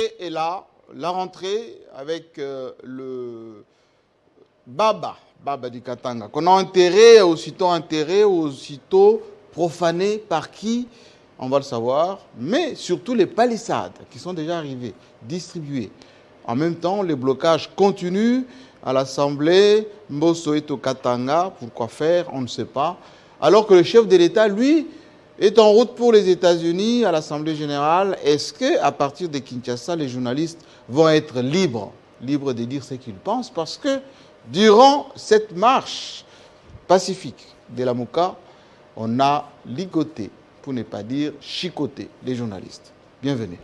rentrée est là. La rentrée avec le Baba du Katanga, qu'on a enterré, aussitôt profané par qui? On va le savoir. Mais surtout les palissades qui sont déjà arrivées, distribuées. En même temps, les blocages continuent à l'Assemblée. Mbosso est au Katanga. Pourquoi faire? On ne sait pas. Alors que le chef de l'État, lui, est en route pour les États-Unis à l'Assemblée générale. Est-ce qu'à partir de Kinshasa, les journalistes vont être libres de dire ce qu'ils pensent? Parce que durant cette marche pacifique de la Mouka, on a ligoté, pour ne pas dire chicoté, les journalistes. Bienvenue.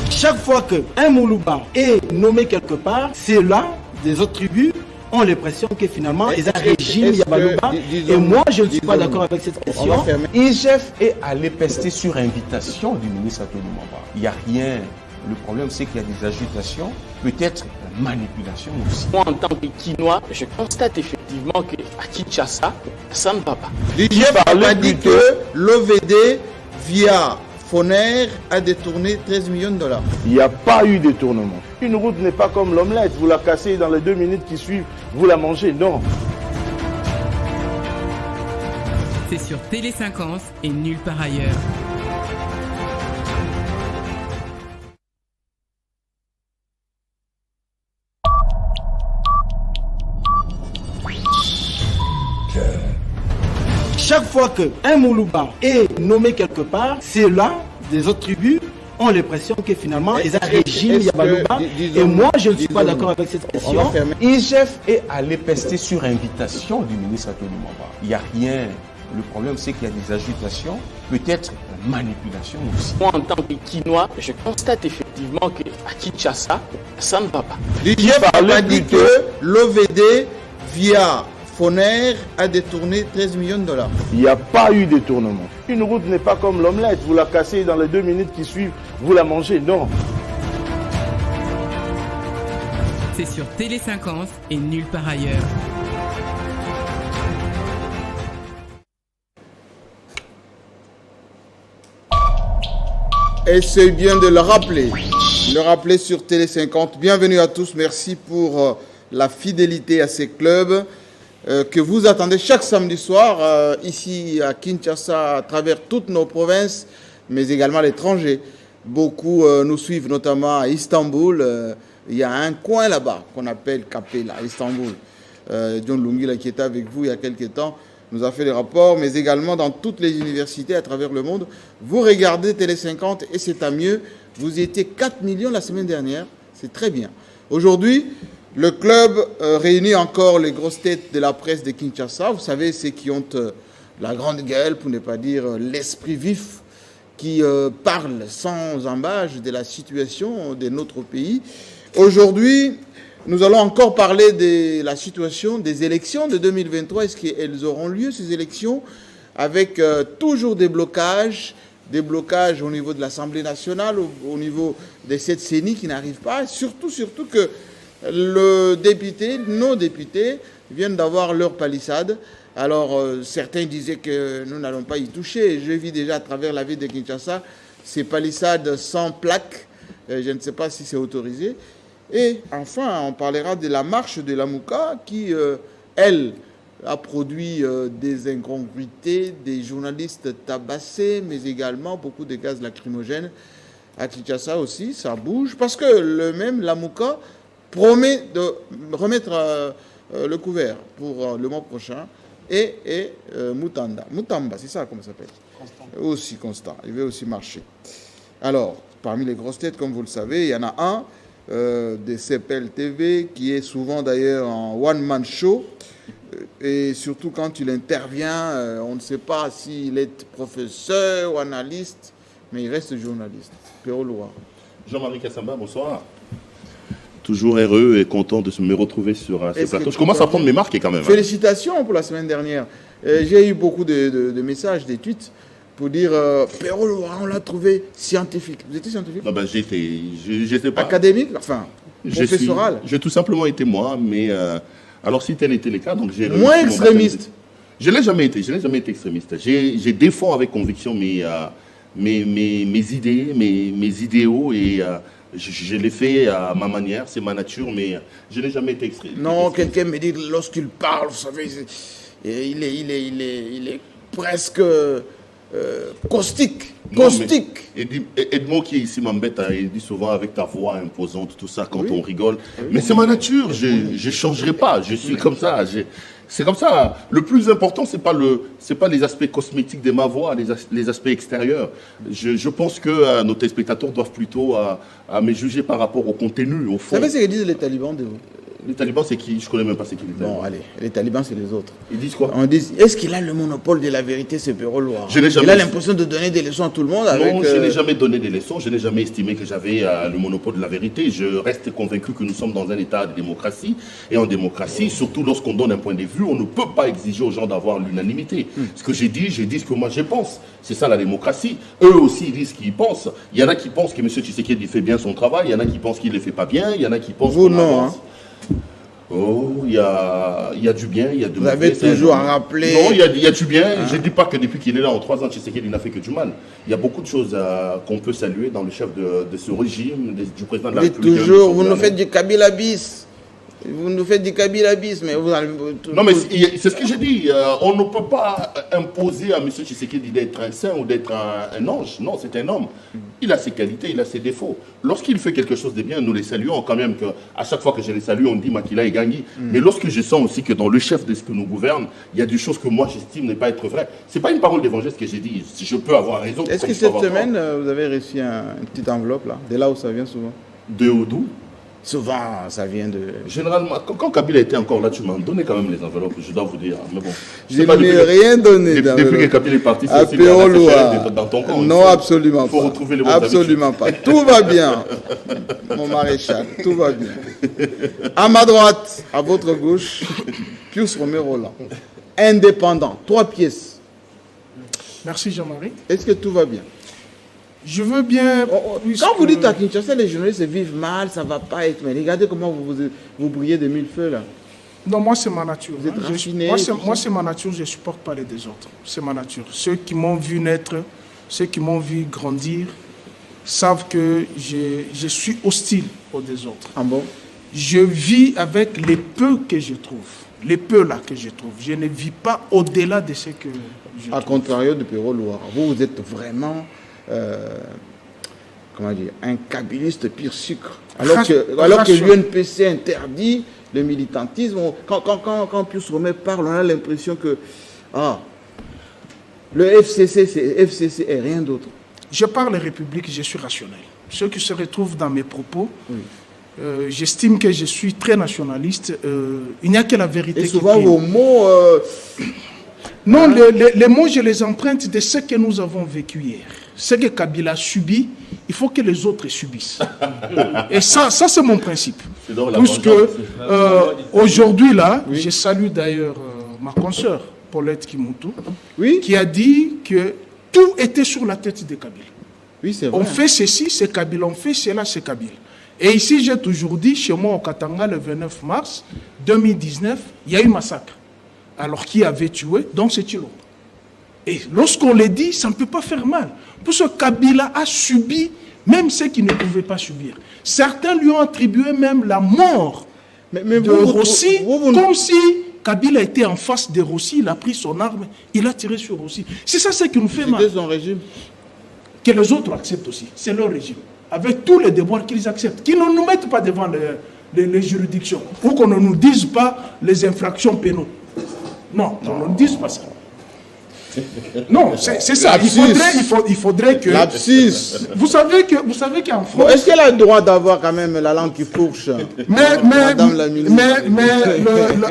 Chaque fois qu'un Moulouba est nommé quelque part, c'est là, des autres tribus ont l'impression que finalement, ils ont un régime Yabalouba. Et moi, je ne suis pas d'accord avec cette question. IGF est allé pester sur invitation du ministre Antoine Mamba. Il n'y a rien. Le problème, c'est qu'il y a des agitations, peut-être manipulation aussi. Moi, en tant que Quinois, je constate effectivement qu'à Kinshasa, ça ne va pas. IGF a dit que l'OVD, via Foner, a détourné 13 millions de dollars. Il n'y a pas eu de détournement. Une route n'est pas comme l'omelette. Vous la cassez dans les 2 minutes qui suivent, vous la mangez. Non. C'est sur Télé 50 et nulle part ailleurs. Chaque fois qu'un Moulouba est nommé quelque part, c'est là, des autres tribus ont l'impression que finalement, ils ont un régime Yabalouba. Et moi, je ne suis pas d'accord avec cette question. IGF est allé pester sur invitation du ministre Antoine Mamba. Il n'y a rien. Le problème, c'est qu'il y a des agitations, peut-être manipulation aussi. Moi, en tant que Quinois, je constate effectivement qu'à Kinshasa, ça ne va pas. IGF a dit que l'OVD, via Foner, a détourné 13 millions de dollars. Il n'y a pas eu de détournement. Une route n'est pas comme l'omelette. Vous la cassez dans les 2 minutes qui suivent, vous la mangez. Non. C'est sur Télé 50 et nulle part ailleurs. Et c'est bien de le rappeler sur Télé 50. Bienvenue à tous, merci pour la fidélité à ces clubs que vous attendez chaque samedi soir, ici à Kinshasa, à travers toutes nos provinces, mais également à l'étranger. Beaucoup nous suivent, notamment à Istanbul. Il y a un coin là-bas qu'on appelle Kapela, à Istanbul. John Lungila, qui était avec vous il y a quelques temps, nous a fait des rapports, mais également dans toutes les universités à travers le monde. Vous regardez Télé 50 et c'est à mieux. Vous étiez 4 millions la semaine dernière. C'est très bien. Aujourd'hui, le club réunit encore les grosses têtes de la presse de Kinshasa. Vous savez, ceux qui ont la grande gueule, pour ne pas dire l'esprit vif, qui parlent sans embâche de la situation de notre pays. Aujourd'hui, nous allons encore parler de la situation des élections de 2023. Est-ce qu'elles auront lieu, ces élections, avec toujours des blocages au niveau de l'Assemblée nationale, au niveau des 7 CENI qui n'arrivent pas. Et surtout que nos députés viennent d'avoir leur palissade. Alors, certains disaient que nous n'allons pas y toucher. Je vis déjà à travers la ville de Kinshasa ces palissades sans plaque. Je ne sais pas si c'est autorisé. Et enfin, on parlera de la marche de la Mouka qui, elle, a produit des incongruités, des journalistes tabassés, mais également beaucoup de gaz lacrymogènes. À Kinshasa aussi, ça bouge, parce que la Mouka promet de remettre le couvert pour le mois prochain. Et Mutamba, c'est ça comment ça s'appelle? Aussi Constant, il veut aussi marcher. Alors, parmi les grosses têtes, comme vous le savez, il y en a un, de CPL TV, qui est souvent d'ailleurs en one-man show. Et surtout quand il intervient, on ne sait pas s'il est professeur ou analyste, mais il reste journaliste. Péro Loire. Jean-Marie Kassamba, bonsoir. Toujours heureux et content de me retrouver sur ce plateau. Je commence à prendre mes marques quand même. Félicitations pour la semaine dernière. J'ai eu beaucoup de messages, des tweets pour dire Péro Loire, on l'a trouvé scientifique. Vous étiez scientifique? Non, ben, j'étais pas. Académique, enfin, professoral. J'ai tout simplement été moi, mais alors si tel était le cas, donc j'ai moins extrémiste. Je n'ai jamais été extrémiste. J'ai défends avec conviction mes idées, mes idéaux et je l'ai fait à ma manière, c'est ma nature, mais je n'ai jamais été extrémiste. Non, quelqu'un me dit lorsqu'il parle, vous savez, il est presque caustique. Edmond qui ici m'embête, il dit souvent avec ta voix imposante, tout ça, quand on rigole. Mais c'est ma nature, je ne changerai pas, je suis comme ça. C'est comme ça. Le plus important, c'est pas les aspects cosmétiques de ma voix, les aspects extérieurs. Je pense que nos téléspectateurs doivent plutôt à me juger par rapport au contenu, au fond. Vous savez ce que disent les talibans de vous? Les talibans, c'est qui? Je connais même pas c'est qui les talibans. Bon, allez, les talibans, c'est les autres. Ils disent quoi? On dit, est-ce qu'il a le monopole de la vérité, ce Péro Loire? Je n'ai jamais... Il a l'impression de donner des leçons à tout le monde avec... Non, je n'ai jamais donné des leçons, je n'ai jamais estimé que j'avais le monopole de la vérité. Je reste convaincu que nous sommes dans un état de démocratie. Et en démocratie, surtout lorsqu'on donne un point de vue, on ne peut pas exiger aux gens d'avoir l'unanimité. Ce que j'ai dit ce que moi je pense. C'est ça la démocratie. Eux aussi, ils disent ce qu'ils pensent. Il y en a qui pensent que M. Tshisekedi fait bien son travail, il y en a qui pensent qu'il ne le fait pas bien, il y en a qui pensent vous non, hein. Oh, il y a du bien, il y a du mal. Vous avez toujours à rappeler... Non, il y a du bien. Je ne dis pas que depuis qu'il est là en 3 ans, Tshisekedi n'a fait que du mal. Il y a beaucoup de choses qu'on peut saluer dans le chef de ce régime, du président de la République. Vous nous faites du Kabila bis. Vous nous faites du Kabila bis, mais vous allez... Non, mais c'est ce que j'ai dit. On ne peut pas imposer à M. Tshisekedi d'être un saint ou d'être un ange. Non, c'est un homme. Il a ses qualités, il a ses défauts. Lorsqu'il fait quelque chose de bien, nous les saluons quand même. À chaque fois que je les salue, on dit Makila et Gangui. Mais lorsque je sens aussi que dans le chef de ce que nous gouverne, il y a des choses que moi j'estime ne pas être vraies. Ce n'est pas une parole d'évangéliste que j'ai dit. Je peux avoir raison. Est-ce que cette semaine, vous avez reçu une petite enveloppe là, de là où ça vient souvent? De d'où? Souvent, ça vient de... Généralement, quand Kabila était encore là, tu m'as donné quand même les enveloppes, je dois vous dire. Mais bon, je n'ai rien donné d'enveloppe. Depuis que Kabila est parti, c'est aussi dans ton compte. Non, absolument pas. Il faut retrouver les bons absolument pas. Tout va bien, mon maréchal, tout va bien. À ma droite, à votre gauche, Pius Romero là. Indépendant, 3 pièces. Merci Jean-Marie. Est-ce que tout va bien? Je veux bien... Quand vous dites à Kinshasa, les journalistes vivent mal, ça ne va pas être... Mais regardez comment vous brillez de 1000 feux là. Non, moi c'est ma nature. Vous êtes raffiné, moi c'est ma nature, je ne supporte pas les désordres. C'est ma nature. Ceux qui m'ont vu naître, ceux qui m'ont vu grandir, savent que je suis hostile aux désordres. Ah bon? Je vis avec les peu que je trouve. Les peu là que je trouve. Je ne vis pas au-delà de ce que je trouve. À contrario de Péro Loire, vous êtes vraiment... comment dire, un kabiliste pire sucre. Alors que l'UNPC interdit le militantisme. Quand Pius Romero parle, on a l'impression que le FCC est rien d'autre. Je parle République, je suis rationnel. Ceux qui se retrouvent dans mes propos, j'estime que je suis très nationaliste. Il n'y a que la vérité. Et souvent vos mots... Non, les mots, je les emprunte de ce que nous avons vécu hier. Ce que Kabila subit, il faut que les autres subissent. Et ça c'est mon principe. Puisque aujourd'hui, là, je salue d'ailleurs ma consoeur, Paulette Kimutu, qui a dit que tout était sur la tête de Kabila. Oui, c'est vrai. On fait ceci, c'est Kabila. On fait cela, c'est Kabila. Et ici, j'ai toujours dit, chez moi au Katanga, le 29 mars 2019, il y a eu massacre. Alors, qui avait tué? Donc, c'est Tchilombo. Et lorsqu'on le dit, ça ne peut pas faire mal. Parce que Kabila a subi même ce qu'il ne pouvait pas subir. Certains lui ont attribué même la mort de Rossi, comme si Kabila était en face de Rossi, il a pris son arme, il a tiré sur Rossi. C'est ça ce qui nous fait mal. C'était son régime. Que les autres acceptent aussi. C'est leur régime. Avec tous les devoirs qu'ils acceptent. Qu'ils ne nous mettent pas devant les juridictions. Ou qu'on ne nous dise pas les infractions pénales. Non, on ne nous dise pas ça. Non, c'est ça. Il faudrait que... Lapsus. Vous savez qu'en France... Bon, est-ce qu'elle a le droit d'avoir quand même la langue qui fourche? Madame la ministre.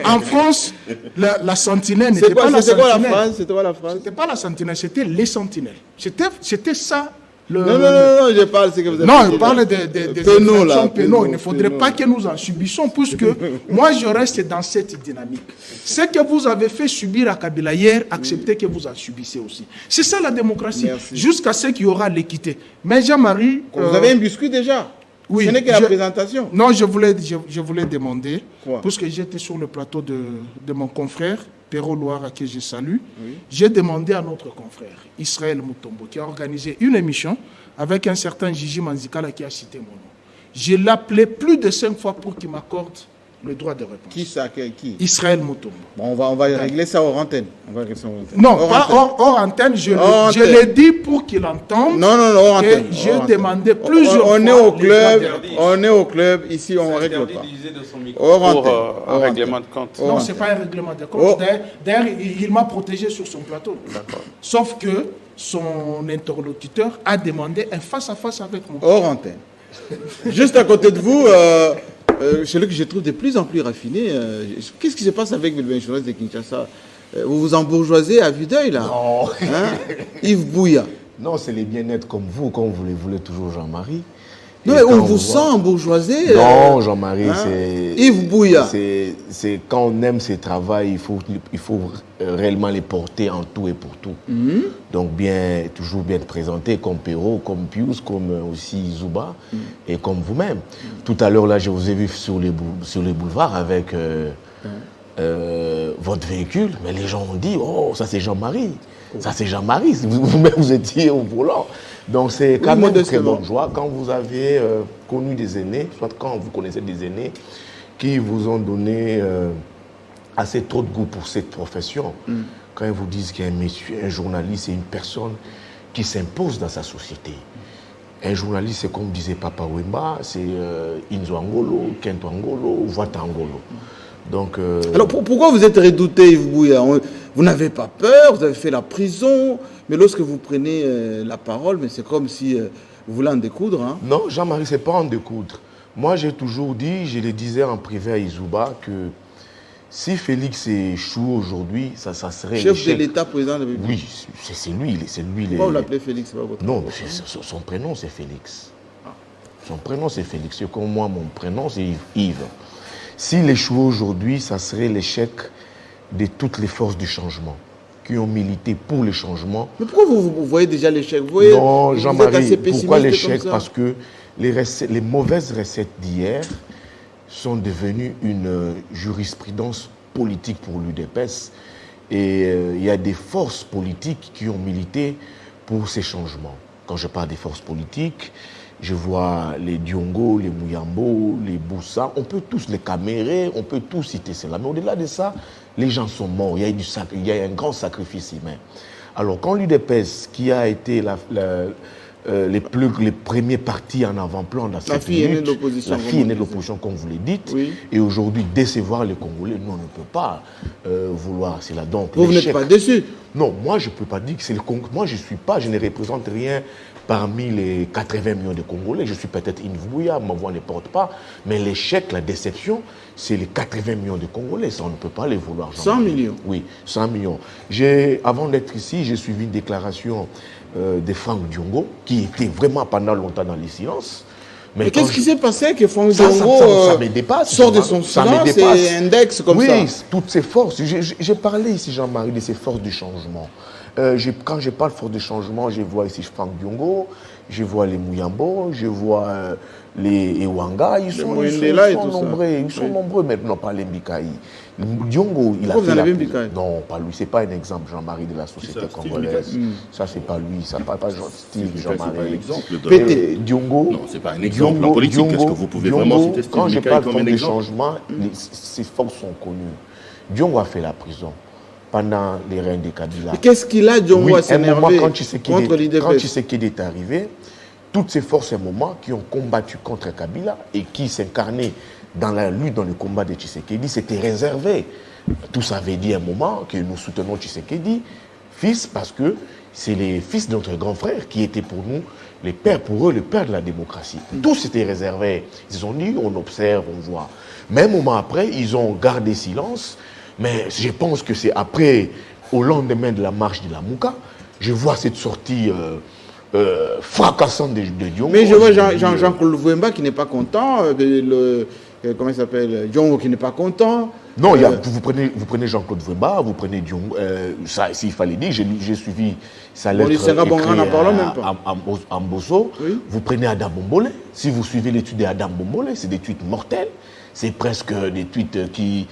En France, la sentinelle n'était pas la sentinelle. C'était quoi la phrase? C'était pas la sentinelle, c'était les sentinelles. C'était ça. Non, je parle, c'est que vous avez... Non, je parle des infractions pénales. Il ne faudrait pas que nous en subissions, puisque moi, je reste dans cette dynamique. Ce que vous avez fait subir à Kabila hier, acceptez que vous en subissez aussi. C'est ça la démocratie, jusqu'à ce qu'il y aura l'équité. Mais Jean-Marie... Vous avez un biscuit déjà? Oui. Ce n'est que la présentation. Non, je voulais demander, puisque j'étais sur le plateau de mon confrère, Perrault Loire, que je salue, j'ai demandé à notre confrère, Israël Mutombo, qui a organisé une émission avec un certain Gigi Manzikala qui a cité mon nom. Je l'ai appelé plus de 5 fois pour qu'il m'accorde le droit de réponse. Qui ça? Qui? Israël Mutombo. Bon, on va régler ça hors antenne. Non, pas hors antenne, je l'ai dit pour qu'il entende. Non, hors antenne. J'ai demandé plusieurs fois. On est au club, ici on ne règle pas. Hors antenne. Un règlement de compte. Non, ce n'est pas un règlement de compte. D'ailleurs, il m'a protégé sur son plateau. Sauf que son interlocuteur a demandé un face-à-face avec moi. Hors antenne. Juste à côté de vous, celui que je trouve de plus en plus raffiné, qu'est-ce qui se passe avec Wilben Chouras de Kinshasa? Vous vous embourgeoisez à vue d'œil, là? Non. Yves Bouya. Non, c'est les bien-être comme vous les voulez toujours, Jean-Marie. Non, mais on vous sent embourgeoisé. Non, Jean-Marie, c'est... Yves Bouya. C'est quand on aime ses travaux, il faut réellement les porter en tout et pour tout. Donc, toujours bien présenter comme Perrault, comme Pius, comme aussi Zouba et comme vous-même. Tout à l'heure, là, je vous ai vu sur les boulevards avec votre véhicule, mais les gens ont dit, oh, ça c'est Jean-Marie. Ça c'est Jean-Marie, vous-même vous étiez au volant. Donc c'est quand même une très bonne joie quand vous avez connu des aînés, soit quand vous connaissez des aînés qui vous ont donné assez trop de goût pour cette profession. Quand ils vous disent qu'un journaliste, c'est une personne qui s'impose dans sa société. Un journaliste, c'est comme disait Papa Wemba, c'est Inzo Angolo, Kento Angolo, Wata Angolo. Donc, alors pourquoi vous êtes redouté, Yves Bouya? Vous n'avez pas peur, vous avez fait la prison, mais lorsque vous prenez la parole, mais c'est comme si vous voulez en découdre. Hein? Non, Jean-Marie, ce n'est pas en découdre. Moi, j'ai toujours dit, je le disais en privé à Izouba, que si Félix échoue aujourd'hui, ça serait chef de l'État, président de la République. Oui, c'est lui. Pourquoi vous l'appelez Félix? Non, son prénom, c'est Félix. Son prénom, c'est Félix. Comme moi, mon prénom, c'est Yves. S'il échoue aujourd'hui, ça serait l'échec de toutes les forces du changement qui ont milité pour le changement. Mais pourquoi vous voyez déjà l'échec? Non, Jean-Marie, pourquoi l'échec? Parce que les mauvaises recettes d'hier sont devenues une jurisprudence politique pour l'UDPS. Et il y a des forces politiques qui ont milité pour ces changements. Quand je parle des forces politiques, je vois les Diongo, les Mouyambo, les Boussa, on peut tous les Camérés, on peut tous citer cela. Mais au-delà de ça, les gens sont morts, il y a un grand sacrifice humain. Alors quand l'UDPS, qui a été les premiers partis en avant-plan dans cette lutte, la fille aînée de l'opposition, comme vous l'avez dit, et aujourd'hui décevoir les Congolais, nous on ne peut pas vouloir cela. Donc, vous n'êtes pas déçu? Non, moi je ne peux pas dire que c'est le Congo. Moi je ne représente rien parmi les 80 millions de Congolais. Je suis peut-être Yves Bouya, ma voix ne porte pas, mais l'échec, la déception, c'est les 80 millions de Congolais. Ça, on ne peut pas les vouloir. 100 millions? Oui, 100 millions. Avant d'être ici, j'ai suivi une déclaration de Franck Diongo, qui était vraiment pendant longtemps dans les silences. Mais qu'est-ce qui s'est passé que Franck Diongo sort de son silence et indexe comme ça? Oui, toutes ces forces. J'ai parlé ici, Jean-Marie, de ces forces du changement. Quand je parle force de changement, je vois ici Franck Diongo, je vois les Mouyambo, je vois les Ewanga, ils sont nombreux maintenant, pas les Mbikaï. Diongo, il a fait non, pas lui, c'est pas un exemple, Jean-Marie, de la société congolaise. Ça, c'est pas lui, ça pas Steve, Jean-Marie. Diongo, non, c'est pas un exemple en politique. Est-ce que vous pouvez vraiment citer Steve quand je parle force de changement, ces forces sont connues. Diongo a fait la prison pendant les règnes de Kabila. Mais qu'est-ce qu'il a, Diongo, à s'énerver contre l'IDPS? Quand Tshisekedi est arrivé, toutes ces forces et moments qui ont combattu contre Kabila et qui s'incarnaient dans la lutte, dans le combat de Tshisekedi, c'était réservé. Tout ça avait dit à un moment que nous soutenons Tshisekedi, fils, parce que c'est les fils de notre grand frère qui étaient pour nous les pères, pour eux, le père de la démocratie. Tout s'était réservé. Ils ont dit, on observe, on voit. Mais un moment après, ils ont gardé silence. Mais je pense que c'est après, au lendemain de la marche de la Mouka, je vois cette sortie fracassante de Diongo. Mais je vois Jean-Claude Vouemba qui n'est pas content, comment il s'appelle, Diongo qui n'est pas content. Non, vous prenez Jean-Claude Vouemba, vous prenez Diongo, ça, s'il fallait dire, j'ai suivi sa lettre en Bosso. Oui. Vous prenez Adam Bombole, si vous suivez l'étude d'Adam Bombole, c'est des tweets mortels. c'est presque des tweets qui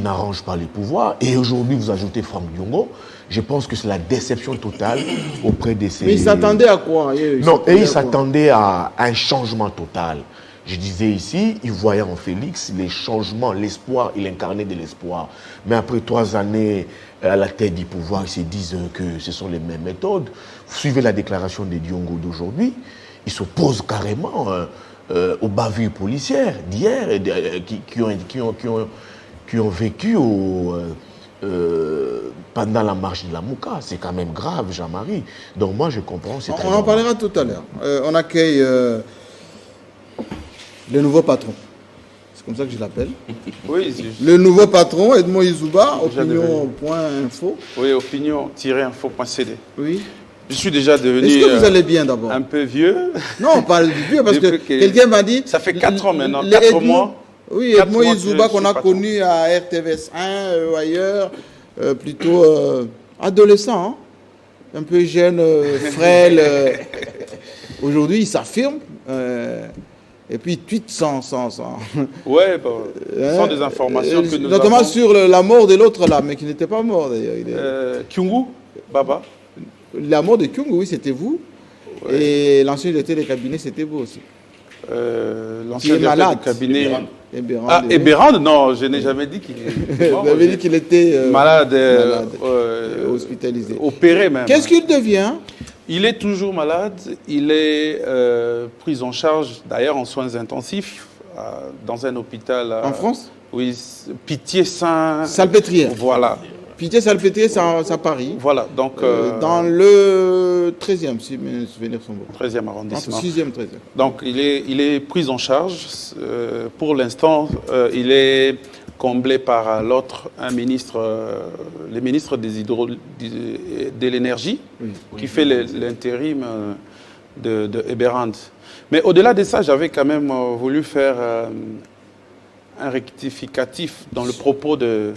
n'arrangent pas les pouvoirs. Et aujourd'hui, vous ajoutez Franck Diongo. Je pense que c'est la déception totale auprès de ces... Mais ils s'attendaient à quoi? Ils s'attendaient à un changement total. Je disais ici, ils voyaient en Félix les changements, l'espoir, il incarnait de l'espoir. Mais après 3 années à la tête du pouvoir, ils se disent que ce sont les mêmes méthodes. Vous suivez la déclaration de Diongo d'aujourd'hui, il s'oppose carrément aux bavures policières d'hier qui ont vécu pendant la marche de la Mouka. C'est quand même grave, Jean-Marie. Donc moi, je comprends. On en parlera tout à l'heure. On accueille le nouveau patron. C'est comme ça que je l'appelle. Oui, le nouveau patron, Edmond Izouba, opinion.info. Oui, opinion-info.cd. Oui. Je suis déjà devenu. Est-ce que vous allez bien d'abord? Un peu vieux. Non, on parle du vieux parce que quelqu'un m'a dit. Ça fait 4 ans maintenant, 4 mois. Oui, Edmond Izouba qu'on a connu à RTVS 1 ou ailleurs, plutôt adolescent, hein? Un peu jeune, frêle. Aujourd'hui, il s'affirme. Et puis, il tweet sans... Ouais, sans des informations que nous notamment avons. sur la mort de l'autre là, mais qui n'était pas mort d'ailleurs. Kyungu Baba. La mort de Kyungu, oui, c'était vous. Ouais. Et l'ancien directeur de cabinet, c'était vous aussi. L'ancien directeur de cabinet... Eberhard. Eberhard, non, je n'ai jamais dit qu'il était mort. Vous avez dit qu'il était malade, hospitalisé. Opéré même. Qu'est-ce qu'il devient? Il est toujours malade, il est pris en charge, d'ailleurs en soins intensifs, dans un hôpital... en France? Oui, Pitié-Saint... Salpêtrière. Voilà. Pitié-Salpêtrière, c'est à Paris. Voilà, donc... dans le 13e, si mes souvenirs sont bons. 13e arrondissement. Entre 6e et 13e. Donc, il est pris en charge. Pour l'instant, il est comblé par l'autre, le ministre de l'énergie, qui fait l'intérim de Eberhard. Mais au-delà de ça, j'avais quand même voulu faire un rectificatif dans le propos de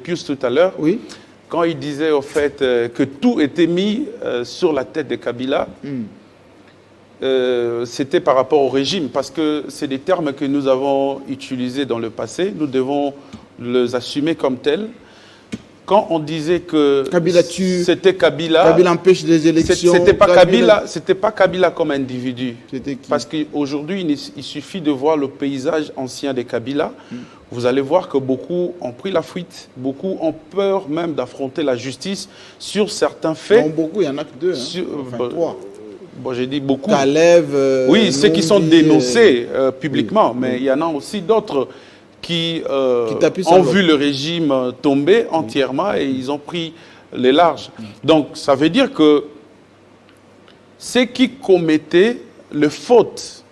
Pius tout à l'heure. Oui. Quand il disait au fait que tout était mis sur la tête de Kabila, c'était par rapport au régime, parce que c'est des termes que nous avons utilisés dans le passé, nous devons les assumer comme tels. Quand on disait que c'était Kabila, Kabila empêche les élections, c'était pas Kabila comme individu, parce qu'aujourd'hui il suffit de voir le paysage ancien de Kabila. Vous allez voir que beaucoup ont pris la fuite, beaucoup ont peur même d'affronter la justice sur certains faits. Non, beaucoup, il y en a que 2, enfin 3. Bon, j'ai dit beaucoup. Kalev, oui, ceux qui sont dénoncés publiquement, mais il y en a aussi d'autres qui ont vu le régime tomber entièrement et ils ont pris les larges. Donc, ça veut dire que ceux qui commettaient les fautes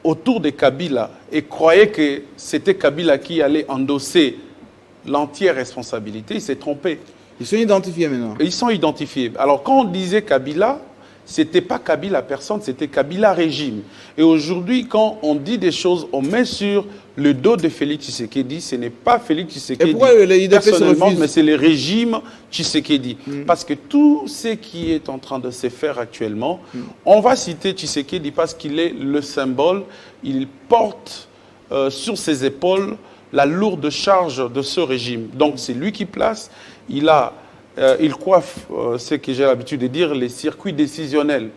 autour de Kabila et croyaient que c'était Kabila qui allait endosser l'entière responsabilité, il s'est trompé. Ils sont identifiés maintenant. Ils sont identifiés. Alors, quand on disait Kabila, ce n'était pas Kabila personne, c'était Kabila régime. Et aujourd'hui, quand on dit des choses, on met sur le dos de Félix Tshisekedi, ce n'est pas Félix Tshisekedi personnellement, mais c'est le régime Tshisekedi. Parce que tout ce qui est en train de se faire actuellement, on va citer Tshisekedi parce qu'il est le symbole, il porte sur ses épaules la lourde charge de ce régime. Donc c'est lui qui place, il coiffe ce que j'ai l'habitude de dire, les circuits décisionnels.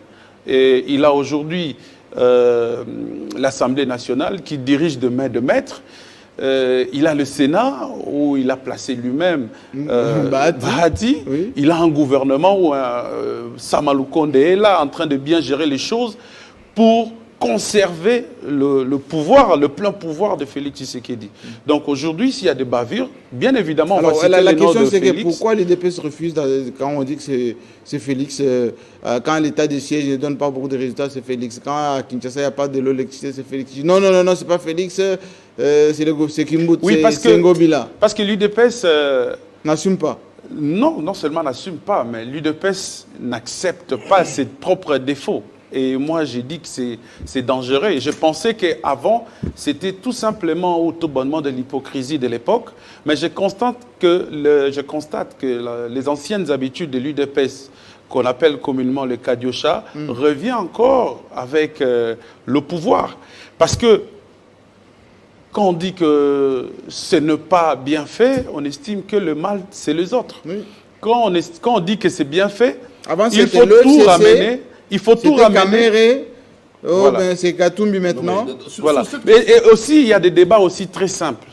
Et il a aujourd'hui l'Assemblée nationale qui dirige de main de maître. Il a le Sénat où il a placé lui-même Bahati. Oui. Il a un gouvernement où Samaloukonde est là en train de bien gérer les choses pour conserver le pouvoir, le plein pouvoir de Félix Tshisekedi. Donc aujourd'hui, s'il y a des bavures, bien évidemment, on va citer la les noms de question, c'est Félix. Pourquoi l'UDPS refuse, quand on dit que c'est Félix, quand l'état de siège ne donne pas beaucoup de résultats, c'est Félix. Quand à Kinshasa, il n'y a pas de l'électricité, c'est Félix. Non, c'est pas Félix, c'est Kimbut, c'est Ngobila. Parce que l'UDPS... n'assume pas. Non seulement n'assume pas, mais l'UDPS n'accepte pas ses propres défauts. Et moi, j'ai dit que c'est dangereux. Et je pensais qu'avant, c'était tout simplement au tout bonnement de l'hypocrisie de l'époque. Mais je constate que les anciennes habitudes de l'UDPS, qu'on appelle communément le Kadiocha, revient encore avec le pouvoir. Parce que quand on dit que ce n'est pas bien fait, on estime que le mal, c'est les autres. Oui. Quand on dit que c'est bien fait, avant, il faut tout ramener. Il faut tout ramener. Oh, voilà. Ben, c'est Katumbi maintenant. Non, voilà. Et aussi, il y a des débats aussi très simples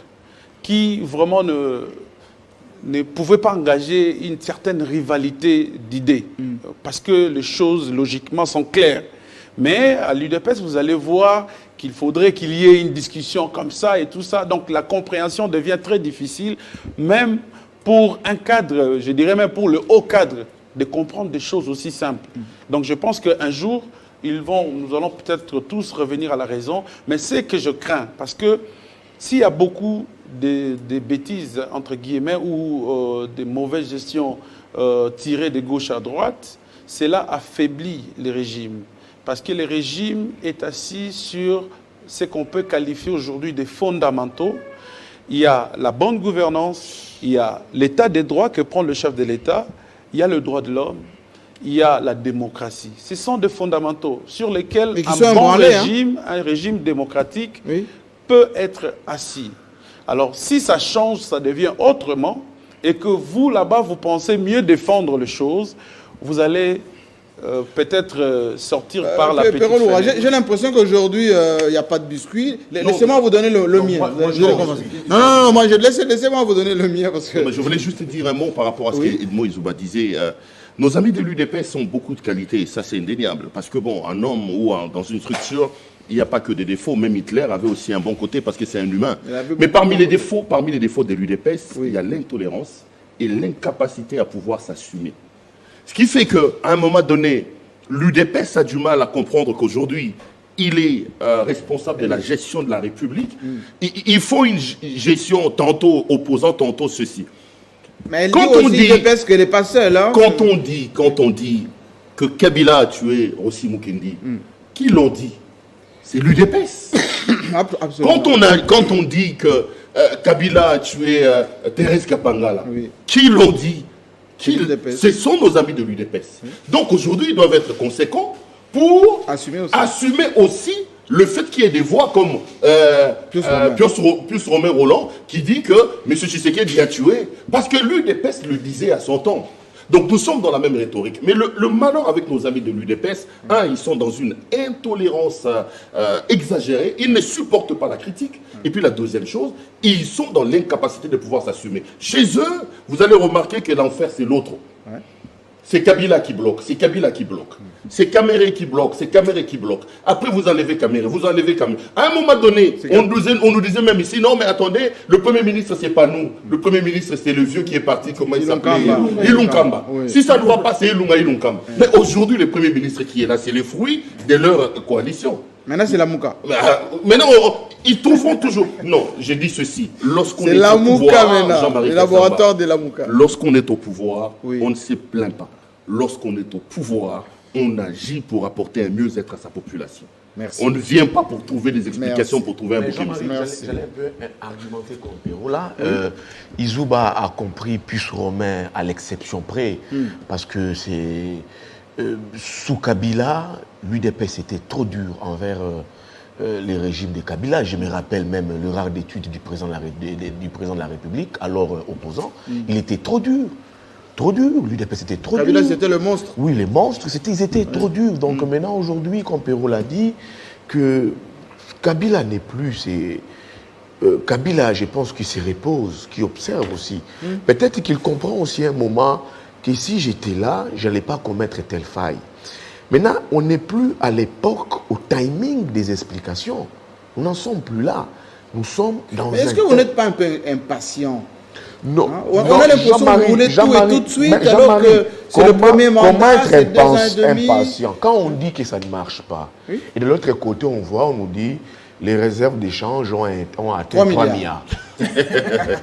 qui vraiment ne pouvaient pas engager une certaine rivalité d'idées. Parce que les choses, logiquement, sont claires. Mais à l'UDPS, vous allez voir qu'il faudrait qu'il y ait une discussion comme ça et tout ça. Donc la compréhension devient très difficile, même pour un cadre, je dirais même pour le haut cadre, de comprendre des choses aussi simples. Donc je pense qu'un jour, nous allons peut-être tous revenir à la raison, mais c'est que je crains, parce que s'il y a beaucoup de bêtises, entre guillemets, ou de mauvaises gestions tirées de gauche à droite, cela affaiblit les régimes. Parce que le régime est assis sur ce qu'on peut qualifier aujourd'hui de fondamentaux. Il y a la bonne gouvernance, il y a l'état des droits que prend le chef de l'État, il y a le droit de l'homme, il y a la démocratie. Ce sont des fondamentaux sur lesquels un régime démocratique peut être assis. Alors, si ça change, ça devient autrement, et que vous, là-bas, vous pensez mieux défendre les choses, vous allez peut-être sortir par la petite fenêtre. J'ai l'impression qu'aujourd'hui, il n'y a pas de biscuit. Laissez-moi vous donner le mien. Non, moi, laissez-moi vous donner le mien. Parce que... Je voulais juste dire un mot par rapport à ce qu'Edmond Izouba disait. Nos amis de l'UDPS ont beaucoup de qualités, et ça c'est indéniable. Parce que bon, un homme ou dans une structure, il n'y a pas que des défauts. Même Hitler avait aussi un bon côté parce que c'est un humain. Mais parmi les défauts de l'UDPS, il y a l'intolérance et l'incapacité à pouvoir s'assumer. Ce qui fait qu'à un moment donné, l'UDPS a du mal à comprendre qu'aujourd'hui, il est responsable de la gestion de la République. Il faut une gestion tantôt opposante, tantôt ceci. Mais elle dit aussi l'UDPS qu'elle n'est pas seule. Hein. Quand on dit que Kabila a tué Rossi Mukendi, qui l'ont dit? C'est l'UDPS. Quand on dit que Kabila a tué Thérèse Kapangala, qui l'ont dit? Ce sont nos amis de l'UDPS. Donc aujourd'hui, ils doivent être conséquents pour assumer aussi le fait qu'il y ait des voix comme Pius Romain Roland qui dit que M. Tshisekedi a tué, parce que l'UDPS le disait à son temps. Donc nous sommes dans la même rhétorique. Mais le malheur avec nos amis de l'UDPS, ils sont dans une intolérance exagérée, ils ne supportent pas la critique. Et puis la deuxième chose, ils sont dans l'incapacité de pouvoir s'assumer. Chez eux, vous allez remarquer que l'enfer, c'est l'autre. Ouais. C'est Kabila qui bloque, c'est Kabila qui bloque. C'est Kamere qui bloque, c'est Kamere qui bloque. Après, vous enlevez Kamere, vous enlevez Kamere. À un moment donné, on nous disait même ici, non mais attendez, le Premier ministre, c'est pas nous. Le Premier ministre, c'est le vieux qui est parti, comment il s'appelle? Ilunkamba. Oui. Si ça ne va pas, c'est Ilunkamba. Oui. Mais aujourd'hui, le Premier ministre qui est là, c'est le fruit de leur coalition. Maintenant, c'est la Mouka. Maintenant, ils trouveront toujours... Non, j'ai dit ceci. Lorsqu'on est la Mouka maintenant, le laboratoire de la Mouka. Lorsqu'on est au pouvoir, on ne se plaint pas. Lorsqu'on est au pouvoir, on agit pour apporter un mieux-être à sa population. Merci. On ne vient pas pour trouver des explications, pour trouver un bouquet. J'allais un peu argumenter contre Pérou là. Izouba a compris Pius Romain à l'exception près, parce que c'est... sous Kabila, l'UDPS était trop dur envers les régimes de Kabila. Je me rappelle même le rare d'études du président de la République, alors opposant. Il était trop dur. Trop dur, l'UDPS était trop dur. Kabila, c'était le monstre. Oui, les monstres, ils étaient trop durs. Donc maintenant, aujourd'hui, comme Pérou l'a dit, que Kabila n'est plus... Kabila, je pense qu'il se repose, qu'il observe aussi. Peut-être qu'il comprend aussi un moment que si j'étais là, je n'allais pas commettre telle faille. Maintenant, on n'est plus à l'époque, au timing des explications. Nous n'en sommes plus là. Nous sommes dans Mais est-ce que vous n'êtes pas un peu impatient? Non. On a l'impression que vous voulez tout et tout de suite, alors que c'est le premier mandat, c'est 2 ans et demi. Impatient. Quand on dit que ça ne marche pas, et de l'autre côté, on nous dit les réserves d'échange ont atteint 3 milliards.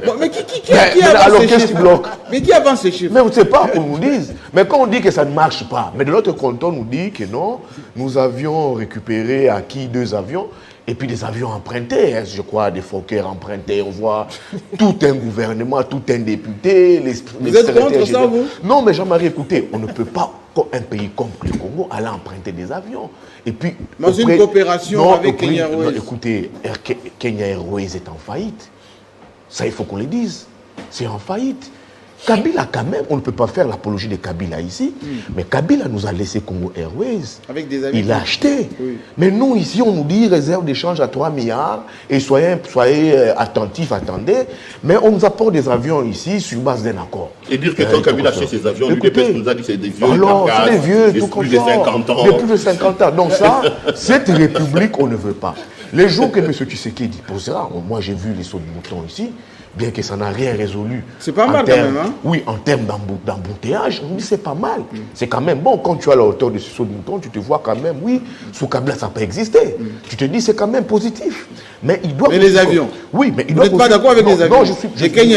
Bon, mais qui avance ces chiffres? Mais qui avance ces chiffres? Mais on ne sait pas qu'on nous dise. Mais quand on dit que ça ne marche pas, mais de l'autre côté, on nous dit que non, nous avions récupéré, acquis 2 avions, et puis des avions empruntés, je crois, des Fokker empruntés. On voit tout un gouvernement, tout un député. Vous êtes contre ça, vous? Non, mais Jean-Marie, écoutez, on ne peut pas un pays comme le Congo allait emprunter des avions. Et puis, dans une coopération avec Kenya Airways. Écoutez, Kenya Airways est en faillite. Ça, il faut qu'on le dise. C'est en faillite. Kabila, quand même, on ne peut pas faire l'apologie de Kabila ici, mais Kabila nous a laissé Congo Airways. Avec des avions. Il a acheté. Oui. Mais nous, ici, on nous dit réserve d'échange à 3 milliards et soyez attentifs, attendez. Mais on nous apporte des avions ici sur base d'un accord. Et dire que quand Kabila a acheté ces avions, l'UDPS nous a dit que c'est des vieux. Alors, c'est des vieux, tout comme plus de 50 ans. De plus de 50 ans. Donc ça, cette république, on ne veut pas. Les jours que M. Tshisekedi posera, moi j'ai vu les sauts de mouton ici, bien que ça n'a rien résolu. C'est pas mal quand même, hein? Oui, en termes d'embouteillage, on dit c'est pas mal. C'est quand même bon. Quand tu as la hauteur de ce saut de mouton, tu te vois quand même, oui, sous Kabila ça peut exister. Tu te dis c'est quand même positif. Mais il doit... Mais les avions. Oui, mais il doit... Vous n'êtes pas d'accord avec les avions? Non, je suis...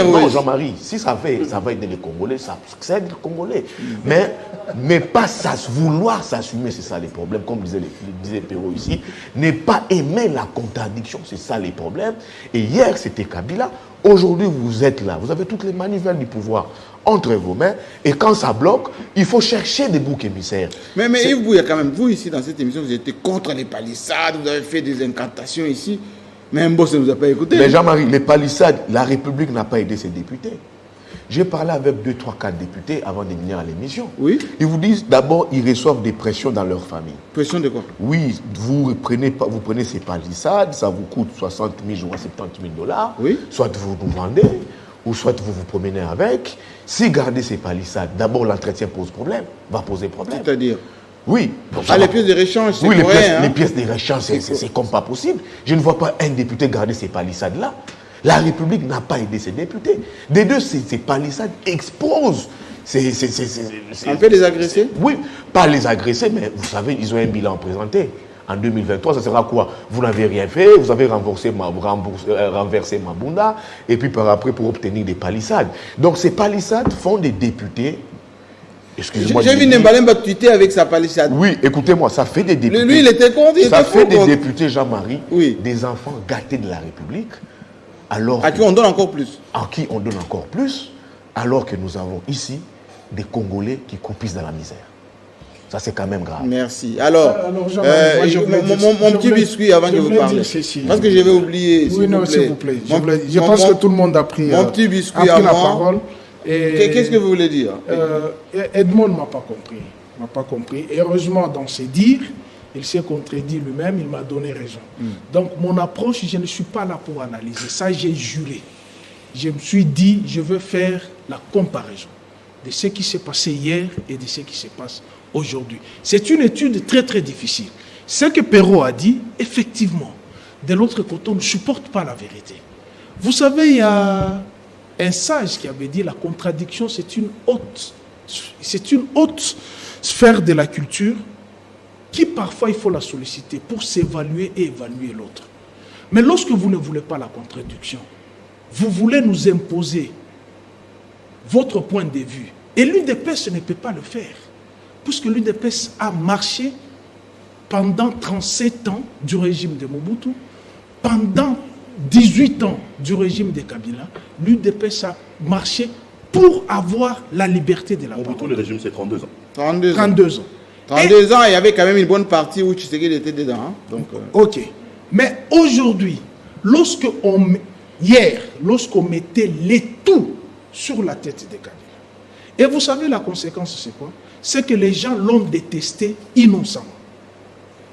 Non, Jean-Marie, si ça va aider les Congolais, ça aide les Congolais. Mais pas vouloir s'assumer, c'est ça les problèmes. Comme disait Perrault ici, ne pas aimer la contradiction, c'est ça les problèmes. Et hier, c'était Kabila. Aujourd'hui, vous êtes là. Vous avez toutes les manivelles du pouvoir entre vos mains. Et quand ça bloque, il faut chercher des boucs émissaires. Mais Yves Bouya, quand même, vous ici, dans cette émission, vous étiez contre les palissades, vous avez fait des incantations ici. Mais Mbos ne vous a pas écouté. Mais Jean-Marie, les palissades, la République n'a pas aidé ses députés. J'ai parlé avec 2, 3, 4 députés avant de venir à l'émission. Oui. Ils vous disent, d'abord, ils reçoivent des pressions dans leur famille. Pression de quoi? Oui, vous prenez ces palissades, ça vous coûte 60 000 ou 70 000 $. Oui. Soit vous nous vendez, ou soit vous vous promenez avec. Si gardez ces palissades, d'abord, l'entretien pose problème, va poser problème. C'est-à-dire? Oui. Les pièces de réchange, c'est oui, vrai, les pièces de réchange, c'est comme pas possible. Je ne vois pas un député garder ces palissades-là. La République n'a pas aidé ses députés. Des deux, ces palissades exposent. On peut les agresser? Oui, pas les agresser, mais vous savez, ils ont un bilan présenté. En 2023, ça sera quoi? Vous n'avez rien fait, vous avez renversé Mabunda, et puis par après pour obtenir des palissades. Donc ces palissades font des députés. Excusez-moi. J'ai vu Nembalemba tweeter avec sa palissade. Oui, écoutez-moi, ça fait des députés. Lui, il était contre. Ça fait des députés, Jean-Marie, oui, des enfants gâtés de la République. Alors à qui on donne encore plus. À qui on donne encore plus, alors que nous avons ici des Congolais qui croupissent dans la misère. Ça, c'est quand même grave. Merci. Alors mon petit biscuit avant que vous parliez. Parce que je vais oublier. Oui, non, s'il vous plaît. Je pense que tout le monde a pris mon petit biscuit à la parole. Qu'est-ce que vous voulez dire? Edmond ne m'a pas compris. M'a pas compris. Et heureusement, dans ses dires, il s'est contredit lui-même, il m'a donné raison. Donc, mon approche, je ne suis pas là pour analyser. Ça, j'ai juré. Je me suis dit, je veux faire la comparaison de ce qui s'est passé hier et de ce qui se passe aujourd'hui. C'est une étude très, très difficile. Ce que Perrault a dit, effectivement, de l'autre côté, on ne supporte pas la vérité. Vous savez, il y a un sage qui avait dit la contradiction, c'est une haute sphère de la culture qui parfois il faut la solliciter pour s'évaluer et évaluer l'autre. Mais lorsque vous ne voulez pas la contradiction, vous voulez nous imposer votre point de vue. Et l'UDPS ne peut pas le faire, puisque l'UDPS a marché pendant 37 ans du régime de Mobutu, pendant 18 ans du régime de Kabila, l'UDPS a marché pour avoir la liberté de la parole. Mobutu, le régime, c'est 32 ans. 32 ans. 32 ans, il y avait quand même une bonne partie où Tshisekedi était dedans. Hein? Donc, ok. Mais aujourd'hui, lorsqu'on mettait les tout sur la tête de Kabila, et vous savez la conséquence c'est quoi? C'est que les gens l'ont détesté innocemment.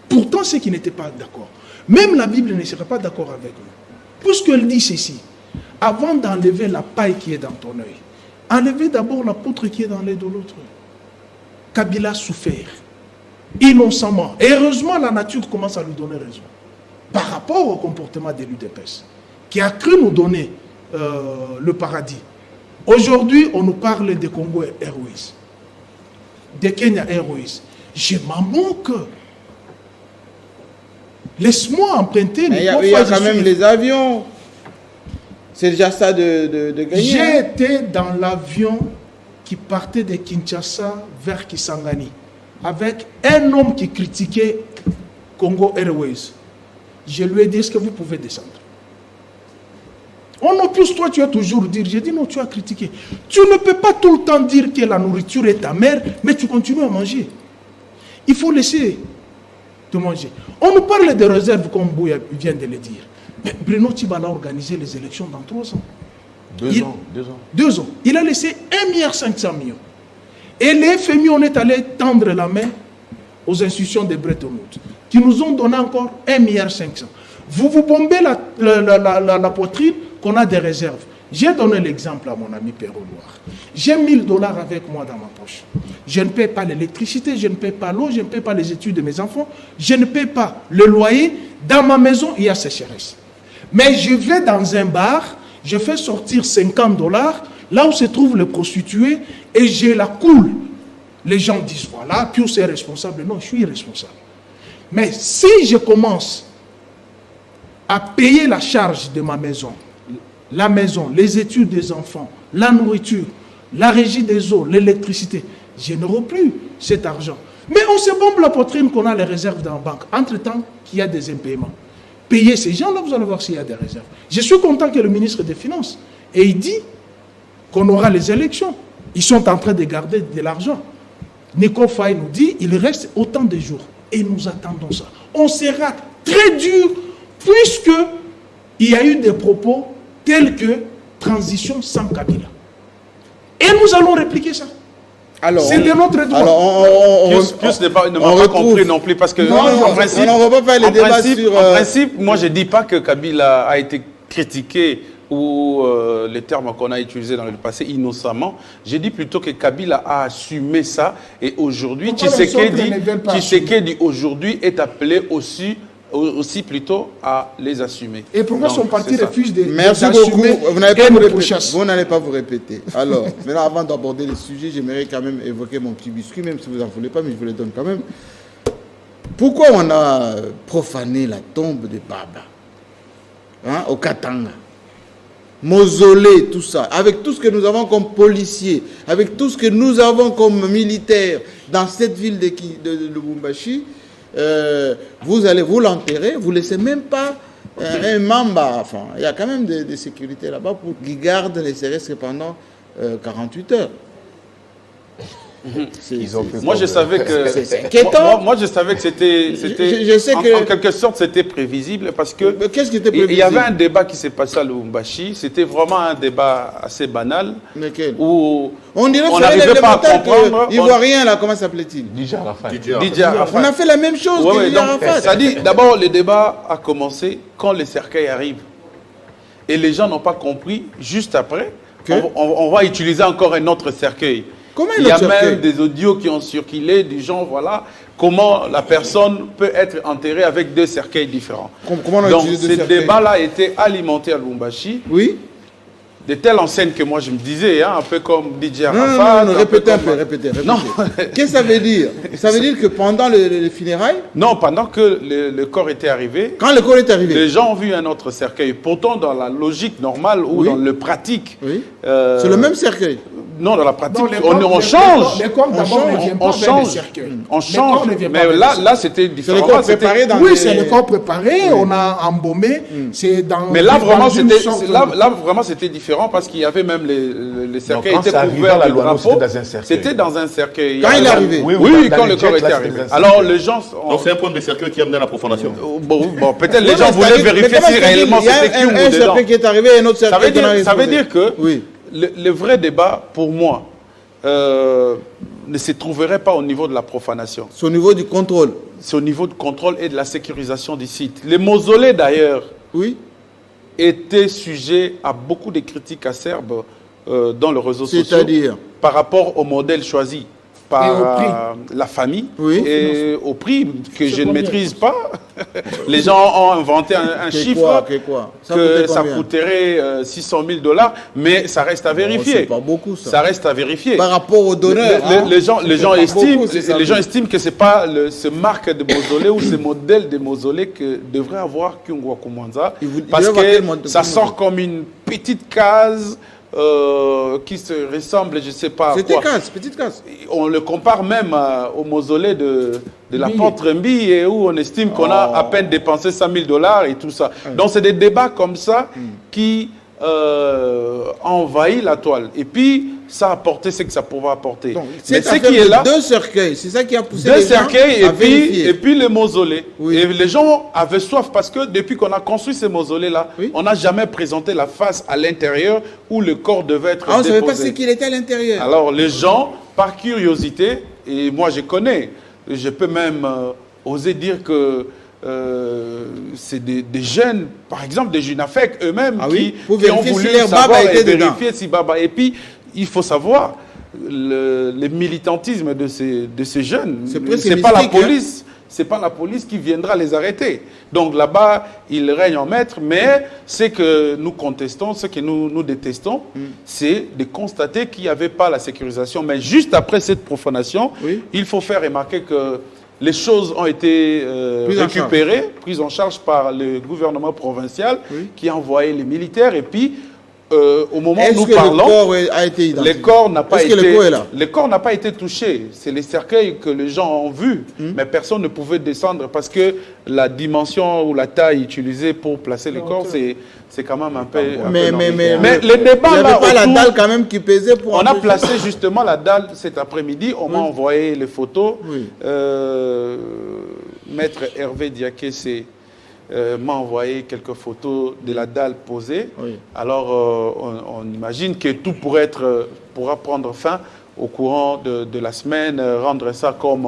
Pourtant, ceux qui n'étaient pas d'accord. Même la Bible ne serait pas d'accord avec nous. Puisqu'elle dit ceci, avant d'enlever la paille qui est dans ton œil, enlevez d'abord la poutre qui est dans l'œil de l'autre. Kabila a souffert innocemment. Et heureusement, la nature commence à lui donner raison. Par rapport au comportement de l'UDPS, qui a cru nous donner le paradis. Aujourd'hui, on nous parle de Congo Airways, de Kenya Airways. Je m'en moque. Laisse-moi emprunter. Il y a quand même les avions. C'est déjà ça de gagner. J'étais dans l'avion qui partait de Kinshasa vers Kisangani avec un homme qui critiquait Congo Airways. Je lui ai dit, est-ce que vous pouvez descendre? On opuse, toi, tu as toujours dit. J'ai dit non, tu as critiqué. Tu ne peux pas tout le temps dire que la nourriture est amère, mais tu continues à manger. Il faut laisser de manger. On nous parle des réserves, comme Bouya vient de le dire. Mais Bruno Tibala a organisé les élections dans 3 ans. 2 ans. 2 ans. Il a laissé 1,5 milliard. Et les FMI, on est allé tendre la main aux institutions de Bretton Woods, qui nous ont donné encore 1,5 milliard. Vous vous bombez la poitrine qu'on a des réserves. J'ai donné l'exemple à mon ami Perrault Loire. J'ai 1 000 $ avec moi dans ma poche. Je ne paie pas l'électricité, je ne paie pas l'eau, je ne paie pas les études de mes enfants, je ne paie pas le loyer. Dans ma maison, il y a sécheresse. Mais je vais dans un bar, je fais sortir 50 $, là où se trouvent les prostituées, et je la coule. Les gens disent, voilà, Pius est responsable. Non, je suis irresponsable. Mais si je commence à payer la charge de ma maison, les études des enfants, la nourriture, la régie des eaux, l'électricité, je n'aurai plus cet argent. Mais on se bombe la poitrine qu'on a les réserves dans la banque. Entre-temps, qu'il y a des impaiements. Payez ces gens-là, vous allez voir s'il y a des réserves. Je suis content que le ministre des Finances ait dit qu'on aura les élections. Ils sont en train de garder de l'argent. Nico Faye nous dit il reste autant de jours. Et nous attendons ça. On sera très dur puisque il y a eu des propos tels que transition sans Kabila. Et nous allons répliquer ça. C'est de notre droit. Alors, Pius ne m'a pas compris non plus parce que en principe, moi je ne dis pas que Kabila a été critiqué ou les termes qu'on a utilisés dans le passé innocemment. J'ai dit plutôt que Kabila a assumé ça et aujourd'hui, Tshisekedi aujourd'hui est appelé aussi plutôt à les assumer. Et pourquoi son parti refuse de Merci beaucoup. Vous n'allez pas vous répéter. Alors, maintenant, avant d'aborder le sujet, j'aimerais quand même évoquer mon petit biscuit, même si vous n'en voulez pas, mais je vous le donne quand même. Pourquoi on a profané la tombe de Baba au Katanga? Mausolée, tout ça, avec tout ce que nous avons comme policiers, avec tout ce que nous avons comme militaires dans cette ville de Lubumbashi, vous allez vous l'enterrer, vous ne laissez même pas un mamba. Enfin, il y a quand même des sécurités là-bas pour qu'ils gardent les CRS pendant 48 heures. Moi je savais que c'était en quelque sorte c'était prévisible parce que qu'est-ce qui était prévisible? Il y avait un débat qui s'est passé à Lubumbashi, c'était vraiment un débat assez banal. Lequel? Où on n'arrivait pas à comprendre. Ivoirien là, comment s'appelait-il? Didier Arafat. On a fait la même chose que Didier Arafat. Ça dit d'abord le débat a commencé quand les cercueils arrivent et les gens n'ont pas compris juste après. On va utiliser encore un autre cercueil. Il y a même des audios qui ont circulé du genre, voilà, comment la personne peut être enterrée avec 2 cercueils différents. Donc, ce débat-là a été alimenté à Lubumbashi. Oui. De telle enseigne que moi je me disais, un peu comme DJ Arafat. Non, répétez. Non. Qu'est-ce que ça veut dire? Ça veut dire que pendant les funérailles? Non, pendant que le corps était arrivé. Quand le corps est arrivé? Les gens ont vu un autre cercueil. Pourtant, dans la logique normale ou dans le pratique. Oui. C'est le même cercueil? Non, dans la pratique, on change. On change. Mais là, c'était différent. C'est le corps préparé. Oui, c'est le corps préparé. On a embaumé. Mais là, vraiment, c'était différent parce qu'il y avait même les cercueils étaient couverts de drapeau. C'était dans un cercueil. Quand il est arrivé? Oui, quand le corps était arrivé. Alors, les gens... Donc, c'est un point de cercueil qui amène à la profanation. Bon, peut-être les gens voulaient vérifier si réellement c'était qui ou dedans. Un cercueil qui est arrivé et un autre cercueil qui est arrivé. Ça veut dire que... Le vrai débat, pour moi, ne se trouverait pas au niveau de la profanation. C'est au niveau du contrôle. C'est au niveau du contrôle et de la sécurisation du site. Les mausolées, d'ailleurs, étaient sujets à beaucoup de critiques acerbes dans les réseaux sociaux. C'est-à-dire par rapport au modèle choisi par la famille et au prix que je ne maîtrise pas. Les gens ont inventé un chiffre que ça coûterait 600 000 $, mais ça reste à vérifier. C'est pas beaucoup ça. Ça reste à vérifier. Par rapport aux donneurs. Les gens estiment que c'est pas ce marque de mausolée ou ce modèle de mausolée que devrait avoir Kyungwa Koumanza, parce que ça sort comme une petite case. Qui se ressemble, je ne sais pas à quoi. Petite case. On le compare même au mausolée de l'apôtre Mbi, et où on estime qu'on a à peine dépensé 100 000 $ et tout ça. Donc c'est des débats comme ça qui envahi la toile. Et puis, ça a apporté ce que ça pouvait apporter. Donc, mais ce qui est là... Deux cercueils, c'est ça qui a poussé deux les gens cercueils à vérifier. et puis le mausolée. Oui. Et les gens avaient soif parce que depuis qu'on a construit ces mausolées-là, Oui. on n'a jamais présenté la face à l'intérieur où le corps devait être Ah, on ne savait pas déposé. ce qu'il était à l'intérieur. Alors les gens, par curiosité, et moi je connais, je peux même oser dire que c'est des jeunes, par exemple des JUNAFEC eux-mêmes, Ah oui, qui pour ont vérifier voulu si leur savoir baba et était dedans. vérifier si baba. Et puis, il faut savoir, le militantisme de ces jeunes, c'est pas la police. C'est pas la police qui viendra les arrêter. Donc là-bas, il règne en maître, mais ce que nous contestons, ce que nous détestons, c'est de constater qu'il n'y avait pas la sécurisation. Mais juste après cette profanation, il faut faire remarquer que les choses ont été récupérées, prises en charge par le gouvernement provincial qui a envoyé les militaires. Et puis, au moment où nous parlons, le corps a été identifié? le corps n'a pas été, le corps est là? le corps n'a pas été touché. C'est les cercueils que les gens ont vus, mais personne ne pouvait descendre parce que la dimension ou la taille utilisée pour placer le corps, c'est quand même un peu. Mais le débat il n'y là, avait pas la dalle quand même qui pesait pour. On a placé justement la dalle cet après-midi. On m'a envoyé les photos. Maître Hervé Diakessé m'a envoyé quelques photos de la dalle posée. Alors, on imagine que tout pourra prendre fin au courant de la semaine, rendre ça comme...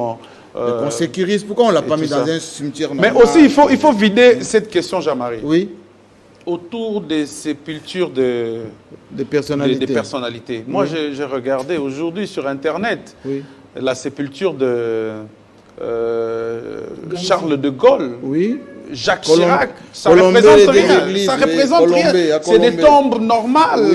qu'on sécurise. Pourquoi on ne l'a pas mis dans un cimetière normal? Mais aussi, il faut vider cette question, Jean-Marie. Oui. Autour des sépultures des personnalités. Moi, j'ai regardé aujourd'hui sur Internet la sépulture de Charles de Gaulle. Jacques Chirac, ça ne représente rien. Ça représente rien. C'est des tombes normales.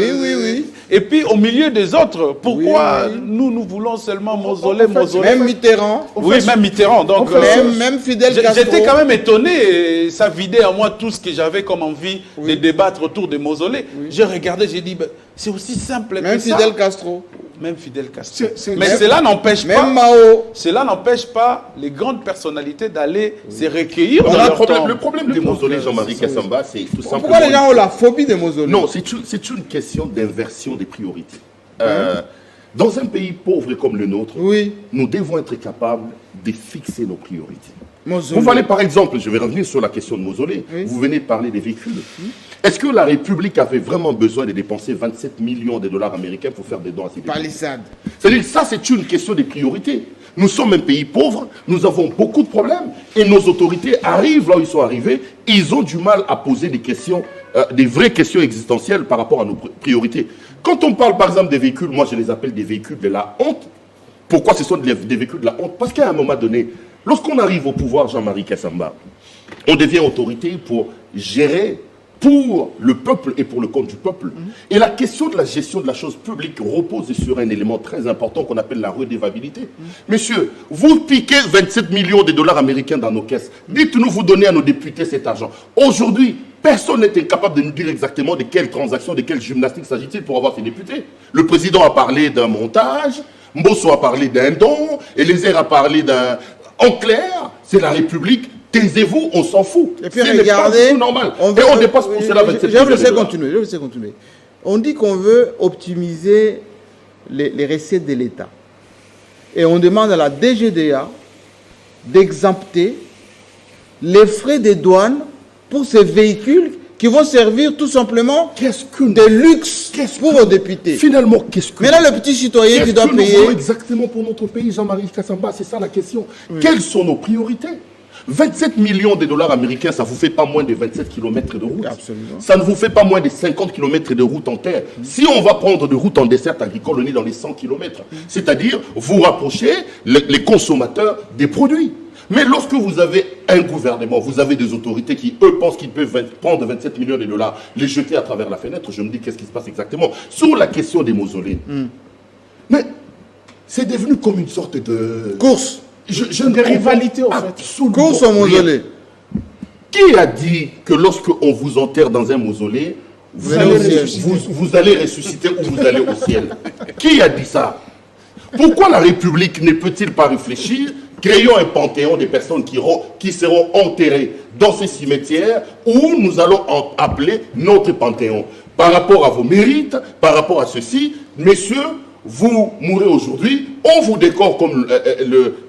Et puis au milieu des autres, pourquoi nous voulons seulement mausolée? Même Mitterrand. Oui, même Mitterrand. Donc, même Fidel Castro. J'étais quand même étonné. Et ça vidait en moi tout ce que j'avais comme envie de débattre autour des mausolées. J'ai regardé, j'ai dit, c'est aussi simple que ça. Même Fidel Castro. Même Fidel Castro. Mais cela n'empêche pas. Même Mao. Cela n'empêche pas les grandes personnalités d'aller se recueillir dans leur temps. Le problème du mausolée, Jean-Marie Kassamba, c'est tout simplement... Pourquoi les gens ont la phobie des mausolées? Non, c'est une question d'inversion des priorités. Dans un pays pauvre comme le nôtre, nous devons être capables de fixer nos priorités. Vous voyez, par exemple, je vais revenir sur la question de mausolée. Vous venez de parler des véhicules. Est-ce que la République avait vraiment besoin de dépenser 27 millions de dollars américains pour faire des dons à ces véhicules? Palissade. C'est-à-dire ça, c'est une question de priorité. Nous sommes un pays pauvre, nous avons beaucoup de problèmes et nos autorités arrivent là où ils sont arrivés. Ils ont du mal à poser des questions, des vraies questions existentielles par rapport à nos priorités. Quand on parle par exemple des véhicules, moi je les appelle des véhicules de la honte. Pourquoi ce sont des véhicules de la honte? Parce qu'à un moment donné, lorsqu'on arrive au pouvoir, Jean-Marie Kassamba, on devient autorité pour gérer pour le peuple et pour le compte du peuple. Et la question de la gestion de la chose publique repose sur un élément très important qu'on appelle la redevabilité. Messieurs, vous piquez 27 millions de dollars américains dans nos caisses. Dites-nous, vous donnez à nos députés cet argent. Aujourd'hui, personne n'est capable de nous dire exactement de quelle transaction, de quelle gymnastique s'agit-il pour avoir ces députés. Le président a parlé d'un montage, Mbosso a parlé d'un don, Eliezer a parlé d'un... En clair, c'est la République. Taisez-vous, on s'en fout. Et puis regardez, normal. On dépasse pour cela 27 millions. Je vais laisser continuer. On dit qu'on veut optimiser les recettes de l'État. Et on demande à la DGDA d'exempter les frais de douane pour ces véhicules qui vont servir tout simplement de luxe pour vos députés. Finalement, qu'est-ce que... Mais là, le petit citoyen qui doit payer... exactement pour notre pays, Jean-Marie Kassamba, c'est ça la question. Quelles sont nos priorités? 27 millions de dollars américains, ça ne vous fait pas moins de 27 km de route. Absolument. Ça ne vous fait pas moins de 50 km de route en terre. Si on va prendre de route en dessert agricole, on est dans les 100 km. C'est-à-dire, vous rapprochez les consommateurs des produits. Mais lorsque vous avez un gouvernement, vous avez des autorités qui, eux, pensent qu'ils peuvent prendre 27 millions de dollars, les jeter à travers la fenêtre, je me dis qu'est-ce qui se passe exactement. Sur la question des mausolées, mais c'est devenu comme une sorte de... course. Des rivalités, en fait. Course au mausolée. Qui a dit que lorsque on vous enterre dans un mausolée, vous allez ressusciter ou vous allez au ciel? Qui a dit ça? Pourquoi la République ne peut-il pas réfléchir? Créons un panthéon des personnes qui seront enterrées dans ces cimetières où nous allons appeler notre panthéon. par rapport à vos mérites, par rapport à ceci, messieurs, vous mourrez aujourd'hui, on vous décore comme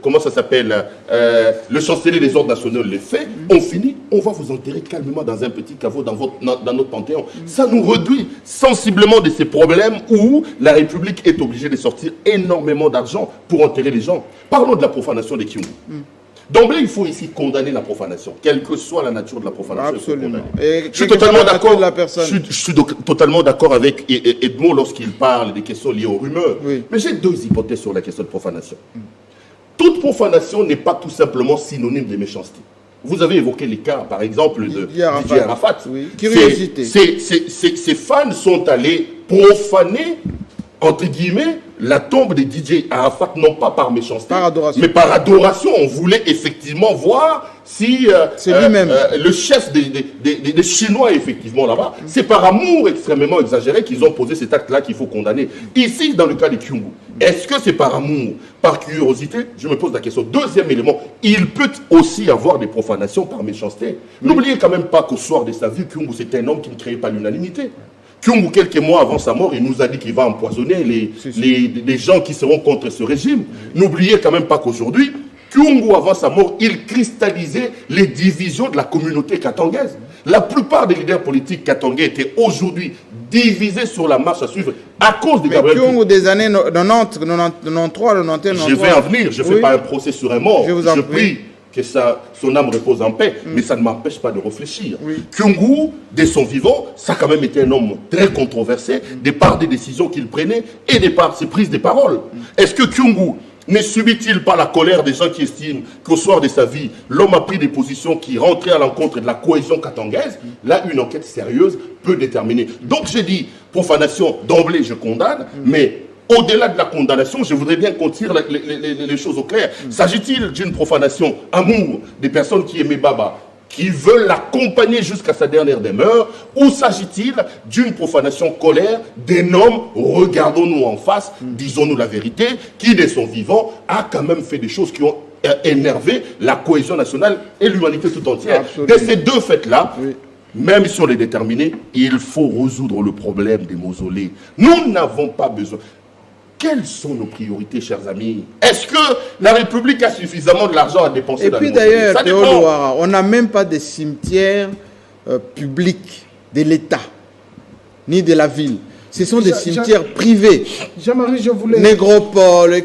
comment ça s'appelle, le chancelier des ordres nationaux le fait, on finit, on va vous enterrer calmement dans un petit caveau dans notre panthéon. Ça nous réduit sensiblement de ces problèmes où la République est obligée de sortir énormément d'argent pour enterrer les gens. Parlons de la profanation des Kyungu. D'emblée, il faut ici condamner la profanation, quelle que soit la nature de la profanation. Absolument. Je suis totalement d'accord. Je suis totalement d'accord avec Edmond lorsqu'il parle des questions liées aux rumeurs. Oui. Mais j'ai deux hypothèses sur la question de profanation. Toute profanation n'est pas tout simplement synonyme de méchanceté. Vous avez évoqué les cas, par exemple, de Didier Arafat. Oui. Curiosité. Ces fans sont allés profaner, entre guillemets, la tombe de DJ Arafat, non pas par méchanceté, mais par adoration. On voulait effectivement voir si le chef des Chinois, effectivement, là-bas, c'est par amour extrêmement exagéré qu'ils ont posé cet acte-là qu'il faut condamner. Ici, dans le cas des Kyungu, est-ce que c'est par amour, par curiosité? Je me pose la question. Deuxième élément, il peut aussi avoir des profanations par méchanceté. N'oubliez quand même pas qu'au soir de sa vie, Kyungu, c'était un homme qui ne créait pas l'unanimité. Kyungu, quelques mois avant sa mort, il nous a dit qu'il va empoisonner les gens qui seront contre ce régime. N'oubliez quand même pas qu'aujourd'hui, Kyungu, avant sa mort, il cristallisait les divisions de la communauté katangaise. La plupart des leaders politiques katangais étaient aujourd'hui divisés sur la marche à suivre à cause de Gabriel Kyungu des années 90, 93, 91. Je vais en venir, je ne fais pas un procès sur un mort. Je prie que son âme repose en paix, mais ça ne m'empêche pas de réfléchir. Kyungu, dès son vivant, ça a quand même été un homme très controversé, de par des décisions qu'il prenait et de par ses prises de parole. Est-ce que Kyungu ne subit-il pas la colère des gens qui estiment qu'au soir de sa vie, l'homme a pris des positions qui rentraient à l'encontre de la cohésion katangaise? Là, une enquête sérieuse peut déterminer. Donc j'ai dit, profanation, d'emblée, je condamne, mais au-delà de la condamnation, je voudrais bien qu'on tire les choses au clair. S'agit-il d'une profanation, amour, des personnes qui aimaient Baba, qui veulent l'accompagner jusqu'à sa dernière demeure, ou s'agit-il d'une profanation colère d'un homme, regardons-nous en face, disons-nous la vérité, qui, de son vivant, a quand même fait des choses qui ont énervé la cohésion nationale et l'humanité tout entière. De ces deux faits-là, même si on les déterminait, il faut résoudre le problème des mausolées. Nous n'avons pas besoin. Quelles sont nos priorités, chers amis? Est-ce que la République a suffisamment de l'argent à dépenser? Et puis d'ailleurs, Théo Louara, on n'a même pas de cimetières publics de l'État, ni de la ville. Ce sont des cimetières privés. Jean-Marie, je voulais... Négropole,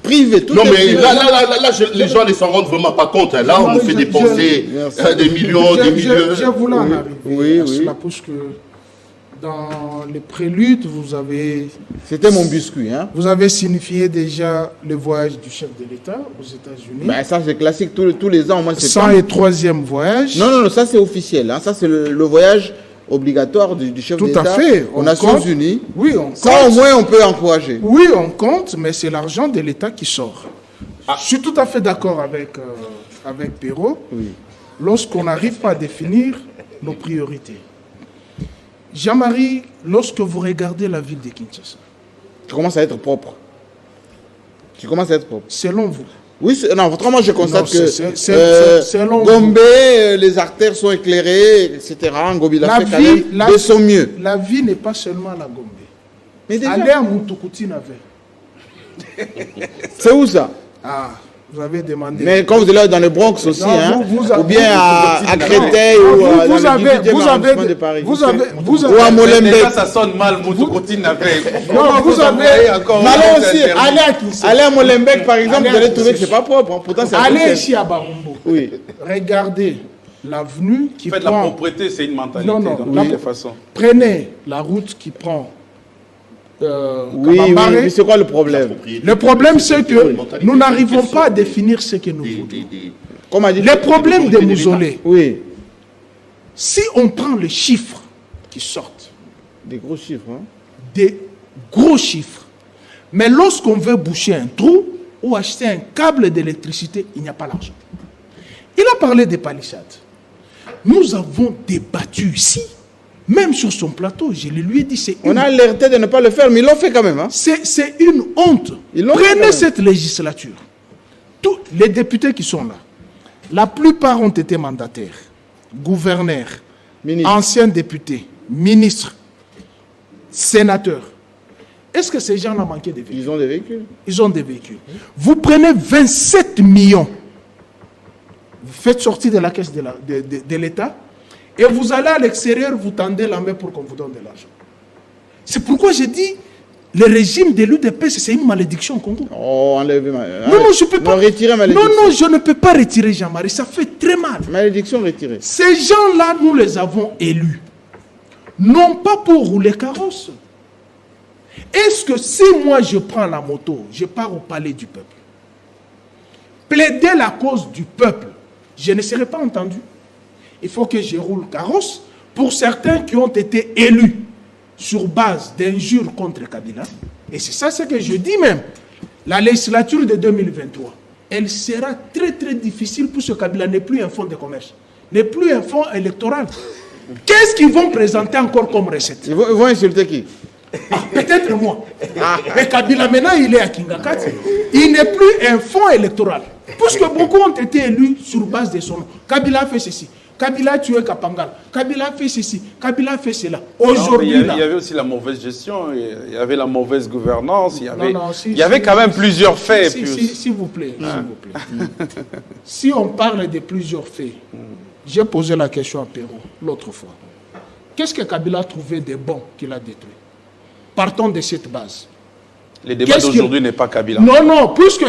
privés. Non, mais là, les gens ne s'en rendent vraiment pas compte. Là, on nous fait dépenser des millions, des millions. Je voulais en arriver à cela, parce que dans les préludes, vous avez... C'était mon biscuit, hein. Vous avez signifié déjà le voyage du chef de l'État aux États-Unis. Ben, ça, c'est classique tous les ans. Moi, 103e voyage. Non, ça, c'est officiel. Hein. Ça, c'est le voyage obligatoire du chef d'État aux Nations Unies. Oui, on compte. Ça, au moins, on peut encourager. Oui, on compte, mais c'est l'argent de l'État qui sort. Je suis tout à fait d'accord avec Perrault. Oui. Lorsqu'on n'arrive pas à définir nos priorités. Jean-Marie, lorsque vous regardez la ville de Kinshasa, tu commences à être propre. Selon vous? Oui, non, autrement, je constate que Gombe, les artères sont éclairées, etc. Ngobi l'a fait quand même de son mieux. La vie n'est pas seulement la Gombe. Mais déjà... Allez à Mutukuti Nave. C'est où ça? Ah, vous avez demandé. Mais quand vous êtes là dans le Bronx aussi, non, hein, ou bien à Créteil ou dans le 18e arrondissement de Paris. Vous avez, ou à Molenbeek. Ça sonne mal, Mutukuti Nave. Non, vous avez encore. Allez aussi, allez à Molenbeek par exemple, vous allez trouver que c'est pas propre. Hein. Pourtant, c'est allez ici à Barumbo. Oui. Regardez l'avenue qui prend. En fait, la propreté, c'est une mentalité. Non, de toute façon. Prenez la route qui prend. Oui, c'est quoi le problème? Le problème, c'est que nous n'arrivons pas à définir ce que nous voulons. Les problèmes des mausolées. Oui. Si on prend les chiffres qui sortent. Des gros chiffres. Hein? Des gros chiffres. Mais lorsqu'on veut boucher un trou ou acheter un câble d'électricité, il n'y a pas l'argent. Il a parlé des palissades. Nous avons débattu ici. Même sur son plateau, je lui ai dit, on a alerté de ne pas le faire, mais ils l'ont fait quand même. Hein? C'est une honte. Prenez cette législature. Tous les députés qui sont là, la plupart ont été mandataires, gouverneurs, anciens députés, ministres. sénateurs. Est-ce que ces gens-là manquaient des véhicules? Ils ont des véhicules. Ils ont des véhicules. Vous prenez 27 millions, vous faites sortir de la caisse de l'État, et vous allez à l'extérieur, vous tendez la main pour qu'on vous donne de l'argent. C'est pourquoi j'ai dit, le régime de l'UDPS, c'est une malédiction au Congo. Oh, enlevez non, je ne peux pas. Retirer malédiction. Non, je ne peux pas retirer Jean-Marie, ça fait très mal. Malédiction retirée. Ces gens-là, nous les avons élus. Non pas pour rouler carrosse. Est-ce que si moi je prends la moto, je pars au palais du peuple, plaider la cause du peuple, je ne serai pas entendu. Il faut que je roule carrosse pour certains qui ont été élus sur base d'injures contre Kabila. Et c'est ça ce que je dis même. La législature de 2023, elle sera très très difficile pour ce Kabila n'est plus un fonds de commerce, n'est plus un fonds électoral. Qu'est-ce qu'ils vont présenter encore comme recette? Ils vont insulter qui? Peut-être moi. Mais Kabila maintenant il est à Kingakat. Il n'est plus un fonds électoral. Puisque beaucoup ont été élus sur base de son nom. Kabila fait ceci. Kabila a tué Kapangal. Kabila a fait ceci. Kabila a fait cela. Aujourd'hui, il y avait aussi la mauvaise gestion, il y avait la mauvaise gouvernance, il y avait quand même plusieurs faits. S'il vous plaît, si on parle de plusieurs faits, j'ai posé la question à Perrault l'autre fois. Qu'est-ce que Kabila a trouvé de bon qu'il a détruit? Partons de cette base. Le débat d'aujourd'hui n'est pas Kabila. Non, puisque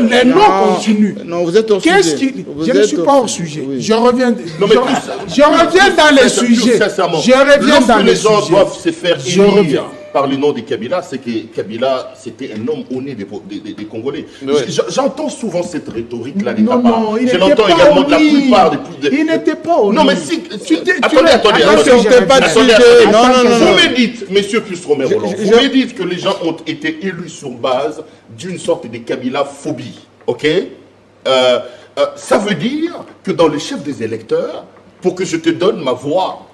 les noms continuent. Non, vous êtes au sujet. Je ne suis pas au sujet. Oui. Je reviens dans les sujets. Lorsque les gens doivent se faire élire par le nom de Kabila, c'est que Kabila, c'était un homme honnête des Congolais. Oui. J'entends souvent cette rhétorique-là. Je l'entends également de la plupart des... Il n'était pas honnête. Non, mais si... Attendez. Vous me dites, monsieur Plus-Romero, vous me dites que les gens ont été élus sur base d'une sorte de Kabila-phobie. Ok? Ça veut dire que dans le chef des électeurs, pour que je te donne ma voix,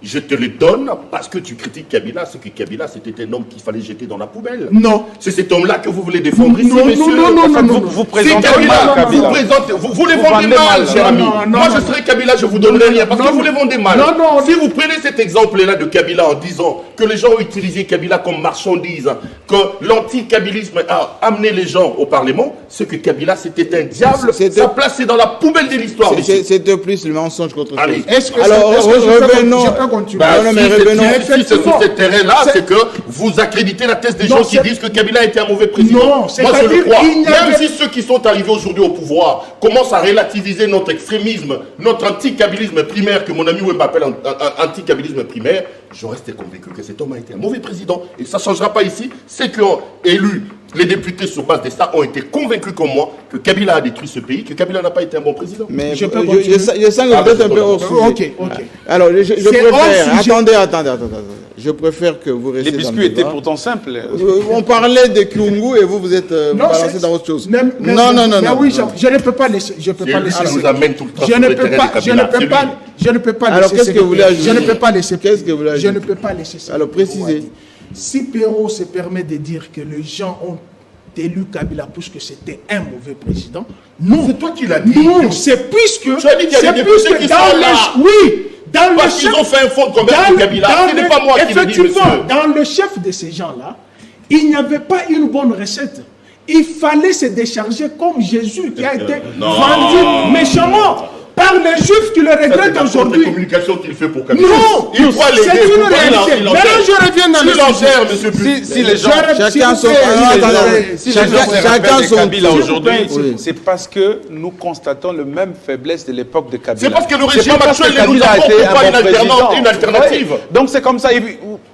je te le donne parce que tu critiques Kabila, c'est que Kabila c'était un homme qu'il fallait jeter dans la poubelle. Non. C'est cet homme-là que vous voulez défendre ici, messieurs. Non. Vous présentez mal Kabila. Vous les vendez mal, cher ami. Moi je serais Kabila, je vous donnerai rien parce que vous les vendez mal. Non. Si vous prenez cet exemple-là de Kabila en disant que les gens ont utilisé Kabila comme marchandise, que l'anti-kabilisme a amené les gens au Parlement, c'est que Kabila c'était un diable, sa place c'est dans la poubelle de l'histoire. C'était plus le mensonge qu'autre chose. Alors, revenons. Si c'est sur ce terrain-là, c'est que vous accréditez la thèse des gens qui disent que Kabila était un mauvais président. Non, moi je le crois. Même si ceux qui sont arrivés aujourd'hui au pouvoir commencent à relativiser notre extrémisme, notre anti-kabilisme primaire, que mon ami Wemba appelle anti-kabilisme primaire, je reste convaincu que cet homme a été un mauvais président. Et ça ne changera pas ici. Ceux qui ont élu les députés sur base de ça ont été convaincus comme moi que Kabila a détruit ce pays, que Kabila n'a pas été un bon président. Mais je sens que vous êtes un peu hors sujet. Ok. Alors, je préfère... Attendez. Je préfère que vous restiez les biscuits étaient pourtant simples. On parlait de Kyungu et vous êtes balancé dans autre chose. Non. Oui, je ne peux pas laisser. Je ne peux pas. Alors, qu'est-ce que vous voulez ajouter? Je ne peux pas laisser. Qu'est-ce que vous voulez ajouter? Je ne peux pas laisser ça. Alors, précisez. Si Perrault se permet de dire que les gens ont élu Kabila parce que c'était un mauvais président, non. C'est toi qui l'as dit. Non, c'est puisque... Tu as dit qu'il y a des députés qui sont là. Oui, parce qu'ils ont fait un fonds de commerce de Kabila. Ce n'est pas moi qui le dis, monsieur. Effectivement, dans le chef de ces gens-là, il n'y avait pas une bonne recette. Il fallait se décharger comme Jésus qui a été vendu méchamment par les juifs qui le regrettent aujourd'hui. C'est la communication qu'il fait pour Kabila. Non, c'est une réalité. Maintenant, je reviens dans le sujet. Si les gens... Chacun son Kabila aujourd'hui, c'est parce que nous constatons le même faiblesse de l'époque de Kabila. C'est parce que le régime actuel ne nous apporte pas une alternative. Donc c'est comme ça.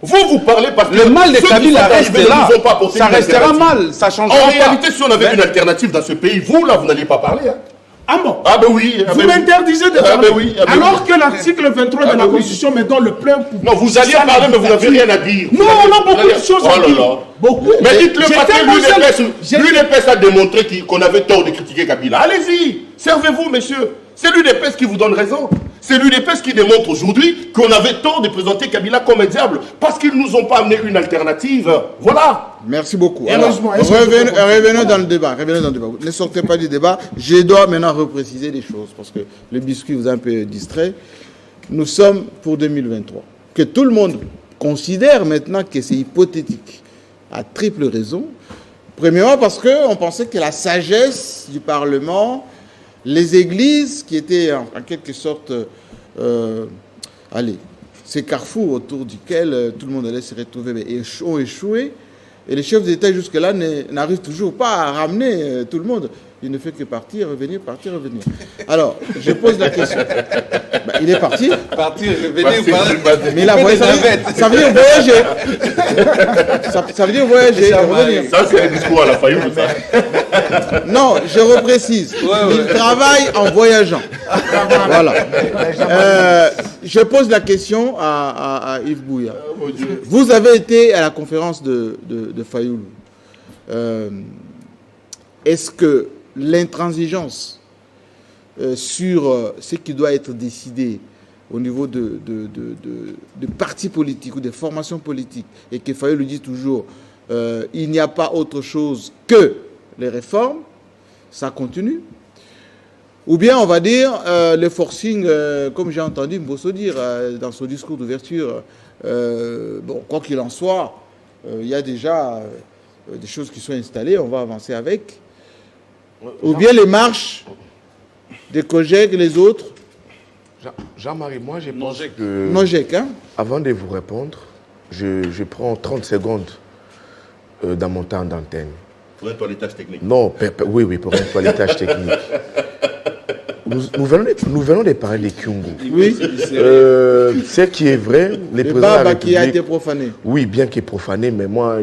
Vous parlez parce que le mal de Kabila reste là. Ça restera mal. Ça changera pas. En réalité, si on avait une alternative dans ce pays, vous là, vous n'alliez pas parler. Ah bon? Ah ben oui. Vous m'interdisez de parler. Alors que l'article 23 de la Constitution me donne le plein pouvoir. Non, vous alliez parler, mais vous n'avez rien à dire. Non, on a beaucoup de choses à dire. Beaucoup. Mais dites-le parce que l'UDPS a démontré qu'on avait tort de critiquer Kabila. Allez-y, servez-vous, messieurs. C'est l'UDPS qui vous donne raison. C'est l'UDPS qui démontre aujourd'hui qu'on avait tort de présenter Kabila comme un diable parce qu'ils ne nous ont pas amené une alternative. Voilà. Merci beaucoup. Revenons dans le débat. Ne sortez pas du débat. Je dois maintenant repréciser des choses parce que le biscuit vous a un peu distrait. Nous sommes pour 2023. Que tout le monde considère maintenant que c'est hypothétique, à triple raison. Premièrement, parce qu'on pensait que la sagesse du Parlement, les églises qui étaient en quelque sorte, ces carrefours autour duquel tout le monde allait se retrouver, ont échoué. Et les chefs d'État jusque-là n'arrivent toujours pas à ramener tout le monde. Il ne fait que partir, revenir, partir, revenir. Alors, je pose la question. Il est parti. Partir, revenir, mais il a voyagé. Ça veut dire voyager. Ça veut dire voyager. Revenir. Ça, c'est un discours à la Fayoulou, ça. Non, je reprécise. Il travaille en voyageant. Voilà. Je pose la question à Yves Bouya. Vous avez été à la conférence de Fayoulou. Est-ce que l'intransigeance sur ce qui doit être décidé au niveau de partis politiques ou des formations politiques, et que Fayoulou dit toujours il n'y a pas autre chose que les réformes, ça continue? Ou bien on va dire le forcing, comme j'ai entendu Mbosso dire dans son discours d'ouverture, bon, quoi qu'il en soit, il y a déjà des choses qui sont installées, on va avancer avec. Ou bien les marches des COJEC, les autres. Jean-Marie, moi je pense que... Non-GEC, hein? Avant de vous répondre, je prends 30 secondes dans mon temps d'antenne. Pour un toilettage technique. Non, oui, pour un toilettage technique. Nous venons de parler de Kyungu. Oui. Ce qui est vrai, les présidents de la République... qui a été profané. Oui, bien qu'il est profané, mais moi,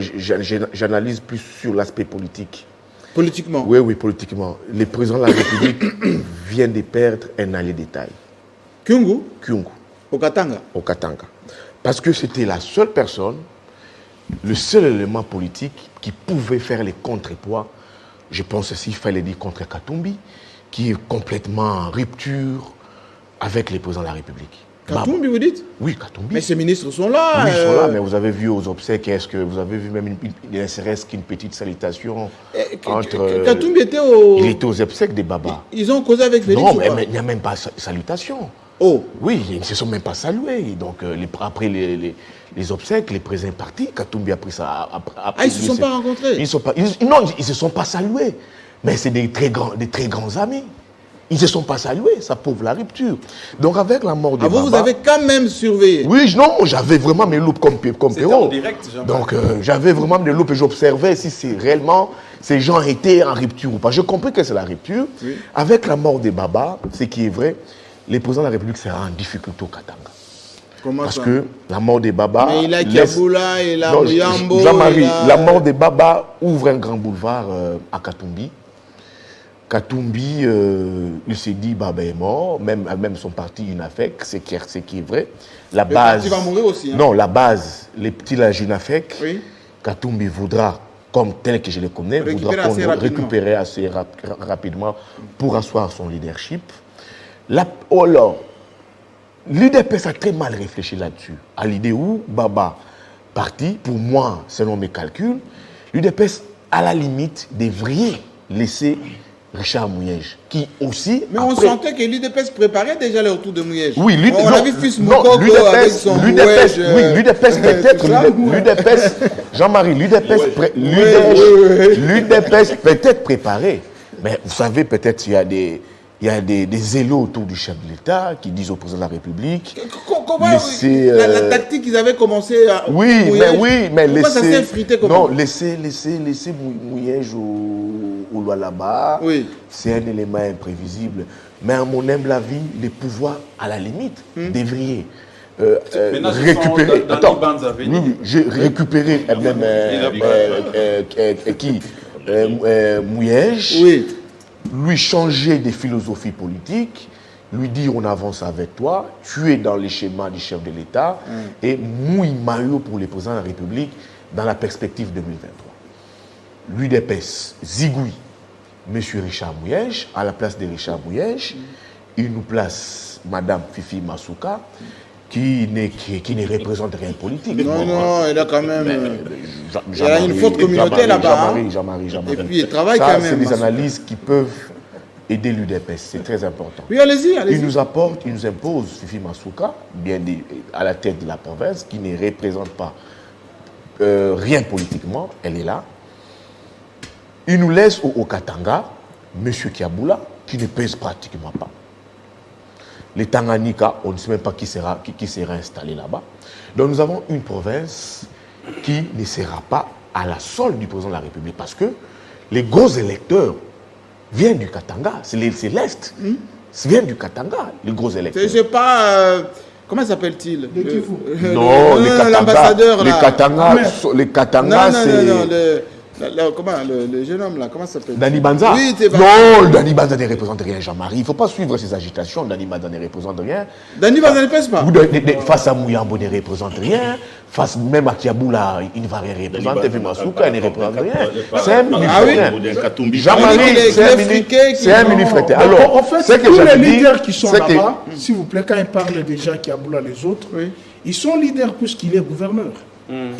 j'analyse plus sur l'aspect politique. Politiquement? Oui, politiquement. Les présidents de la République viennent de perdre un allié de taille. Kyungu? Kyungu. Au Katanga? Au Katanga. Parce que c'était la seule personne, le seul élément politique qui pouvait faire les contrepoids, je pense s'il fallait dire contre Katumbi, qui est complètement en rupture avec les présidents de la République. Katumbi, vous dites? Oui, Katumbi. Mais ces ministres sont là. Oui, ils sont là, mais vous avez vu aux obsèques, est-ce que vous avez vu même ne serait-ce qu'une petite salutation entre... Katumbi était au... Il était aux obsèques des Baba. Ils ont causé avec Félix? Non, mais il n'y a même pas salutation. Oh. Oui, ils ne se sont même pas salués. Donc, après les obsèques, les présidents partis, Katumbi a pris ça. Ils ne se sont pas rencontrés? Non, ils ne se sont pas salués. Mais c'est des très grands amis. Ils ne se sont pas salués, ça prouve la rupture. Donc avec la mort de Baba... Vous avez quand même surveillé? Oui, non, j'avais vraiment mes loupes comme Péro. En direct, donc j'avais vraiment mes loupes et j'observais si c'est réellement ces gens étaient en rupture ou pas. J'ai compris que c'est la rupture. Oui. Avec la mort de Baba, ce qui est vrai, les présidents de la République seront en difficulté au Katanga. Comment Parce ça? que la mort de Baba... Mais il a Kiaboula, il a Mouyambo... Jean-Marie, la mort de Baba ouvre un grand boulevard à Katumbi. Katumbi, il s'est dit Baba est mort, même son parti UNAFEC, ce qui est vrai. La base, parti va mourir aussi. Hein? Non, la base, les petits la UNAFEC, oui. Katumbi voudra, comme tel que je le connais, récupérer assez rapidement pour asseoir son leadership. L'UDPS a très mal réfléchi là-dessus, à l'idée où Baba parti, pour moi, selon mes calculs, l'UDPS, à la limite, devrait laisser Richard Mouyej, qui aussi... Mais on sentait que l'UDPS préparait déjà le retour de Mouyej. Oui, on a vu Fils Moukoko avec son Mouyej. Oui, l'UDPS peut-être, l'UDPS, Jean-Marie, l'UDPS peut-être préparé. Mais vous savez, peut-être il y a des élus autour du chef de l'État qui disent au président de la République... Comment la tactique, ils avaient commencé à... Oui, mais pourquoi ça s'est effrité comme non, laisser Mouyej au là-bas, oui. C'est un élément imprévisible. Mais à mon humble avis, les pouvoirs, à la limite, devraient récupérer... J'ai récupéré même Mouyej, oui. Lui changer des philosophies politiques, lui dire on avance avec toi, tu es dans les schémas du chef de l'État et mouille maillot pour les présidents de la République dans la perspective 2023. L'UDPS zigouille M. Richard Mouyej à la place de Richard Mouyej, il nous place Madame Fifi Masuka qui ne représente rien politique. Non, il a quand même... il a une forte communauté là-bas. Jean-Marie. Et puis il travaille ça, quand même. C'est des analyses qui peuvent aider l'UDPS, c'est très important. Oui, allez-y, allez-y. Il nous apporte, il nous impose Fifi Masuka, à la tête de la province, qui ne représente pas rien politiquement, elle est là. Il nous laisse au Katanga, M. Kiaboula, qui ne pèse pratiquement pas. Les Tanganyika, on ne sait même pas qui sera installé là-bas. Donc nous avons une province qui ne sera pas à la solde du président de la République, parce que les gros électeurs viennent du Katanga, c'est l'Est, viennent du Katanga, les gros électeurs. Je sais pas, comment s'appelle-t-il? Non, l'ambassadeur là. Les Katanga, c'est... Comment le jeune homme là, comment ça s'appelle? Dani Banza. Oui, non, Dani Banza ne représente rien, Jean-Marie. Il ne faut pas suivre ces agitations. Dani Banza ne représente rien. Dani Banza ne pèse pas. Face à Mouyambo, ne représente rien. Face même à Kiaboula, il ne va rien représenter. Vimasuka, il ne représente rien. C'est un mini-frère. Jean-Marie, c'est un mini-frère. Alors, en fait, tous les leaders qui sont là-bas, s'il vous plaît, quand ils parlent déjà Kiaboula, les autres, ils sont leaders puisqu'il est gouverneur.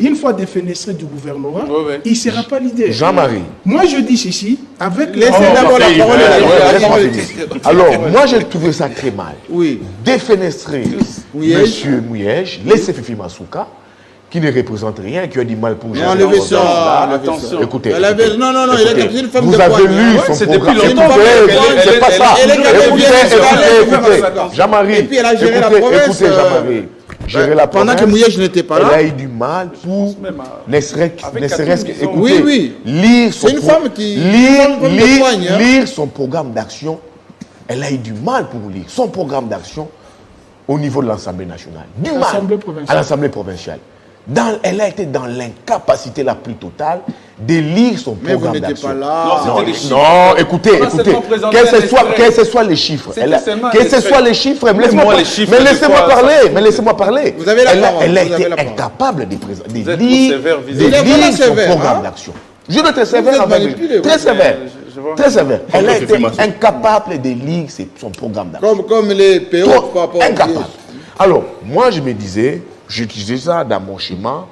Une fois défenestré du gouvernorat, il ne sera pas leader. Jean-Marie. Moi, je dis ceci, avec... Laissez d'abord la parole à Alors, moi, j'ai trouvé ça très mal. Oui. Défenestrer M. Mouyej, laisser Fifi Masuka, qui ne représente rien, qui a du mal pour... Enlevez ça, attention. Écoutez. Non, il a capté une femme de Vous avez lu son programme. C'est pas ça. Écoutez, Jean-Marie. Et puis elle a géré la province. Écoutez, Jean-Marie. Pendant que Mouyej n'était pas là. Elle a eu du mal pour ne serait-ce que écouter, lire son lire son programme d'action. Elle a eu du mal pour lire son programme d'action au niveau de l'Assemblée nationale. Du mal à l'Assemblée provinciale. Elle a été dans l'incapacité la plus totale de lire son programme d'action. Mais vous n'étiez pas là. Non, écoutez. Quels que soient les chiffres. Quels que soient les chiffres, mais laissez-moi parler. Vous avez la parole. Elle a été incapable de lire son programme d'action. Je dois être sévère avec lui. Très sévère. Très sévère. Elle a été incapable de lire son programme d'action. Comme les PO. Incapable. Alors, moi, je me disais, j'utilisais ça dans mon schéma.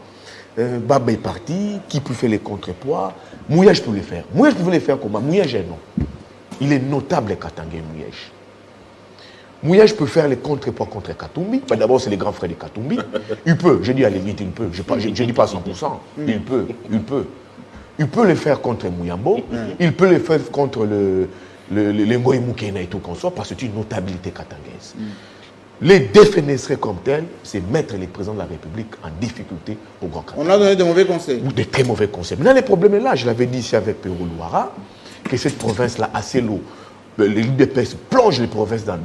Baba est parti, qui peut faire les contrepoids? Mouyej peut le faire. Mouyej peut le faire comment? Mouyej est non. Il est notable, Katangé Mouyej. Mouyej peut faire les contrepoids contre Katumbi. D'abord, c'est les grands frères de Katumbi. Il peut, je dis à la limite, il peut. Je ne dis pas 100%. Il peut. Il peut le faire contre Mouyambo. Il peut le faire contre le Ngoï Moukena et tout qu'on soit, parce que c'est une notabilité katangaise. Les défenestrer comme tels, c'est mettre les présidents de la République en difficulté au Grand Katanga. On a donné de mauvais conseils. Ou de très mauvais conseils. Maintenant, le problème est là. Je l'avais dit ici avec Péro Louara, que cette province-là, assez lourd, l'UDPS plonge les provinces dans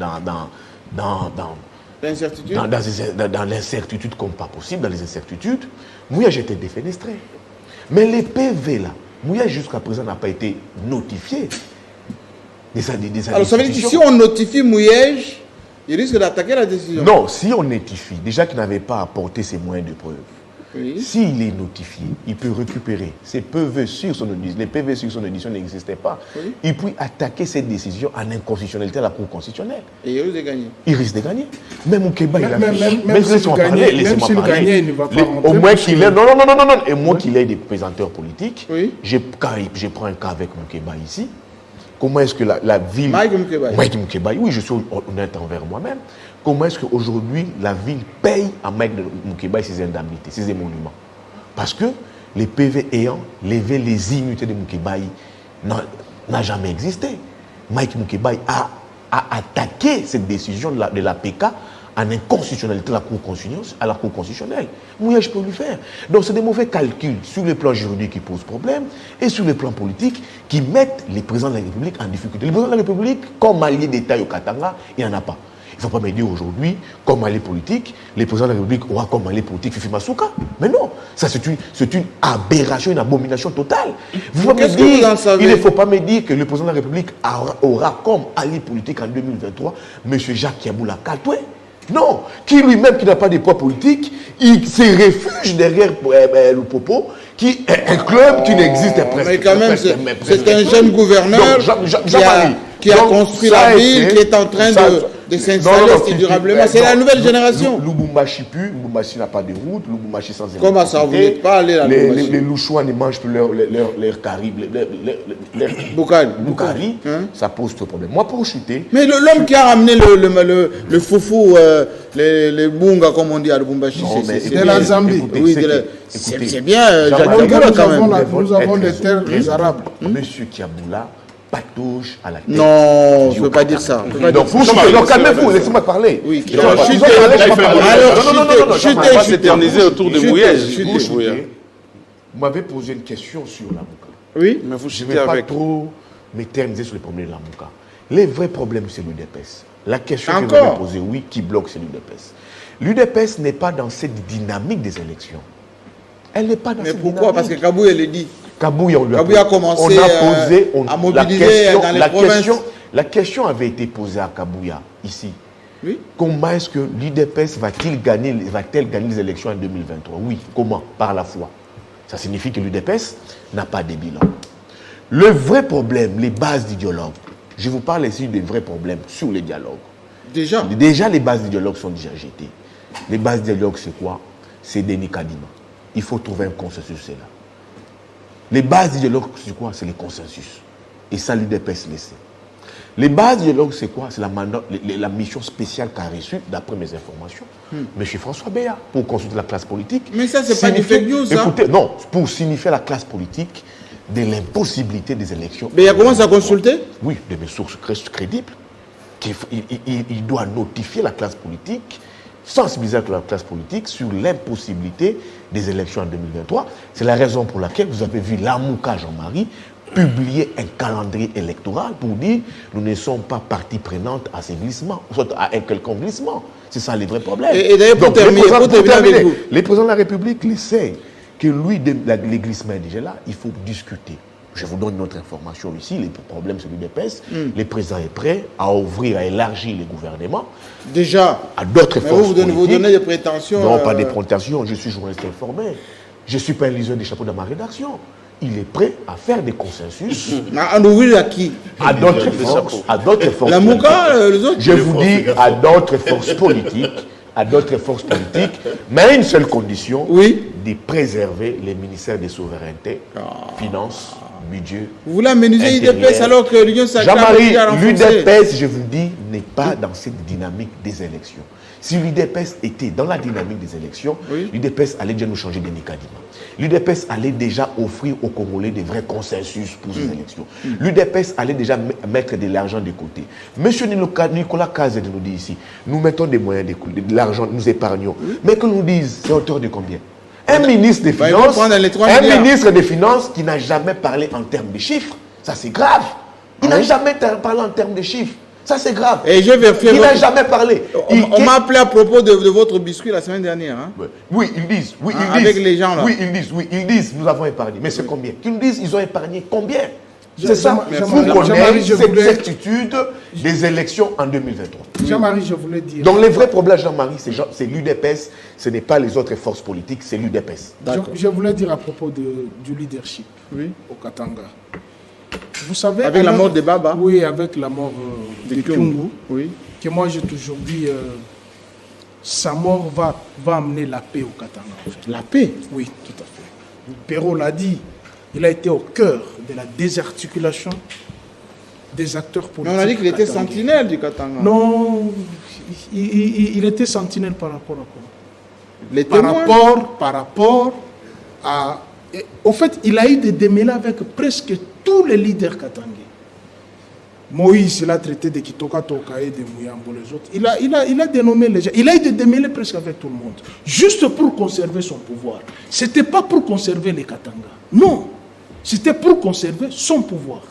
l'incertitude comme pas possible, dans les incertitudes. Mouyej était défenestré. Mais les PV là, Mouyej jusqu'à présent n'a pas été notifié. Alors ça veut dire que si on notifie Mouyej, il risque d'attaquer la décision. Non, si on notifie, déjà qu'il n'avait pas apporté ses moyens de preuve, s'il est notifié, il peut récupérer ses PV sur son audition. Les PV sur son audition n'existaient pas. Il peut attaquer cette décision en inconstitutionnalité à la Cour constitutionnelle. Et il risque de gagner. Il risque de gagner. Même Moukeba, il a fait. Même s'il gagnait, il ne va pas rentrer. Au moins qu'il ait... Non. Et moi qu'il ait des présenteurs politiques, quand je prends un cas avec Moukeba ici, comment est-ce que la ville... Mike Moukebaï, oui, je suis honnête envers moi-même. Comment est-ce qu'aujourd'hui, la ville paye à Mike Moukebaï ses indemnités, ses émoluments? Parce que les PV ayant levé les immunités de Moukebaï n'a jamais existé. Mike Moukebaï a attaqué cette décision de la PK en inconstitutionnalité à la Cour constitutionnelle. Mouyej peut lui faire. Donc c'est des mauvais calculs sur le plan juridique qui posent problème et sur le plan politique qui mettent les présidents de la République en difficulté. Les présidents de la République, comme alliés d'État au Katanga, il n'y en a pas. Il ne faut pas me dire aujourd'hui, comme allié politique, les présidents de la République auront comme allié politique Fifi Masuka. Mais non, ça c'est une aberration, une abomination totale. Il ne faut pas me dire que le président de la République aura comme allié politique en 2023 M. Jacques Kiaboula Katoué. Non, qui lui-même, qui n'a pas de poids politique, il se réfugie derrière le Popo, qui est un club qui n'existe presque. Mais quand même, c'est un jeune gouverneur qui a construit la ville, qui est en train de s'installer durablement. C'est la nouvelle génération. Lubumbashi pue, Lubumbashi n'a pas de route, Lubumbashi sans électricité. Comment ça, vous n'êtes pas allé à Lubumbashi? Les Louchois ne mangent plus leur carib, leur Boukari. Ça pose trop de problème. Moi, pour chuter... Mais l'homme qui a ramené le foufou, les bunga, comme on dit à Lubumbashi, c'est la Zambie. Oui, c'est bien. Nous avons des terres des Arabes. Monsieur Kiaboula patauge à la tête. Non, je ne peux pas dire ça. Donc calmez-vous, laissez-moi parler. Oui, on va s'éterniser autour de Mouyège. Vous m'avez posé une question sur la Mouka. Oui, mais vous je ne vais pas trop m'éterniser sur les problèmes de la Mouka. Les vrais problèmes, c'est l'UDPS. La question que vous avez posée, oui, qui bloque, c'est l'UDPS. L'UDPS n'est pas dans cette dynamique des élections. Elle n'est pas dans cette dynamique. Mais pourquoi? Parce que Kabouya l'a dit. Kabouya, a commencé à mobiliser dans les provinces. La question avait été posée à Kabouya, ici. Oui. Comment est-ce que l'UDPS va-t-elle gagner les élections en 2023? Oui, comment? Par la foi. Ça signifie que l'UDPS n'a pas de bilan. Le vrai problème, les bases d'idéologues, je vous parle ici des vrais problèmes sur les dialogues. Déjà, les bases d'idéologues sont déjà jetées. Les bases d'idéologues, c'est quoi? C'est Denis Kadima. Il faut trouver un consensus, c'est là. Les bases d'idéologues, c'est quoi? C'est les consensus. Et ça, l'UDPS le sait. Les bases d'idéologues, c'est quoi? C'est la mission spéciale qu'a reçue, d'après mes informations, M. François Béat, pour consulter la classe politique. Mais ça, c'est pas du fake news, ça? Écoutez, non, pour signifier la classe politique de l'impossibilité des élections. Mais il a commencé à consulter? Oui, de mes sources crédibles. Il doit notifier la classe politique, sensibiliser la classe politique sur l'impossibilité des élections en 2023. C'est la raison pour laquelle vous avez vu Lamouka Jean-Marie publier un calendrier électoral pour dire nous ne sommes pas partie prenante à ces glissements, soit à un quelconque glissement. C'est ça les vrais problèmes. Et d'ailleurs, pour terminer avec vous, les présidents de la République l'essayent. Que lui, les glissements est déjà là, il faut discuter. Je vous donne une autre information ici, les problèmes sur l'UDPS. Le président est prêt à ouvrir, à élargir les gouvernements. Déjà. À d'autres forces politiques. Vous donnez des prétentions. Non, pas des prétentions, je suis journaliste informé. Je ne suis pas un liseur des chapeaux dans ma rédaction. Il est prêt à faire des consensus. À ouvrir à qui? À d'autres forces. À d'autres forces. La Mouka, les autres? Je vous dis à d'autres forces politiques. À d'autres forces politiques, mais à une seule condition, de préserver les ministères des souverainetés, finances, budget. Vous voulez amener l'UDPS alors que l'Union sacrée... Jean-Marie, l'UDPS, je vous dis, n'est pas dans cette dynamique des élections. Si l'UDPS était dans la dynamique des élections, l'UDPS allait déjà nous changer de Nikadima. L'UDPS allait déjà offrir aux Congolais des vrais consensus pour ces élections. L'UDPS allait déjà mettre de l'argent de côté. Monsieur Nicolas Cazet nous dit ici, nous mettons des moyens de l'argent, nous épargnons. Mais que nous disent, c'est hauteur de combien? Un ministre des Finances qui n'a jamais parlé en termes de chiffres, ça c'est grave. Il n'a jamais parlé en termes de chiffres. Ça, c'est grave. Et je vérifie. Il n'a jamais parlé. On m'a appelé à propos de votre biscuit la semaine dernière. Hein? Oui, ils disent. Oui, ils disent. Avec les gens là. Oui, ils disent, nous avons épargné. Mais c'est combien? Ils nous disent, ils ont épargné combien? C'est ça. Vous connaissez cette certitude des élections en 2023. Jean-Marie, je voulais dire. Donc, les vrais problèmes, Jean-Marie, c'est l'UDPS. Ce n'est pas les autres forces politiques, c'est l'UDPS. Je voulais dire à propos du leadership au Katanga. Vous savez, avec la mort de Baba. Oui, avec la mort de Kyungu. Oui. Que moi j'ai toujours dit, sa mort va amener la paix au Katanga. En fait. La paix? Oui, tout à fait. Perrault l'a dit, il a été au cœur de la désarticulation des acteurs politiques. Mais on a dit qu'il était sentinelle du Katanga. Non, il était sentinelle par rapport à quoi? Les témoins? Par rapport à... En fait, il a eu des démêlés avec presque tous les leaders katangais. Moïse, il a traité de Kitoka Toka et de Mouyambo, les autres. Il a dénommé les gens. Il a eu des démêlés presque avec tout le monde. Juste pour conserver son pouvoir. Ce n'était pas pour conserver les Katanga. Non. C'était pour conserver son pouvoir.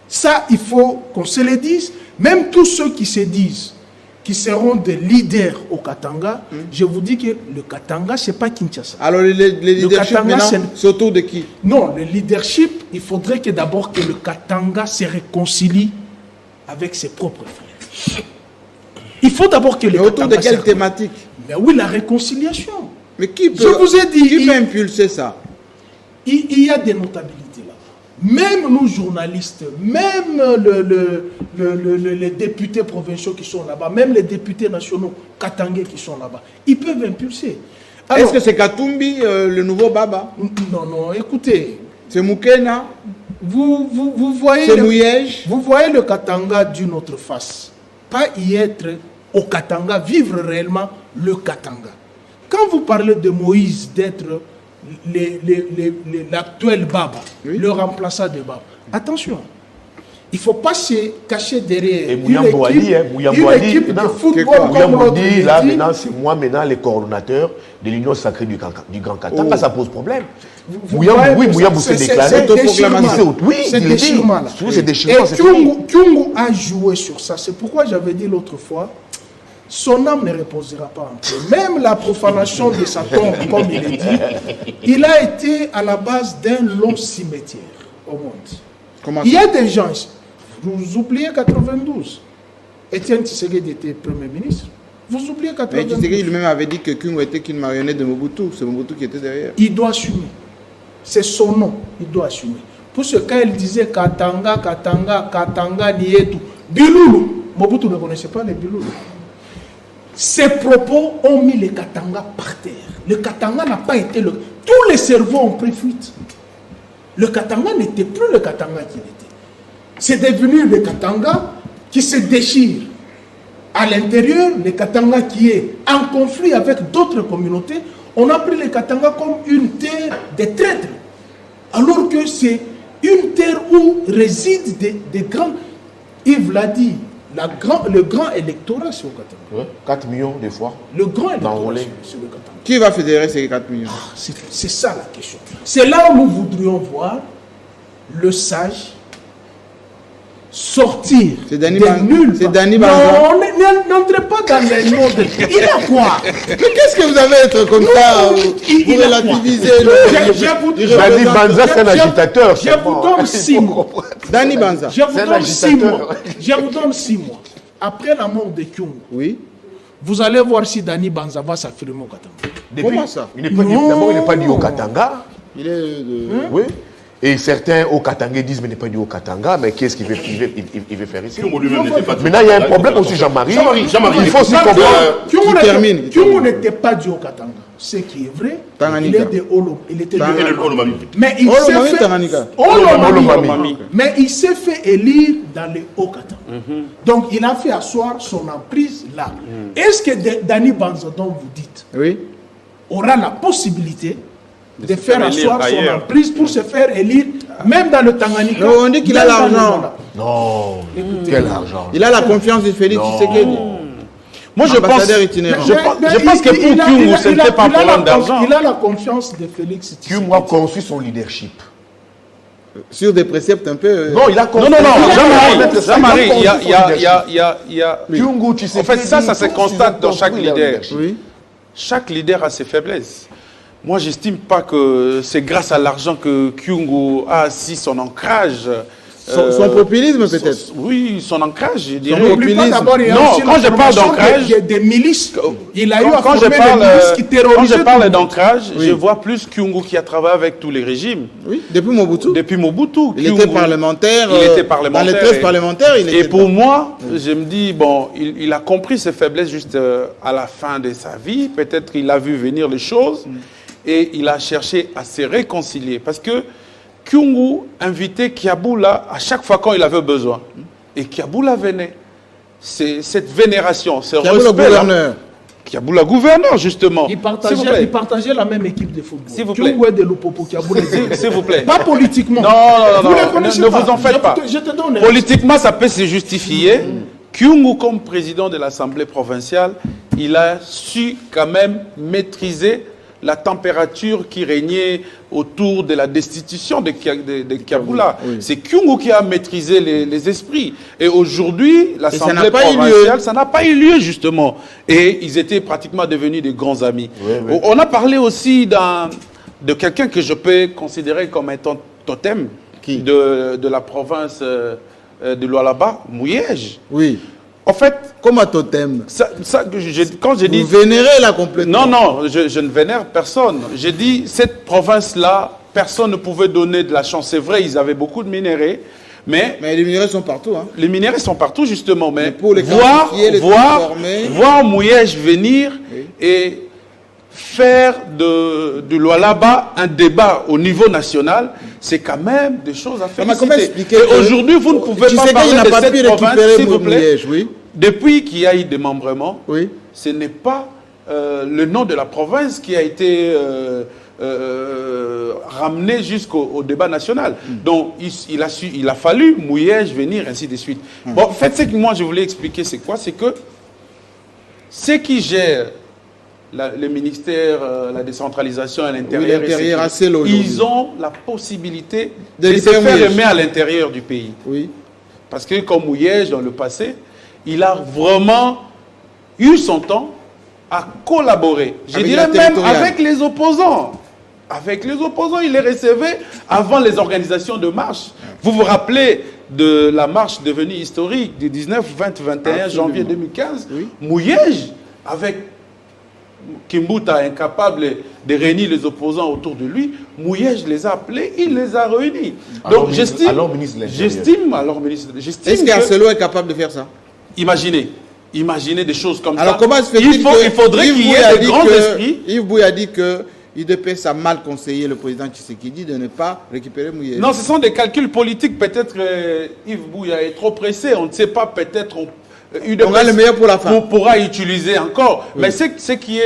Ça, il faut qu'on se le dise. Même tous ceux qui se disent qui seront des leaders au Katanga, je vous dis que le Katanga, ce n'est pas Kinshasa. Alors, le leadership maintenant, c'est autour de qui? Non, le leadership, il faudrait que d'abord que le Katanga se réconcilie avec ses propres frères. Il faut d'abord que le Katanga... Autour de quelle thématique? Mais oui, la réconciliation. Mais qui peut, je vous ai dit, qui peut impulser ça? Il y a des notabilités là. Même nous journalistes, même les députés provinciaux qui sont là-bas, même les députés nationaux katangais qui sont là-bas, ils peuvent impulser. Est-ce que c'est Katumbi, le nouveau Baba? Non, écoutez. C'est Moukena? Vous voyez... C'est Mouyej? Vous voyez le Katanga d'une autre face. Pas y être au Katanga, vivre réellement le Katanga. Quand vous parlez de Moïse, d'être l'actuel Baba, le remplaçant de Baba, attention, il ne faut pas se cacher derrière une équipe de football comme l'autre. Là, maintenant, c'est moi, maintenant, les coordonnateurs de l'Union sacrée du Grand Katanga, ça pose problème. Mouyambou s'est déclaré. C'est déchirement. C'est déchirement. Et Kyungu a joué sur ça. C'est pourquoi j'avais dit l'autre fois, son âme ne reposera pas en paix. Même la profanation de sa tombe, comme il est dit, il a été à la base d'un long cimetière au monde. Il y a des gens, vous oubliez 92. Étienne Tshisekedi était Premier ministre. Vous oubliez 92. Mais Tshisekedi lui-même avait dit que Kyungu était qu'une marionnette de Mobutu. C'est Mobutu qui était derrière. Il doit assumer. C'est son nom. Il doit assumer. Pour ce cas, il disait Katanga, Nietu. Biloulou. Mobutu ne connaissait pas les Biloulou. Ces propos ont mis les Katanga par terre. Le Katanga n'a pas été le... Tous les cerveaux ont pris fuite. Le Katanga n'était plus le Katanga qu'il était. C'est devenu le Katanga qui se déchire. À l'intérieur, le Katanga qui est en conflit avec d'autres communautés, on a pris le Katanga comme une terre des traîtres. Alors que c'est une terre où résident des grands... Yves l'a dit, le grand électorat sur le Katanga. 4 millions de fois. Le grand électorat sur le Katanga. Qui va fédérer ces 4 millions? C'est ça la question. C'est là où nous voudrions voir le sage sortir des nuls. C'est Dani Banza. Non, n'entrez pas dans les noms de... Il a quoi? Mais qu'est-ce que vous avez à être comme ça? Vous relativisez Dani Banza, c'est un agitateur. Je vous donne 6 mois. Dani Banza. Je vous donne 6 mois. Je vous donne 6 mois. Après la mort de Kyungu, oui, vous allez voir si Dani Banza va s'affirmer au Katanga. Comment ça? D'abord, il n'est pas dit au Katanga. Il est de... Oui. Et certains au Katanga disent, mais il n'est pas du au Katanga, mais qu'est-ce qu'il veut faire ici? Maintenant, il y a un problème aussi, Jean-Marie. Il faut aussi comprendre. Kyungu n'était pas du au Katanga. Ce qui est vrai, il est de Olo. Il était de Olomami. Mais il s'est fait... Mais il s'est fait élire dans le Haut-Katanga. Donc, il a fait asseoir son emprise là. Est-ce que Dani Banza, dont vous dites, aura la possibilité de faire asseoir son emprise pour se faire élire, même dans le Tanganyika? On dit qu'il a l'argent. Non, quel argent? Il a la confiance de Félix Tshisekedi. Moi, je pense que pour Kyungu, ce n'était pas un problème d'argent. Il a la confiance de Félix Tshisekedi. Kyungu a construit son leadership. Sur des préceptes un peu... Non, il a construit... Jean-Marie, il y a... Kyungu, tu sais... En fait, ça se constate dans chaque leader. Chaque leader a ses faiblesses. Moi, j'estime pas que c'est grâce à l'argent que Kyungu a assis son ancrage. Son populisme, peut-être? Oui, son ancrage, je dirais. Son populisme. Non, quand je parle d'ancrage... Des milices. Il a eu à quand former des milices qui terrorisaient. Quand je parle d'ancrage, je vois plus Kyungu qui a travaillé avec tous les régimes. Oui, depuis Mobutu. Depuis Mobutu. Il était parlementaire. Il était parlementaire. Dans les 13 parlementaires, il était... Et pour moi, je me dis, bon, il a compris ses faiblesses juste à la fin de sa vie. Peut-être il a vu venir les choses. Et il a cherché à se réconcilier. Parce que Kyungu invitait Kiaboula à chaque fois quand il avait besoin. Et Kiaboula venait. C'est cette vénération, ce respect. Gouverneur. Kiaboula gouverneur, justement. Il partageait la même équipe de football. S'il vous plaît. S'il vous plaît. Pas politiquement. Non, ne vous en faites pas. Je te donne. Politiquement, ça peut se justifier. Kyungu, comme président de l'Assemblée provinciale, il a su quand même maîtriser la température qui régnait autour de la destitution de Kiaboula. Oui. C'est Kyungu qui a maîtrisé les esprits. Et aujourd'hui, l'Assemblée provinciale, ça n'a pas eu lieu, justement. Et ils étaient pratiquement devenus des grands amis. Oui. On a parlé aussi de quelqu'un que je peux considérer comme un totem de la province de Lualaba, Mouyej. Oui. En fait, comme un totem. Quand j'ai dit... Vous vénérez là complètement. Non, je ne vénère personne. J'ai dit, cette province-là personne ne pouvait donner de la chance. C'est vrai, ils avaient beaucoup de minéraux. Mais les minéraux sont partout. Hein. Les minéraux sont partout, justement. Mais pour les voir Mouyej venir et faire de Lualaba un débat au niveau national, c'est quand même des choses à féliciter. Aujourd'hui, vous ne pouvez pas parler de cette province, s'il vous plaît. Depuis qu'il y a eu démembrement, ce n'est pas le nom de la province qui a été ramené jusqu'au débat national. Donc, il a fallu Mouyej venir, ainsi de suite. Bon, en fait, ce que moi je voulais expliquer, c'est quoi? C'est que ceux qui gèrent le ministère, la décentralisation à l'intérieur, ils ont la possibilité de se faire aimer à l'intérieur du pays. Parce que comme Mouyej, dans le passé, il a vraiment eu son temps à collaborer. Je dirais même avec les opposants. Avec les opposants, il les recevait avant les organisations de marche. Vous vous rappelez de la marche devenue historique du 19, 20, 21 janvier 2015 ? Mouyej, avec Kimbuta incapable de réunir les opposants autour de lui, Mouyej les a appelés, il les a réunis. Donc j'estime... Est-ce qu'Arcelo est capable de faire ça? Imaginez des choses comme ça. Alors comment se fait-il il faudrait qu'il y ait des grands esprits. Yves Bouye a dit que l'UDPS a mal conseillé le président Tshisekedi de ne pas récupérer Mouyej. Non, ce sont des calculs politiques. Peut-être Yves Bouye est trop pressé. On ne sait pas, peut-être on a le meilleur pour la fin. On pourra utiliser encore. Mais ce qu'il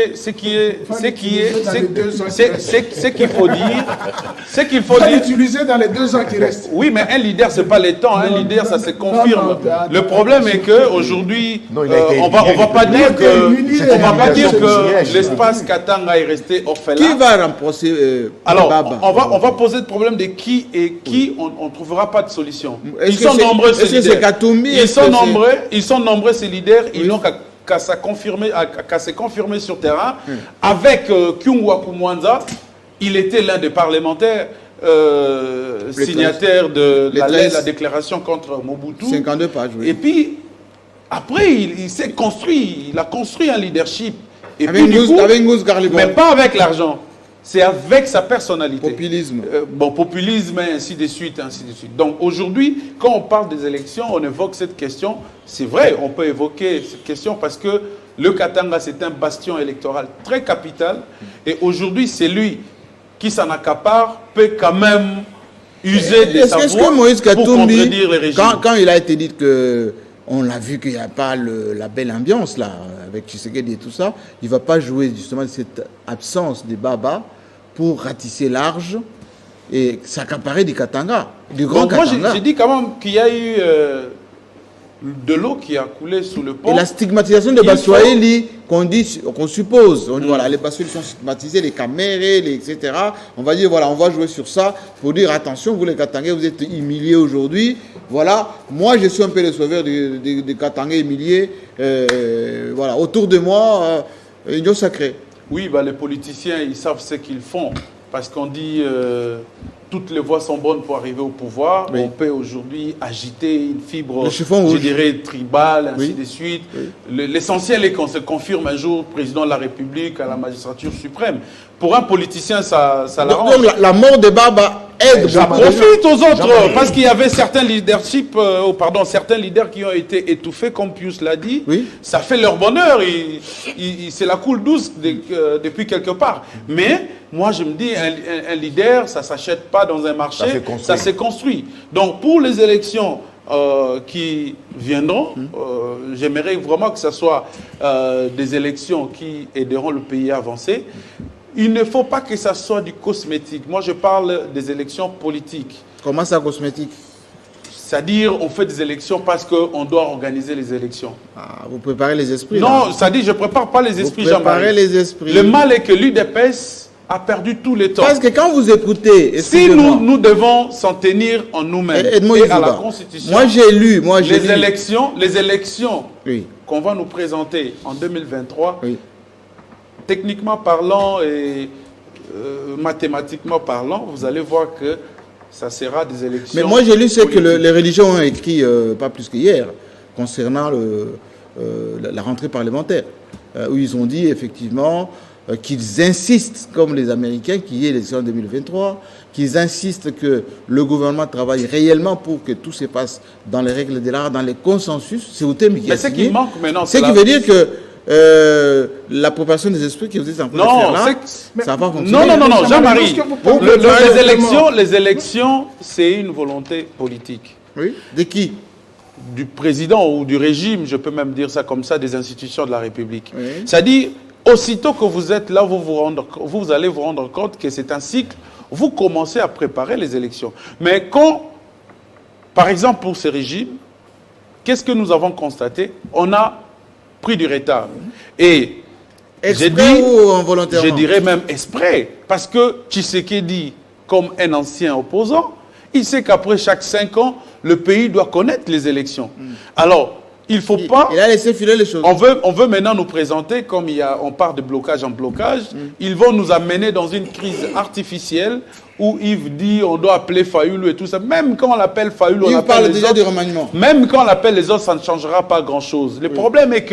faut dire, utiliser dans les 2 ans qui restent. Oui, mais un leader, c'est pas les temps. Un leader, ça se confirme. Le problème est que aujourd'hui, on va pas dire que l'espace Katanga est resté orphelin. Qui va remplacer Alors, Baba? on va poser le problème de qui et qui. On ne trouvera pas de solution. Ils sont nombreux, ces leaders. Ils sont nombreux, ces leaders. Ils n'ont qu'à se confirmer sur terrain. Avec Kyungwa Kumwanza, il était l'un des parlementaires signataires de la déclaration contre Mobutu. 52 pages, oui. Et puis, après, il s'est construit. Il a construit un leadership. Et avec Ngous Garlibo. Mais pas avec l'argent. C'est avec sa personnalité. Populisme. Populisme, et ainsi de suite, ainsi de suite. Donc aujourd'hui, quand on parle des élections, on évoque cette question. C'est vrai, on peut évoquer cette question parce que le Katanga, c'est un bastion électoral très capital. Et aujourd'hui, c'est lui qui s'en accapare, peut quand même user de sa voix pour contredire les régimes. Quand il a été dit que... On l'a vu qu'il n'y a pas la belle ambiance là, avec Tshisekedi et tout ça. Il ne va pas jouer justement de cette absence de Baba pour ratisser large et s'accaparer du Katanga, du grand Katanga. Moi, j'ai dit quand même qu'il y a eu de l'eau qui a coulé sous le pont. Et la stigmatisation des Baswahili qu'on suppose. Voilà, les Baswahili sont stigmatisés, les Camérés, etc. On va dire, voilà, on va jouer sur ça pour dire, attention, vous les Katangais, vous êtes humiliés aujourd'hui. Voilà, moi je suis un peu le sauveur des Katangais humiliés. Voilà, autour de moi, union sacrée. Oui, les politiciens, ils savent ce qu'ils font. Parce qu'on dit toutes les voies sont bonnes pour arriver au pouvoir. Oui. On peut aujourd'hui agiter une fibre, je dirais, tribale, ainsi de suite. Oui. L'essentiel est qu'on se confirme un jour président de la République à la magistrature suprême. Pour un politicien, ça l'arrange. Donc la mort de Baba aide. Ça profite aux autres. Parce qu'il y avait certains leaderships, certains leaders qui ont été étouffés, comme Pius l'a dit. Oui. Ça fait leur bonheur. C'est la coule douce depuis quelque part. Mais moi, je me dis, un leader, ça ne s'achète pas dans un marché, ça s'est construit. Donc, pour les élections qui viendront, j'aimerais vraiment que ce soit des élections qui aideront le pays à avancer. Il ne faut pas que ça soit du cosmétique. Moi, je parle des élections politiques. Comment ça, cosmétique? C'est-à-dire, on fait des élections parce qu'on doit organiser les élections. Ah, vous préparez les esprits? Non, c'est-à-dire, je ne prépare pas les esprits, Jean-Marie. Vous préparez les esprits. Le mal est que l'UDPS a perdu tout le temps. Parce que quand vous écoutez... Si nous devons s'en tenir en nous-mêmes et à la Constitution, moi j'ai lu... Les élections qu'on va nous présenter en 2023, techniquement parlant et mathématiquement parlant, vous allez voir que ça sera des élections... Mais moi j'ai lu ce que les religions ont écrit, pas plus qu'hier, concernant la rentrée parlementaire, où ils ont dit effectivement... qu'ils insistent, comme les Américains, qu'il y ait l'élection en 2023, qu'ils insistent que le gouvernement travaille réellement pour que tout se passe dans les règles de l'art, dans les consensus. C'est au thème qui a signé. Ce qui manque maintenant, c'est qui veut dire que l'appropriation des esprits que vous êtes en train de faire là, ça va fonctionner. Non, Jean-Marie, les élections, c'est une volonté politique. Oui. De qui? Du président ou du régime, je peux même dire ça comme ça, des institutions de la République. Oui. C'est-à-dire, aussitôt que vous êtes là, vous allez vous rendre compte que c'est un cycle, vous commencez à préparer les élections. Mais quand, par exemple pour ce régime, qu'est-ce que nous avons constaté? On a pris du retard. Et exprès ou involontairement? Je dirais même exprès. Parce que Tshisekedi, comme un ancien opposant, il sait qu'après chaque 5 ans, le pays doit connaître les élections. Alors, il ne faut pas... Il a laissé filer les choses. On veut maintenant nous présenter, comme on part de blocage en blocage, ils vont nous amener dans une crise artificielle où Yves dit on doit appeler Fayoulou et tout ça. Même quand on l'appelle Fayoulou, on parle déjà du remaniement. Même quand on l'appelle les autres, ça ne changera pas grand-chose. Le problème est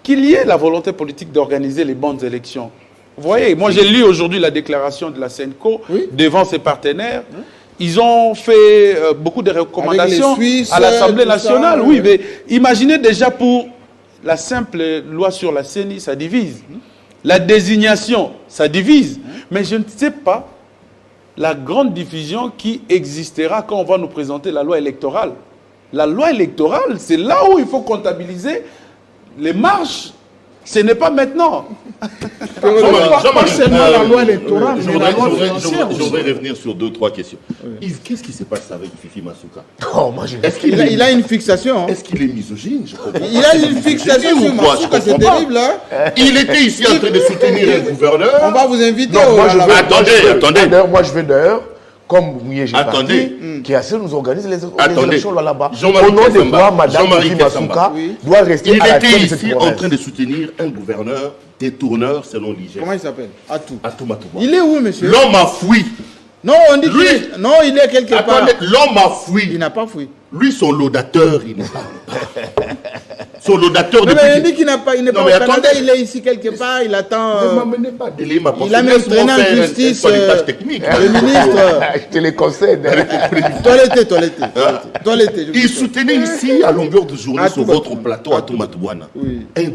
qu'il y ait la volonté politique d'organiser les bonnes élections. Vous voyez, moi j'ai lu aujourd'hui la déclaration de la CENCO devant ses partenaires. Ils ont fait beaucoup de recommandations à l'Assemblée nationale. Oui, mais imaginez déjà pour la simple loi sur la CENI, ça divise. La désignation, ça divise. Mais je ne sais pas la grande division qui existera quand on va nous présenter la loi électorale. La loi électorale, c'est là où il faut comptabiliser les marches. Ce n'est pas maintenant. Pas seulement la loi électorale, mais la loi financière. Je voudrais revenir sur 2-3 questions. Yves, qu'est-ce qui se passe avec Fifi Masuka? Il a une fixation. Hein. Est-ce qu'il est misogyne? Je comprends. Il a une fixation sur Masuka, c'est terrible. Hein. Il était ici en train de soutenir un gouverneur. On va vous inviter. Attendez. D'ailleurs, moi je vais d'ailleurs, comme Mouye parti, qui a nous organise les élections là-bas. Au nom de quoi Madame Fifi Masuka doit rester à la tête de cette province. Il était ici en train de soutenir un gouverneur détourneur selon l'IGF. Comment il s'appelle? Atou Matouba. Il est où, monsieur? L'homme a fui. Non, on dit non, il est quelque part. L'homme a fui. Il n'a pas fui. Lui, son laudateur, il ne parle pas. Son laudateur de... Mais il dit qu'il n'est pas au Canada, il est ici quelque part, il attend... Ne m'amenez pas délai, ma il a même traîné en justice le ministre... Je te les concède. Toiletté. Il soutenait ici, à longueur de journée, sur votre plateau, Atou Matouana, un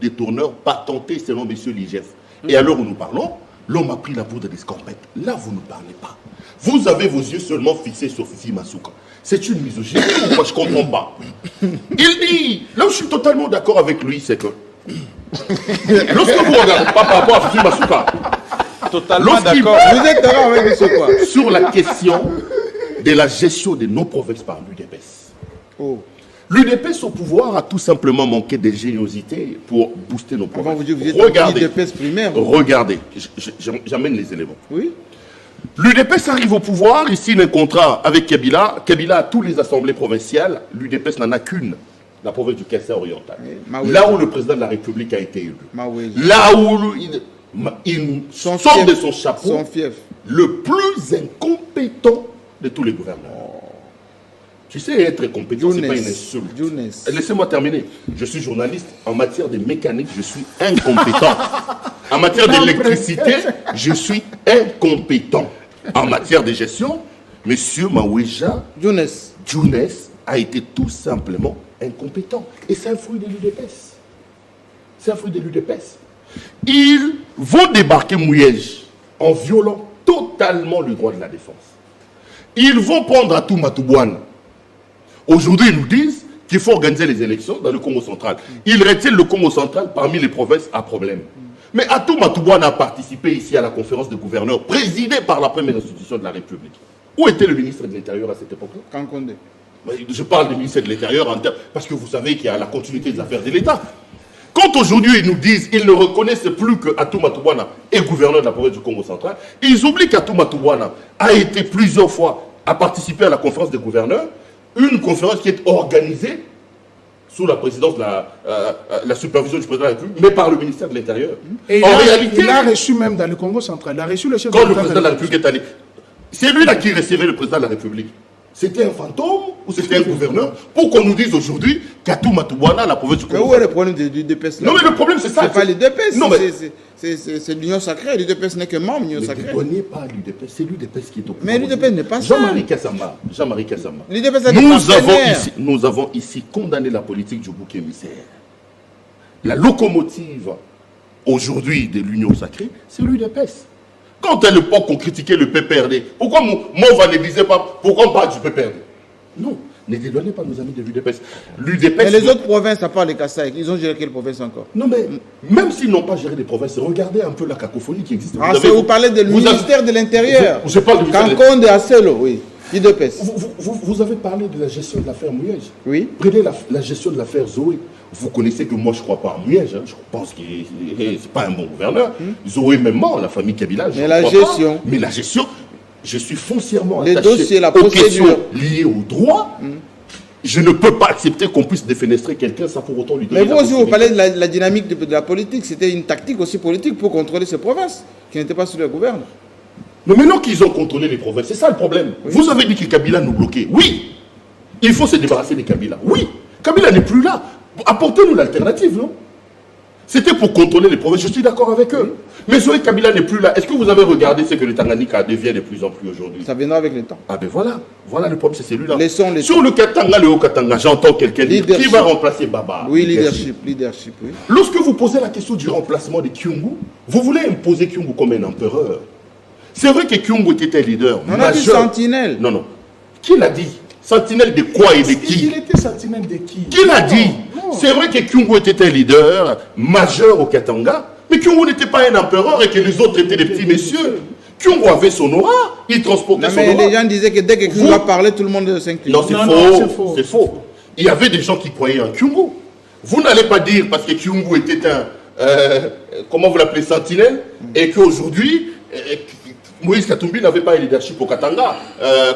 détourneur patenté selon M. l'IGF. Et à l'heure où nous parlons, l'homme a pris la poudre d'escampette. Là, vous ne parlez pas. Vous avez vos yeux seulement fixés sur Fifi Masuka. C'est une misogynie. Moi, je ne comprends pas. Il dit, là où je suis totalement d'accord avec lui, c'est que lorsque vous regardez, pas par rapport à Fifi Masuka, totalement d'accord. Vous êtes d'accord avec monsieur quoi? Sur la question de la gestion de nos provinces par l'UDPS. L'UDPS au pouvoir a tout simplement manqué d'ingéniosité pour booster nos provinces. Vous dites que vous êtes l'UDPS primaire. Regardez, j'amène les éléments. Oui. L'UDPS arrive au pouvoir, il signe un contrat avec Kabila. Kabila a toutes les assemblées provinciales. L'UDPS n'en a qu'une, la province du Kassai oriental. Là où le président de la République a été élu. Là où il sort de son chapeau le plus incompétent de tous les gouverneurs. Tu sais, être compétent, ce n'est pas une insulte. Laissez-moi terminer. Je suis journaliste. En matière de mécanique, je suis incompétent. En matière d'électricité, je suis incompétent. En matière de gestion, M. Maouéja Younes a été tout simplement incompétent. Et c'est un fruit de l'UDPS. C'est un fruit de l'UDPS. Ils vont débarquer Mouyej en violant totalement le droit de la défense. Ils vont prendre Atou Matouba. Aujourd'hui, ils nous disent qu'il faut organiser les élections dans le Congo central. Ils retiennent le Congo central parmi les provinces à problème. Mais Atou Matouba a participé ici à la conférence des gouverneurs présidée par la première institution de la République. Où était le ministre de l'Intérieur à cette époque-là? Kankonde. Je parle du ministère de l'Intérieur parce que vous savez qu'il y a la continuité des affaires de l'État. Quand aujourd'hui ils nous disent qu'ils ne reconnaissent plus que Atou Matouba est gouverneur de la province du Congo central, ils oublient qu'Atou Matouba a été plusieurs fois à participer à la conférence des gouverneurs, une conférence qui est organisée sous la présidence de la supervision du président de la République, mais par le ministère de l'Intérieur. Et en réalité, il a reçu même dans le Congo central, il a reçu le chef de l'État. Quand le président de la République est allé, c'est lui là qui recevait le président de la République. C'était un fantôme ou c'était un gouverneur pour qu'on nous dise aujourd'hui qu'Atou Matouana, la province du Congo. Mais où est le problème du DPS là? Non, mais le problème, c'est ça. C'est pas l'UDPS, Non, mais... c'est l'Union sacrée. L'UDPS n'est que membre de l'Union sacrée. Ne douaniez pas l'UDPS, c'est l'UDPS qui est au pouvoir. Mais l'UDPS n'est pas ça. Jean-Marie Kassamba. L'UDPS a des partenaires. Nous avons ici condamné la politique du bouc émissaire. La locomotive aujourd'hui de l'Union sacrée, c'est l'UDPS. Quand à l'époque on critiquait le PPRD, pourquoi Mova ne disait pas pourquoi on parle du PPRD? Non, ne dédouanez pas nos amis de l'UDPS. Mais les autres provinces, à part les Kassai, ils ont géré quelle province encore? Non, mais même s'ils n'ont pas géré des provinces, regardez un peu la cacophonie qui existe. Vous parlez du ministère de l'Intérieur. Je parle du ministère. Cancon de Acelo, oui. Vous avez parlé de la gestion de l'affaire Mouyège. Oui. Prenez la gestion de l'affaire Zoé. Vous connaissez que moi, je ne crois pas en Mouyège. Hein. Je pense que ce n'est pas un bon gouverneur. Zoé, même mort, la famille Kabila. Mais la gestion. Mais la gestion, je suis foncièrement les attaché dossiers, la aux procédure questions liées au droit. Je ne peux pas accepter qu'on puisse défenestrer quelqu'un sans pour autant lui donner. Mais vous aussi, vous parlez de la dynamique de la politique. C'était une tactique aussi politique pour contrôler ces provinces qui n'étaient pas sous le gouvernement. Mais maintenant qu'ils ont contrôlé les provinces, c'est ça le problème. Oui. Vous avez dit que Kabila nous bloquait. Oui. Il faut se débarrasser de Kabila. Oui. Kabila n'est plus là. Apportez-nous l'alternative, non? C'était pour contrôler les provinces. Je suis d'accord avec eux. Mais Zoé Kabila n'est plus là. Est-ce que vous avez regardé ce que le Tanganyika devient de plus en plus aujourd'hui? Ça viendra avec le temps. Ah ben voilà. Voilà le problème, c'est celui-là. Laissons sur le Katanga, le Haut-Katanga, j'entends quelqu'un dire qui va remplacer Baba. Oui, leadership, oui. Lorsque vous posez la question du remplacement de Kyungu, vous voulez imposer Kyungu comme un empereur. C'est vrai que Kyungu était un leader. On a dit sentinelle. Non. Qui l'a dit? Sentinelle de quoi et de qui? Il était sentinelle de qui? Qui l'a dit? C'est vrai que Kyungu était un leader majeur au Katanga, mais Kyungu n'était pas un empereur et que les autres étaient des petits messieurs. Kyungu avait son aura, il transportait son aura. Mais les gens disaient que dès que Kyungu a parlé, tout le monde s'incline. Non, c'est faux. Il y avait des gens qui croyaient en Kyungu. Vous n'allez pas dire parce que Kyungu était un, comment vous l'appelez, sentinelle, et qu'aujourd'hui, Moïse Katumbi n'avait pas un leadership au Katanga.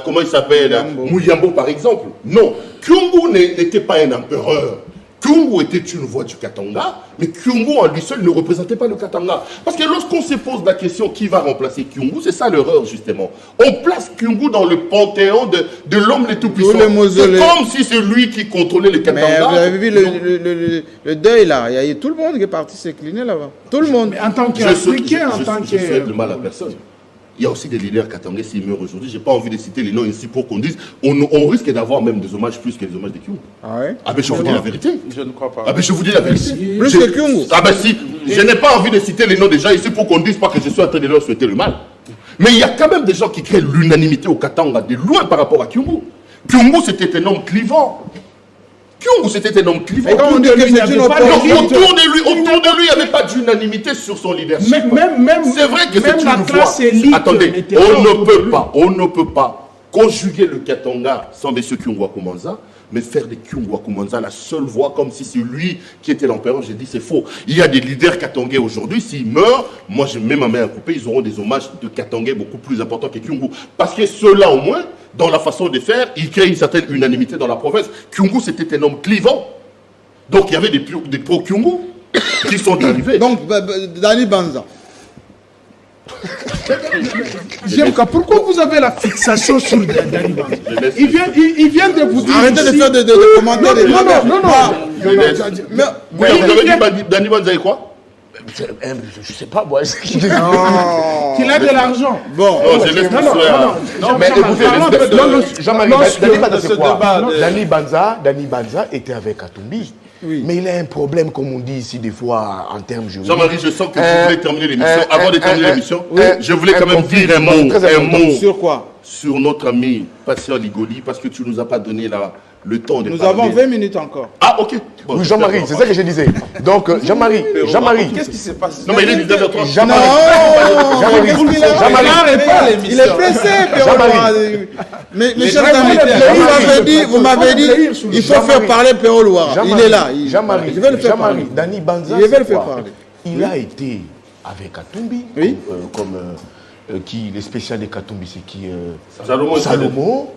Comment il s'appelle? Mouyambo, par exemple. Non. Kyungu n'était pas un empereur. Kyungu était une voix du Katanga, mais Kyungu en lui seul ne représentait pas le Katanga. Parce que lorsqu'on se pose la question qui va remplacer Kyungu, c'est ça l'erreur justement. On place Kyungu dans le panthéon de l'homme le tout-puissant. C'est comme si c'est lui qui contrôlait le Katanga. Mais vous avez vu le deuil là, il y a tout le monde qui est parti s'incliner là-bas. Tout le monde. Mais en tant qu'Africain, en tant que... Je souhaite le mal à personne. Il y a aussi des leaders katangais s'ils meurent aujourd'hui. Je n'ai pas envie de citer les noms ici pour qu'on dise on risque d'avoir même des hommages plus que des hommages de Kyungu. Ah ouais? Ah ben je vous dis la vérité. Je ne crois pas. Ah ben je vous dis la vérité. Plus que Kyungu. Ah ben si, je n'ai pas envie de citer les noms des gens ici pour qu'on ne dise pas que je suis en train de leur souhaiter le mal. Mais il y a quand même des gens qui créent l'unanimité au Katanga de loin par rapport à Kyungu. Kyungu c'était un homme clivant. Kyungu c'était un homme clivant. Autour de lui, il n'y avait pas d'unanimité sur son leadership. C'est vrai que c'est une voix. Attendez, on ne peut pas conjuguer le Katanga sans M. Kyungwa Kumanza, mais faire de Kyungwa Kumanza la seule voix comme si c'est lui qui était l'empereur. J'ai dit c'est faux. Il y a des leaders katangais aujourd'hui, s'ils meurent, moi je mets ma main à couper, ils auront des hommages de katangais beaucoup plus importants que Kyungu. Parce que ceux-là au moins, dans la façon de faire, ils créent une certaine unanimité dans la province. Kyungu c'était un homme clivant. Donc il y avait des pro-Kyungu qui sont arrivés. Donc Dani Banza. Pourquoi vous avez la fixation sur Dani Banza? Il vient de vous dire. Arrêtez de faire de commentaires. Non. Vous avez dit Dani Banza et quoi? Je sais pas, moi. Qu'il a de l'argent. Bon, je laisse non, mais écoutez, Jean-Marie, Dani Banza était avec Katumbi. Oui. Mais il a un problème, comme on dit ici des fois, en termes juridiques. Jean-Marie, je sens que vous voulez terminer l'émission. Avant de terminer l'émission, je voulais quand même dire un mot. Sur quoi? Sur notre ami Patient Ligoli, parce que tu ne nous as pas donné le temps de parler. Nous avons 20 minutes encore. Ah, ok. Bon, oui, Jean-Marie, c'est ça que je disais. Donc, Jean-Marie. Qu'est-ce qui s'est passé? Non, mais il est 19h30. Il est pressé, mais chers amis, vous m'avez dit, il faut faire parler Péro Loire. Il est là. Jean-Marie, je vais le faire parler. Dani Banza, je vais le faire parler. Il a été avec Katumbi, comme qui, les spécialistes de Katumbi, c'est qui Salomo.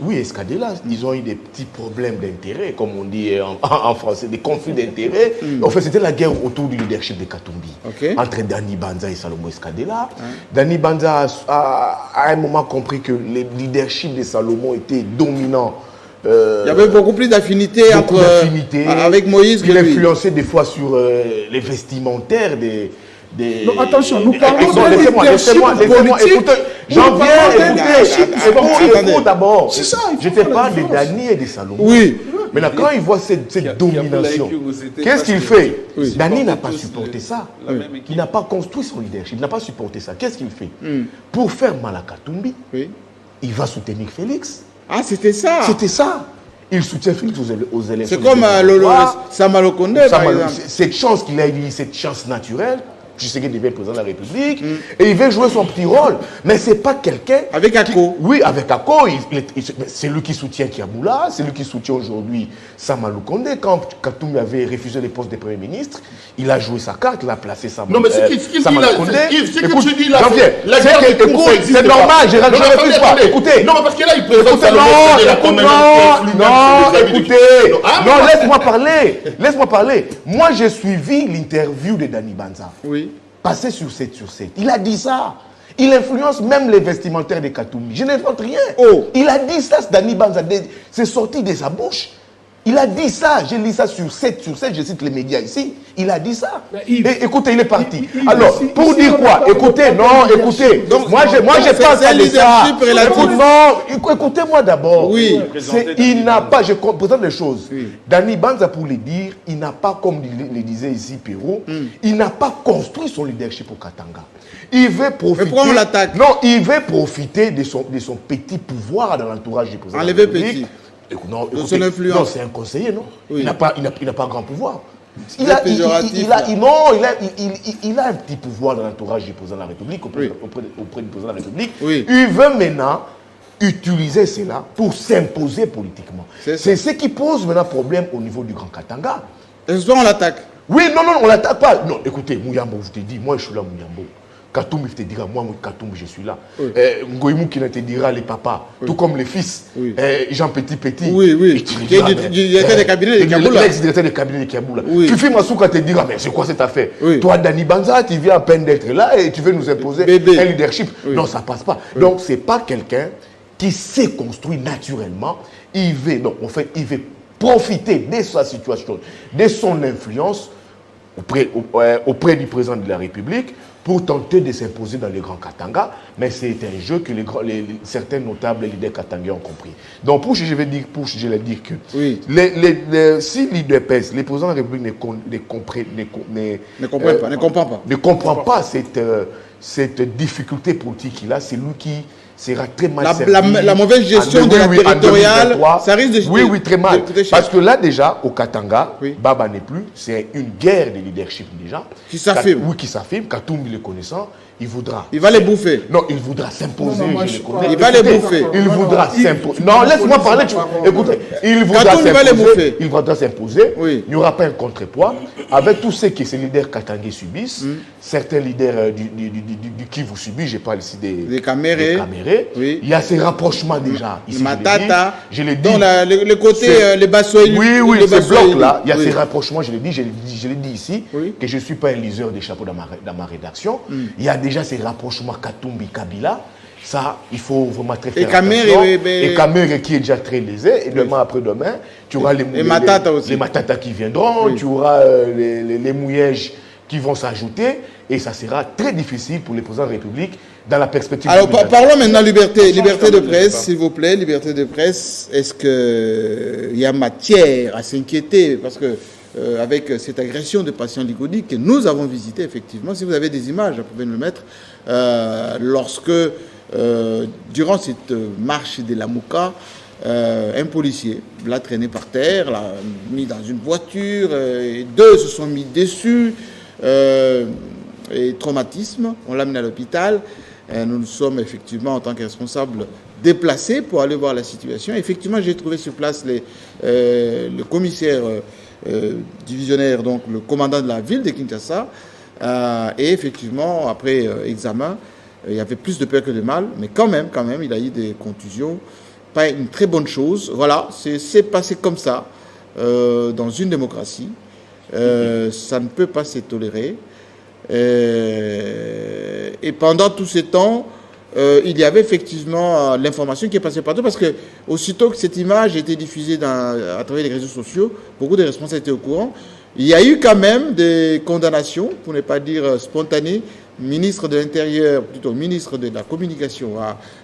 Oui, Escadela. Ils ont eu des petits problèmes d'intérêt, comme on dit en français, des conflits d'intérêt. En fait, c'était la guerre autour du leadership de Katumbi, entre Dani Banza et Salomon Escadela. Dani Banza a à un moment compris que le leadership de Salomon était dominant. Il y avait beaucoup plus d'affinité avec Moïse. Il influençait des fois sur les vestimentaires des... Non, attention, nous parlons de laissez-moi, écoutez, j'en viens, écoutez d'abord. C'est ça. Je te parle de Dani et de Salomon. Oui. Maintenant, quand il voit cette domination, qu'est-ce qu'il fait? Dani n'a pas supporté ça. Il n'a pas construit son leadership, il n'a pas supporté ça. Qu'est-ce qu'il fait? Pour faire mal à Katumbi, il va soutenir Félix. Ah, c'était ça. C'était ça. Il soutient Félix aux élections. C'est comme Sama Conde, par exemple. Cette chance qu'il a eu, cette chance naturelle, Tshisekedi devient président de la République, et il veut jouer son petit rôle. Mais ce n'est pas quelqu'un... Avec Ako. Oui, avec Ako. C'est lui qui soutient Kiaboula, c'est lui qui soutient aujourd'hui Sama Conde. Quand Katumbi avait refusé les postes de Premier ministre, il a joué sa carte, il a placé Sama Conde. Non, mais ce qu'il dit là, ce que tu dis là, c'est normal, je ne refuse pas. Écoutez. Non, mais parce que là, il présente non, laisse-moi parler. Moi, j'ai suivi l'interview de Dani Banza. Oui. Passé sur 7 sur 7. Il a dit ça. Il influence même les vestimentaires de Katumbi. Je n'invente rien. Il a dit ça, Dani Banza. C'est sorti de sa bouche. Il a dit ça. J'ai lu ça sur 7 sur 7. Je cite les médias ici. Il a dit ça. Écoutez, il est parti. Alors, pour dire quoi? Écoutez, Donc, moi, je pense à ça. Écoutez-moi d'abord. Oui. Il n'a pas, je présente les choses. Dani Banza, pour le dire, il n'a pas, comme le disait ici Perrault, il n'a pas construit son leadership au Katanga. Il veut profiter. Mais pourquoi on l'attaque? Non, il veut profiter de son petit pouvoir dans l'entourage du président. Enlever petit. Non, son influence. Non, c'est un conseiller, non? Oui. Il n'a pas grand pouvoir. Il a un petit pouvoir dans l'entourage du président de la République, auprès du président de la République. Oui. Il veut maintenant utiliser cela pour s'imposer politiquement. C'est ce qui pose maintenant problème au niveau du Grand Katanga. Est-ce qu'on l'attaque? Oui, non, on ne l'attaque pas. Non, écoutez, Mouyambo, je te dis, moi je suis là, Mouyambo. Katumbi te dira, moi, Katumbi, je suis là. Ngoïmou qui te dira les papas, tout comme les fils. Jean Petit. Oui. Il était des cabinets de Kiaboula. L'ex-directeur des cabinets de Kiaboula. Fifi Masuka te dira, mais c'est quoi cette affaire? Toi, Dani Banza, tu viens à peine d'être là et tu veux nous imposer un leadership. Non, ça ne passe pas. Donc, ce n'est pas quelqu'un qui s'est construit naturellement. Il veut profiter de sa situation, de son influence auprès du président de la République pour tenter de s'imposer dans les grands Katanga, mais c'est un jeu que certains notables leaders katangais ont compris. Donc, je vais dire que si l'UDPS, les présidents de la République ne comprend pas cette difficulté politique qu'il a, c'est lui qui sera très mal servi. La mauvaise gestion de la territoriale, ça risque de... Oui, très mal. Parce que là, déjà, au Katanga, Baba n'est plus. C'est une guerre de leadership déjà. Qui s'affirme. Oui, qui s'affirme. Katumbi le connaissant, il voudra... Il va les bouffer. Non, il voudra s'imposer. Il va les bouffer. Il voudra s'imposer. Non, laisse-moi parler. Écoutez, il voudra s'imposer. Il n'y aura pas un contrepoids. Avec tout ce que ces leaders katangais subissent, certains leaders du Kivu subissent, je parle ici des Camérés. Il y a ces rapprochements déjà. Ici, Matata. Je l'ai dit. Dans le côté, les Bassoïs. Oui, ces blocs-là, il y a ces rapprochements, je l'ai dit ici, que je ne suis pas un liseur des chapeaux dans ma rédaction. Il y a déjà ces rapprochements Katumbi-Kabila. Ça, il faut vraiment très faire attention. Et Caméré qui est déjà très lésé. Et demain après-demain, tu auras les Matata qui viendront, tu auras les Mouyèges qui vont s'ajouter. Et ça sera très difficile pour les présidents de la République dans la perspective. Alors, parlons maintenant liberté de presse, s'il vous plaît. Liberté de presse, est-ce qu'il y a matière à s'inquiéter? Parce que avec cette agression de patients ligoniques que nous avons visité, effectivement, si vous avez des images, vous pouvez nous le mettre, lorsque, durant cette marche de la Mouka, un policier l'a traîné par terre, l'a mis dans une voiture, et deux se sont mis dessus, et traumatisme, on l'a amené à l'hôpital. Nous nous sommes effectivement, en tant que responsables, déplacés pour aller voir la situation. Effectivement, j'ai trouvé sur place le commissaire divisionnaire, donc le commandant de la ville de Kinshasa, et effectivement, après examen, il y avait plus de peur que de mal, mais quand même, il a eu des contusions pas une très bonne chose. Voilà, c'est passé comme ça dans une démocratie. Ça ne peut pas se tolérer. Et pendant tous ces temps, il y avait effectivement l'information qui est passée partout, parce que aussitôt que cette image a été diffusée à travers les réseaux sociaux, beaucoup de responsables étaient au courant. Il y a eu quand même des condamnations, pour ne pas dire spontanées. Le ministre de l'Intérieur, plutôt ministre de la Communication,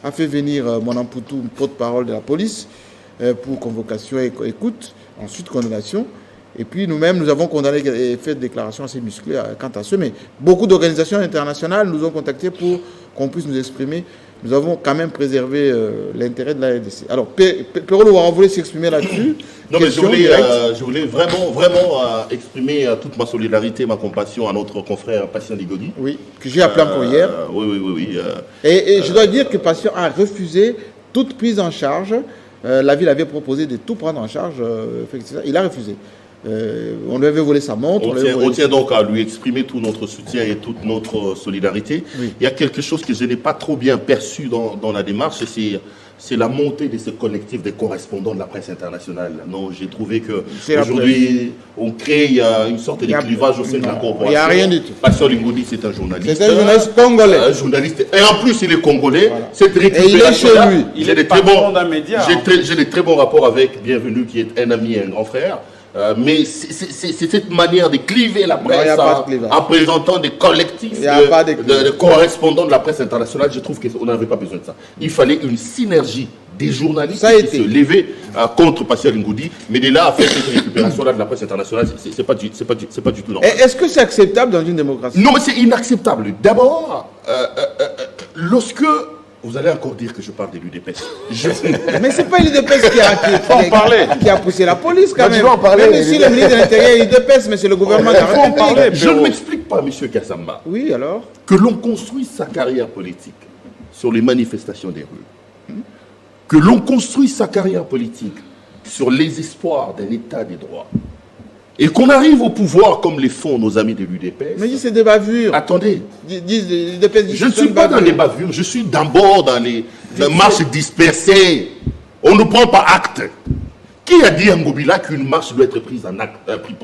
a fait venir Monan Poutou, porte-parole de la police, pour convocation et écoute, ensuite condamnation. Et puis nous-mêmes, nous avons condamné et fait des déclarations assez musclées quant à ce. Mais beaucoup d'organisations internationales nous ont contactés pour qu'on puisse nous exprimer. Nous avons quand même préservé l'intérêt de la RDC. Alors, Perrault Louara voulait s'exprimer là-dessus. Non, mais je voulais vraiment exprimer toute ma solidarité, ma compassion à notre confrère Patient Ligodi. Oui, que j'ai appelé encore hier. Oui. Et je dois dire que Patient a refusé toute prise en charge. La ville avait proposé de tout prendre en charge. Il a refusé. On lui avait volé sa montre. On tient donc à lui exprimer tout notre soutien et toute notre solidarité. Oui. Il y a quelque chose que je n'ai pas trop bien perçu dans la démarche, c'est la montée de ce collectif des correspondants de la presse internationale. Non, j'ai trouvé qu'aujourd'hui, on crée une sorte de clivage au sein de la corporation. Il n'y a rien du tout. Patient Ligodi, c'est un journaliste. C'est un journaliste congolais. Un journaliste. Et en plus, il est congolais. Voilà. Cette récupération, il est des très bons d'un média. J'ai des très bons rapports avec Bienvenu, qui est un ami et un grand frère. Mais c'est cette manière de cliver la presse en présentant des collectifs de correspondants de la presse internationale. Je trouve qu'on n'avait pas besoin de ça. Il fallait une synergie des journalistes qui se levaient contre Patient Ligodi, mais de là à faire cette récupération-là de la presse internationale, c'est pas du tout normal. Est-ce que c'est acceptable dans une démocratie? Non, mais c'est inacceptable. D'abord, lorsque... Vous allez encore dire que je parle de l'UDPS. Mais c'est pas l'UDPS qui a poussé la police quand même. Même si le ministre de l'Intérieur est l'UDPS, mais c'est le gouvernement qui a République. Je ne m'explique pas, M. Kassamba. Oui, alors? Que l'on construise sa carrière politique sur les manifestations des rues. Que l'on construise sa carrière politique sur les espoirs d'un état des droits. Et qu'on arrive au pouvoir comme les font nos amis de l'UDPS. Mais c'est des bavures. Attendez. Je ne suis pas dans les bavures, je suis d'abord dans les marches dispersées. On ne prend pas acte. Qui a dit à Ngobila qu'une marche doit être prise en acte, il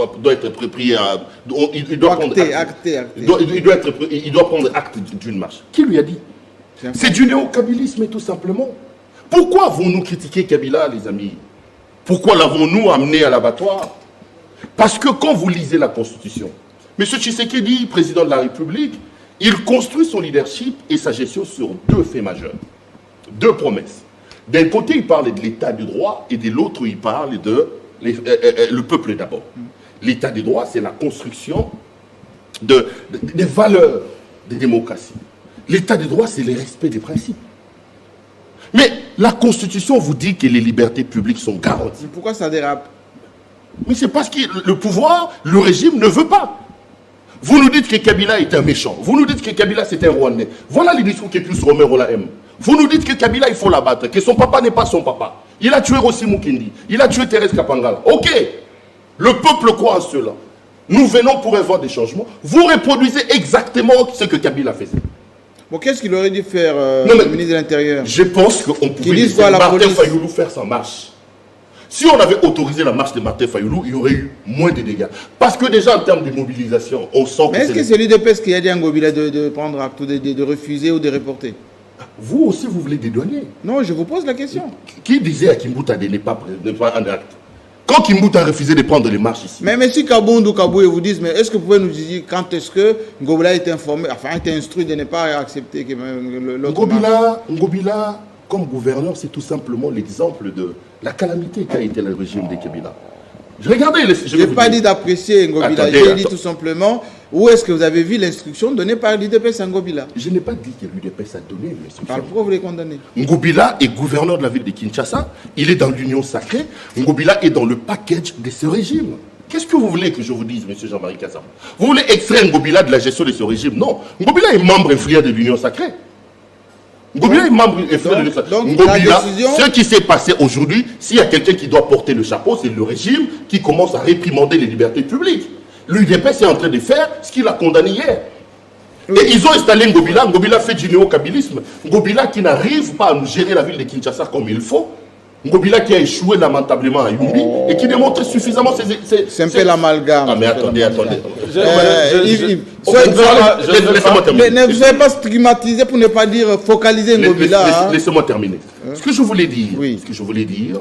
doit prendre acte. Il doit prendre acte d'une marche. Qui lui a dit? C'est du néo-kabylisme tout simplement. Pourquoi avons-nous critiqué Kabila, les amis? Pourquoi l'avons-nous amené à l'abattoir? Parce que quand vous lisez la Constitution, M. Tshisekedi, président de la République, il construit son leadership et sa gestion sur deux faits majeurs, deux promesses. D'un côté, il parle de l'état du droit et de l'autre, il parle de le peuple d'abord. L'état du droit, c'est la construction des valeurs de démocratie. L'état du droit, c'est le respect des principes. Mais la Constitution vous dit que les libertés publiques sont garanties. Pourquoi ça dérape? Mais c'est parce que le pouvoir, le régime ne veut pas. Vous nous dites que Kabila est un méchant. Vous nous dites que Kabila c'est un Rwandais. Voilà les discours que plus Romain Rola aime. Vous nous dites que Kabila il faut l'abattre, que son papa n'est pas son papa. Il a tué Rossi Mukendi, il a tué Thérèse Kapangala. Ok, le peuple croit en cela. Nous venons pour avoir des changements. Vous reproduisez exactement ce que Kabila faisait. Bon, qu'est-ce qu'il aurait dû faire le ministre de l'Intérieur? Je pense qu'on pouvait laisser Martin Fayoulou faire sa marche. Si on avait autorisé la marche de Martin Fayoulou, il y aurait eu moins de dégâts. Parce que déjà en termes de mobilisation, on sent que... Mais est-ce que c'est l'UDPS qui a dit à Ngobila de prendre acte, de refuser ou de reporter? Vous aussi, vous voulez dédouaner? Non, je vous pose la question. Qui disait à Kimbouta de ne pas prendre acte? Quand Kimbouta a refusé de prendre les marches ici. Mais si Kabound ou Kaboué vous disent, mais est-ce que vous pouvez nous dire quand est-ce que Ngobila a été informé, enfin a été instruit de ne pas accepter que l'autre marche? Ngobila, comme gouverneur, c'est tout simplement l'exemple de la calamité qu'a été le régime de Kabila. Je n'ai pas dit d'apprécier Ngobila, j'ai dit tout simplement, où est-ce que vous avez vu l'instruction donnée par l'UDPS à Ngobila? Je n'ai pas dit que l'UDPS a donné l'instruction. Pourquoi vous les condamnez? Ngobila est gouverneur de la ville de Kinshasa, il est dans l'union sacrée, Ngobila est dans le package de ce régime. Qu'est-ce que vous voulez que je vous dise, M. Jean-Marie Kassamba? Vous voulez extraire Ngobila de la gestion de ce régime? Non, Ngobila est membre influent de l'union sacrée. Ngobila est membre influent de l'union sacrée. Ngobila, ce qui s'est passé aujourd'hui, s'il y a quelqu'un qui doit porter le chapeau, c'est le régime qui commence à réprimander les libertés publiques. L'UDPS est en train de faire ce qu'il a condamné hier. Oui. Et ils ont installé Ngobila. Ngobila fait du néo-kabylisme. Ngobila qui n'arrive pas à gérer la ville de Kinshasa comme il faut. Ngobila qui a échoué lamentablement à Yumbi et qui démontre suffisamment ses... C'est un peu l'amalgame. Ah mais attendez. Laissez-moi terminer. Ne vous avez pas stigmatisé pour ne pas dire focaliser Ngobila. Laissez-moi terminer. Ce que je voulais dire,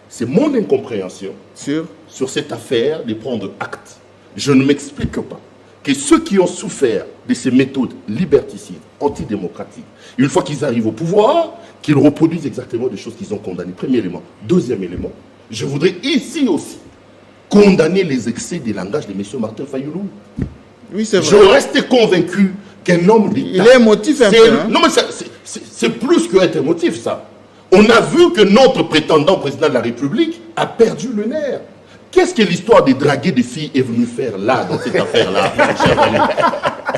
c'est mon incompréhension sur cette affaire de prendre acte. Je ne m'explique pas que ceux qui ont souffert de ces méthodes liberticides, antidémocratiques, une fois qu'ils arrivent au pouvoir, qu'ils reproduisent exactement des choses qu'ils ont condamnées. Premier élément. Deuxième élément, je voudrais ici aussi condamner les excès des langages de M. Martin Fayulu. Oui, c'est vrai. Je reste convaincu qu'un homme d'État... Il est émotif un peu. Hein? Non, mais c'est plus qu'être émotif, ça. On a vu que notre prétendant président de la République a perdu le nerf. Qu'est-ce que l'histoire des draguer des filles est venue faire là, dans cette affaire-là?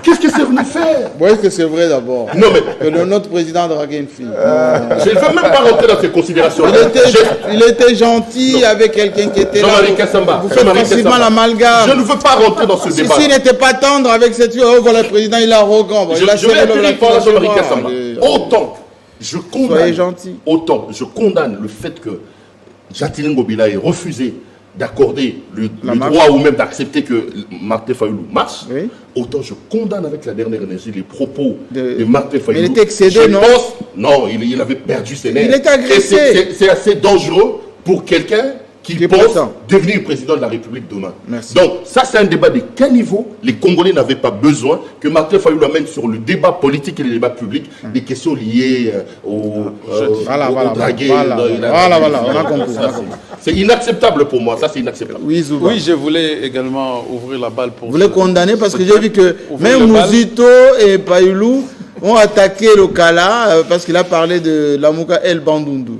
Qu'est-ce que c'est venu faire? Oui, que c'est vrai d'abord. Non, mais... Que notre président a dragué une fille. Je ne veux même pas rentrer dans ces considérations. Il était gentil avec quelqu'un qui était Jean-Marie Kassamba. Vous faites facilement l'amalgame. Je ne veux pas rentrer dans ce débat. S'il n'était pas tendre avec cette fille, oh voilà, le président, il est arrogant. Je vais atterrir par Jean-Marie Kassamba. Autant je condamne le fait que Jacqueline Ngobila ait refusé d'accorder le droit ou même d'accepter que Martin Fayulu marche, autant je condamne avec la dernière énergie les propos de Martin Fayulu. Il était excédé, non, il avait perdu ses nerfs. Il était agressé. C'est assez dangereux pour quelqu'un qui pense devenir président de la République demain. Merci. Donc, ça, c'est un débat de quel niveau les Congolais n'avaient pas besoin que Martin Fayulu amène sur le débat politique et le débat public des questions liées au draguer. Voilà, on a compris. C'est inacceptable pour moi, ça c'est inacceptable. Oui, je voulais également ouvrir la balle pour... Vous voulez condamner parce que j'ai vu que même Mouzito et Fayulu ont attaqué le Kala parce qu'il a parlé de Lamouka El Bandundu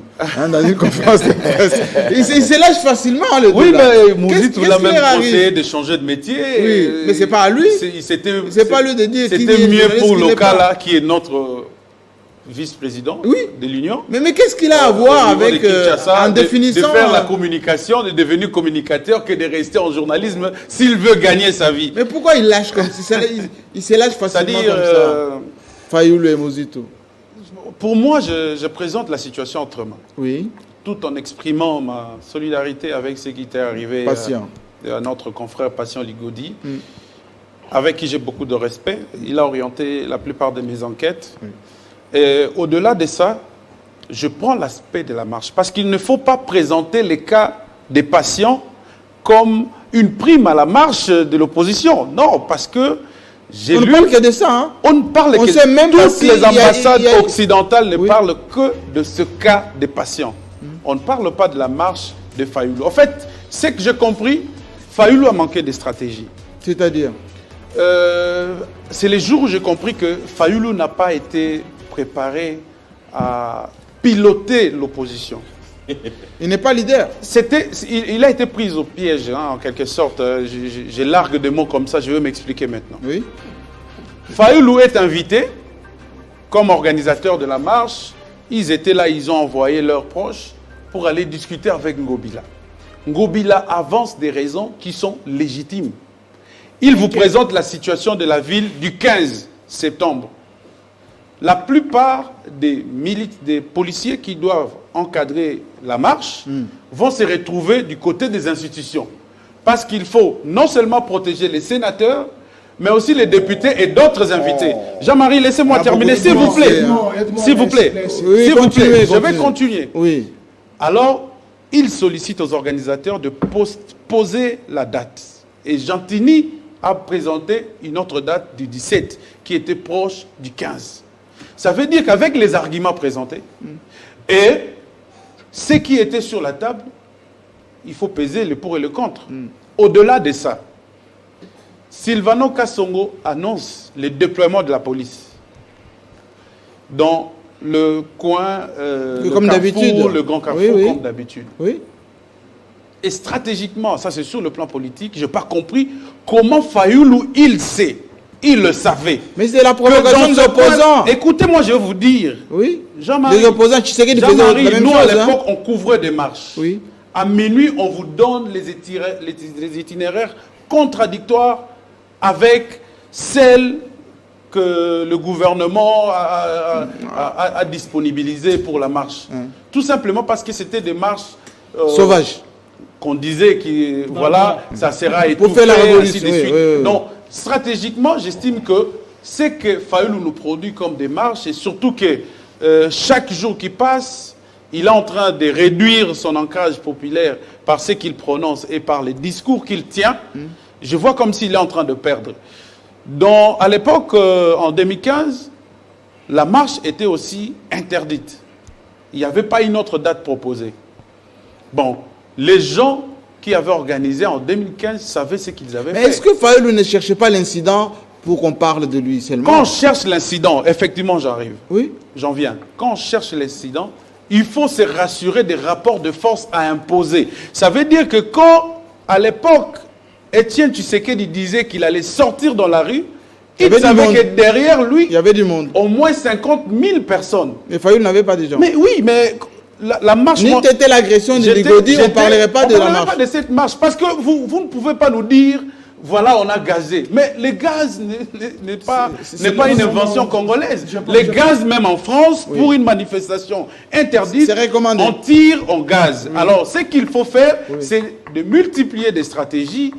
dans une conférence de presse. Il se lâche facilement le Oui, mais Mouzito l'a même conseillé de changer de métier. Oui, mais c'est pas à lui. C'est pas lui de dire c'était mieux pour le Kala qui est notre vice-président de l'Union. Mais qu'est-ce qu'il a à voir avec en définissant de faire la communication, de devenir communicateur que de rester en journalisme s'il veut gagner sa vie. Mais pourquoi il lâche comme ça? Il se lâche facilement comme ça. Fayulu et Mouzito. Pour moi, je présente la situation autrement. Oui. Tout en exprimant ma solidarité avec ce qui était arrivé à notre confrère Patient Ligodi, avec qui j'ai beaucoup de respect. Il a orienté la plupart de mes enquêtes. Et au-delà de ça, je prends l'aspect de la marche. Parce qu'il ne faut pas présenter les cas des patients comme une prime à la marche de l'opposition. Non, parce que on ne parle que de ça. Hein? On ne parle que de ça. Toutes les ambassades occidentales ne parlent que de ce cas des patients. On ne parle pas de la marche de Fayulu. En fait, ce que j'ai compris, Fayulu a manqué de stratégie. C'est-à-dire c'est les jours où j'ai compris que Fayulu n'a pas été préparé à piloter l'opposition. Il n'est pas leader. Il a été pris au piège, en quelque sorte. J'ai largue de mots comme ça, je vais m'expliquer maintenant. Oui. Fayulu est invité comme organisateur de la marche. Ils étaient là, ils ont envoyé leurs proches pour aller discuter avec Ngobila. Ngobila avance des raisons qui sont légitimes. Il vous présente la situation de la ville du 15 septembre. La plupart des policiers qui doivent encadrer la marche vont se retrouver du côté des institutions. Parce qu'il faut non seulement protéger les sénateurs, mais aussi les députés et d'autres invités. Jean-Marie, laissez-moi terminer, s'il vous plaît. S'il vous plaît. S'il vous plaît. Je vais continuer. Oui. Alors, il sollicite aux organisateurs de poser la date. Et Gentilly a présenté une autre date du 17, qui était proche du 15. Ça veut dire qu'avec les arguments présentés et ce qui était sur la table, il faut peser le pour et le contre. Au-delà de ça, Sylvano Kassongo annonce le déploiement de la police dans le coin, comme d'habitude, le Grand Carrefour, comme d'habitude. Oui. Et stratégiquement, ça c'est sur le plan politique, je n'ai pas compris comment Fayulu, il sait. Il le savait. Mais c'est la provocation des opposants. Écoutez-moi, je vais vous dire. Oui. Jean-Marie, les opposants, tu sais qu'ils faisaient la même nous, chose. À l'époque, on couvrait des marches. Oui. À minuit, on vous donne les itinéraires contradictoires avec celles que le gouvernement a disponibilisées pour la marche. Tout simplement parce que c'était des marches sauvages. Qu'on disait que voilà, ça sera étouffé. Pour faire la révolution. Donc, stratégiquement, j'estime que ce que Fayoulou nous produit comme démarche, et surtout que chaque jour qui passe, il est en train de réduire son ancrage populaire par ce qu'il prononce et par les discours qu'il tient. Je vois comme s'il est en train de perdre. Donc, à l'époque, en 2015, la marche était aussi interdite. Il n'y avait pas une autre date proposée. Bon, les gens qui avaient organisé en 2015 savaient ce qu'ils avaient fait. Mais est-ce que Fayoulou ne cherchait pas l'incident pour qu'on parle de lui seulement? Quand on cherche l'incident, effectivement, j'arrive. Oui. J'en viens. Quand on cherche l'incident, il faut se rassurer des rapports de force à imposer. Ça veut dire que quand, à l'époque, Étienne Tshisekedi disait qu'il allait sortir dans la rue, il savait que derrière lui, il y avait du monde. Au moins 50 000 personnes. Mais Fayoulou n'avait pas de gens. Mais oui, mais la marche... Ni était l'agression de Ligodi, on ne parlerait pas de la marche. On ne parlerait pas de cette marche. Parce que vous ne pouvez pas nous dire, voilà, on a gazé. Mais le gaz n'est pas une invention congolaise. Les gaz, même en France, pour une manifestation interdite, on tire, on gaz. Alors, ce qu'il faut faire, c'est de multiplier des stratégies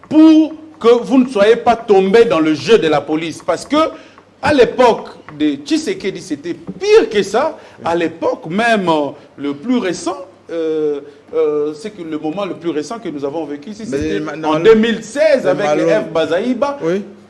pour que vous ne soyez pas tombés dans le jeu de la police. Parce que, à l'époque de Tshisekedi, c'était pire que ça. À l'époque, même le plus récent, c'est que le moment le plus récent que nous avons vécu ici, c'était en 2016 avec les F. Bazaïba.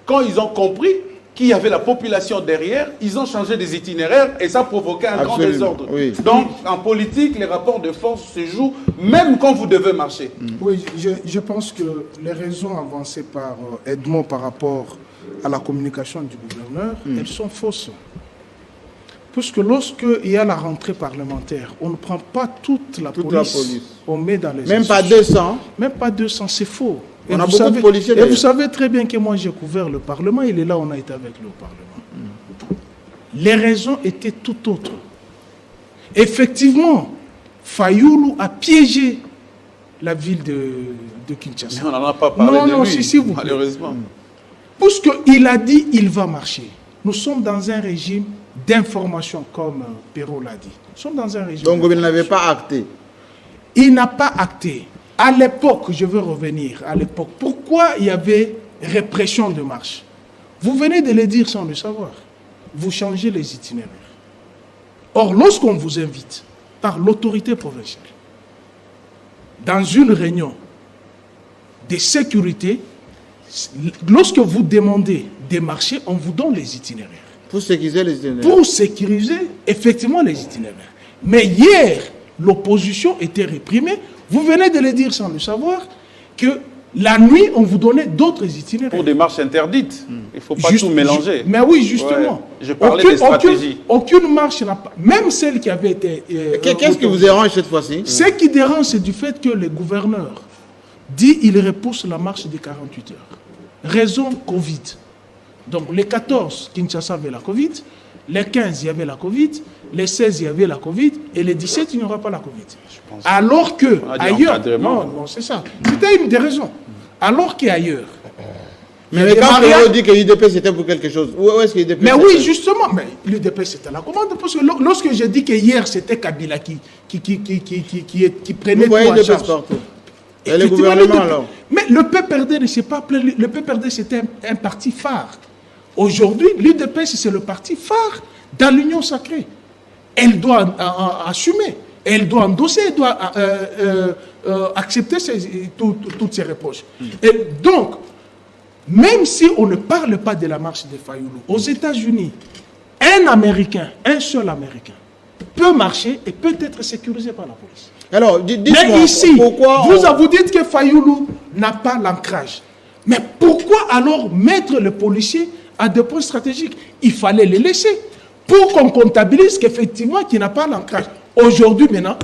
Quand ils ont compris qu'il y avait la population derrière, ils ont changé des itinéraires et ça provoquait un grand désordre. Donc, en politique, les rapports de force se jouent même quand vous devez marcher. Oui, je pense que les raisons avancées par Edmond par rapport à la communication du gouverneur, elles sont fausses. Puisque lorsqu'il y a la rentrée parlementaire, on ne prend pas toute la police, on met dans les... Même pas 200. Même pas 200, c'est faux. On a beaucoup de policiers. Et vous savez très bien que moi j'ai couvert le Parlement, il est là, on a été avec le Parlement. Les raisons étaient tout autres. Effectivement, Fayoulou a piégé la ville de Kinshasa. Mais on n'en a pas parlé de lui, si, vous malheureusement. Puisqu'il a dit il va marcher. Nous sommes dans un régime d'information, comme Perrault l'a dit. Nous sommes dans un régime. Donc il n'avait pas acté. Il n'a pas acté. À l'époque, je veux revenir à l'époque. Pourquoi il y avait répression de marche? Vous venez de le dire sans le savoir. Vous changez les itinéraires. Or, lorsqu'on vous invite par l'autorité provinciale dans une réunion de sécurité, lorsque vous demandez des marchés, on vous donne les itinéraires. Pour sécuriser les itinéraires. Pour sécuriser, effectivement, les itinéraires. Mais hier, l'opposition était réprimée. Vous venez de le dire sans le savoir, que la nuit, on vous donnait d'autres itinéraires. Pour des marches interdites. Il ne faut pas tout mélanger. Mais oui, justement. Je parlais des stratégies. Aucune marche n'a pas... Même celle qui avait été... Qu'est-ce qui vous dérange cette fois-ci? Ce qui dérange, c'est du fait que le gouverneur dit qu'il repousse la marche de 48 heures. Raison Covid. Donc, les 14, Kinshasa avait la Covid. Les 15, il y avait la Covid. Les 16, il y avait la Covid. Et les 17, il n'y aura pas la Covid. Alors que, ailleurs... Non, c'est ça. C'était une des raisons. Alors qu'ailleurs... Mais quand Perrault dit que l'UDP c'était pour quelque chose, où est-ce que l'UDP... Mais oui, justement, mais l'UDP c'était la commande. Parce que lorsque j'ai dit que hier c'était Kabila qui prenait tout en charge. Partout. Et le gouvernement alors? Mais le PPRD ne s'est pas plaint. Le PPRD c'était un parti phare. Aujourd'hui, l'UDP c'est le parti phare dans l'Union sacrée. Elle doit assumer. Elle doit endosser, elle doit accepter toutes ces reproches. Et donc, même si on ne parle pas de la marche de Fayoulou, aux États-Unis, un seul Américain, peut marcher et peut être sécurisé par la police. Alors, mais ici, vous dites que Fayoulou n'a pas l'ancrage. Mais pourquoi alors mettre le policier à des points stratégiques? Il fallait les laisser pour qu'on comptabilise qu'effectivement, qu'il n'a pas l'ancrage. Aujourd'hui, maintenant,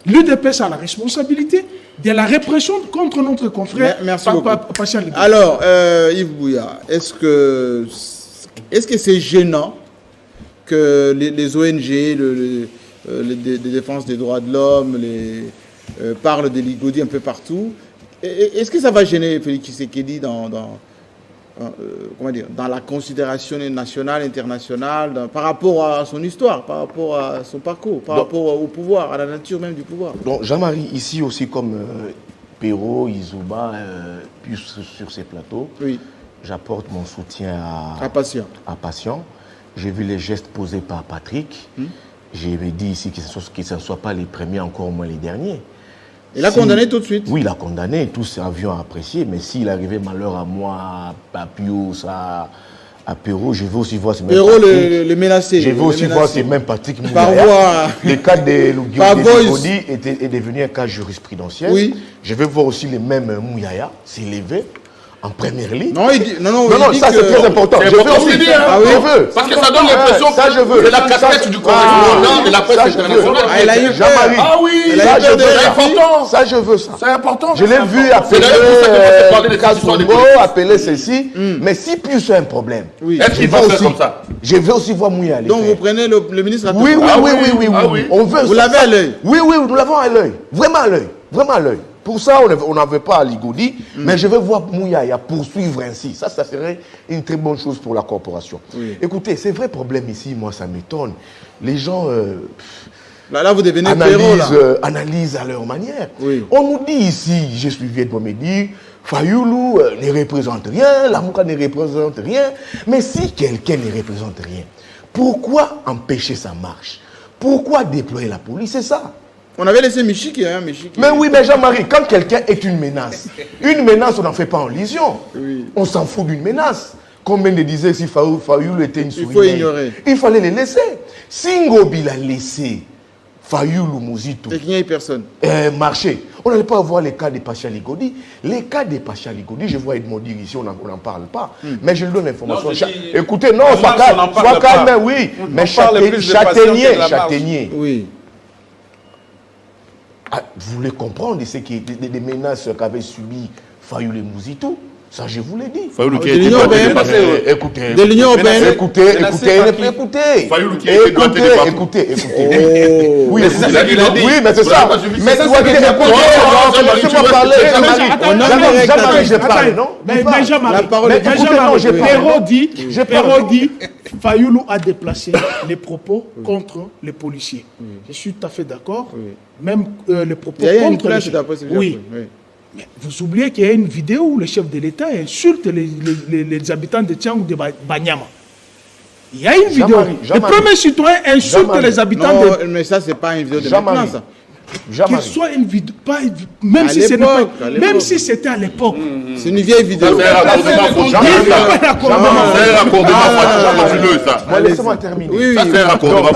l'UDPS a la responsabilité de la répression contre notre confrère. Merci beaucoup. Alors, Yves Bouya, est-ce que c'est gênant que les ONG, les défenses des droits de l'homme, parlent de Ligodi un peu partout? Est-ce que ça va gêner Félix Tshisekedi comment dire, dans la considération nationale, internationale, par rapport à son histoire, par rapport à son parcours, par rapport au pouvoir, à la nature même du pouvoir. Donc Jean-Marie, ici aussi comme Perrault, Izouba, puis sur ces plateaux, oui, j'apporte mon soutien à Patient. J'ai vu les gestes posés par Patrick. J'ai dit ici que ce ne soit pas les premiers, encore moins les derniers. Il l'a condamné tout de suite. Oui, il a condamné, tous avions apprécié, mais s'il arrivait malheur à moi, à Pius, à Perrault, je veux aussi voir ces mêmes Perrault le menacé. Je veux aussi voir ces mêmes Patrick Par voie. Le cas de Lugodi est devenu un cas jurisprudentiel. Oui. Je veux voir aussi les mêmes Mouyaya s'élever en première ligne. Non, non, ça c'est très important. C'est important aussi dire. Je veux. Parce que ça donne l'impression que c'est la casquette du correspondant de la presse internationale. Elle a eu Jean-Marie. Ah oui, c'est important. Ça, je veux ça. C'est important. Je l'ai vu appeler Kasongo, appeler ceci. Mais si Pius a un problème, est-ce qu'il va faire comme ça? Je veux aussi voir Mouya. Donc vous prenez le ministre. Oui. On veut. Vous l'avez à l'œil. Oui, nous l'avons à l'œil. Vraiment à l'œil. Vraiment à l'œil. Pour ça, on n'avait pas à Ligodi, mais je veux voir Mouyaya poursuivre ainsi. Ça serait une très bonne chose pour la corporation. Oui. Écoutez, c'est vrai problème ici, moi, ça m'étonne. Les gens là, vous devenez analysent à leur manière. Oui. On nous dit ici, j'ai suivi Edmond Medi, Fayoulou ne représente rien, Lamouka ne représente rien. Mais si quelqu'un ne représente rien, pourquoi empêcher sa marche? Pourquoi déployer la police? C'est ça. On avait laissé Michiki, hein, Michiki. Mais oui, mais Jean-Marie, quand quelqu'un est une menace, on n'en fait pas en lésion. Oui. On s'en fout d'une menace. Combien de disaient si Fayoulou était une souris? Il faut ignorer. Il fallait les laisser. Si Ngobi l'a laissé, Fayoulou, Mouzito, et qu'il n'y ait personne. Marché. On n'allait pas voir les cas de Pacha Ligodi. Les cas de Pacha Ligodi, je vois Edmond dire ici, on n'en parle pas. Mais je lui donne l'information. Écoutez, non, sois calme, oui. Mais Châtaignier. Oui. Vous voulez comprendre ce qui est des menaces qu'avait subi Fayoulou et Mouzito? Ça, je vous l'ai dit. Fayoulou qui de l'Union européenne. Écoutez. De l'Union européenne. Écoutez. Fayoulou qui a été doigté de partout. Écoutez. Oui, mais c'est ça qu'il a dit. Oui, mais c'est ça. Mais laissez-moi parler. Jean-Marie, j'ai parlé, non? Mais Benjamin, Perrault dit Fayoulou a déplacé les propos contre les policiers. Je suis tout à fait d'accord. Même les propos contre les policiers. Oui. Mais vous oubliez qu'il y a une vidéo où le chef de l'État insulte les habitants de Tiang ou de Banyama. Il y a une vidéo. Le premier citoyen insulte les habitants de... Non, mais ça, c'est pas une vidéo de maintenant, ça. Qu'il soit une vidéo, même si c'était à l'époque. C'est une vieille vidéo. Laissez-moi terminer. Ça, c'est un raccordement.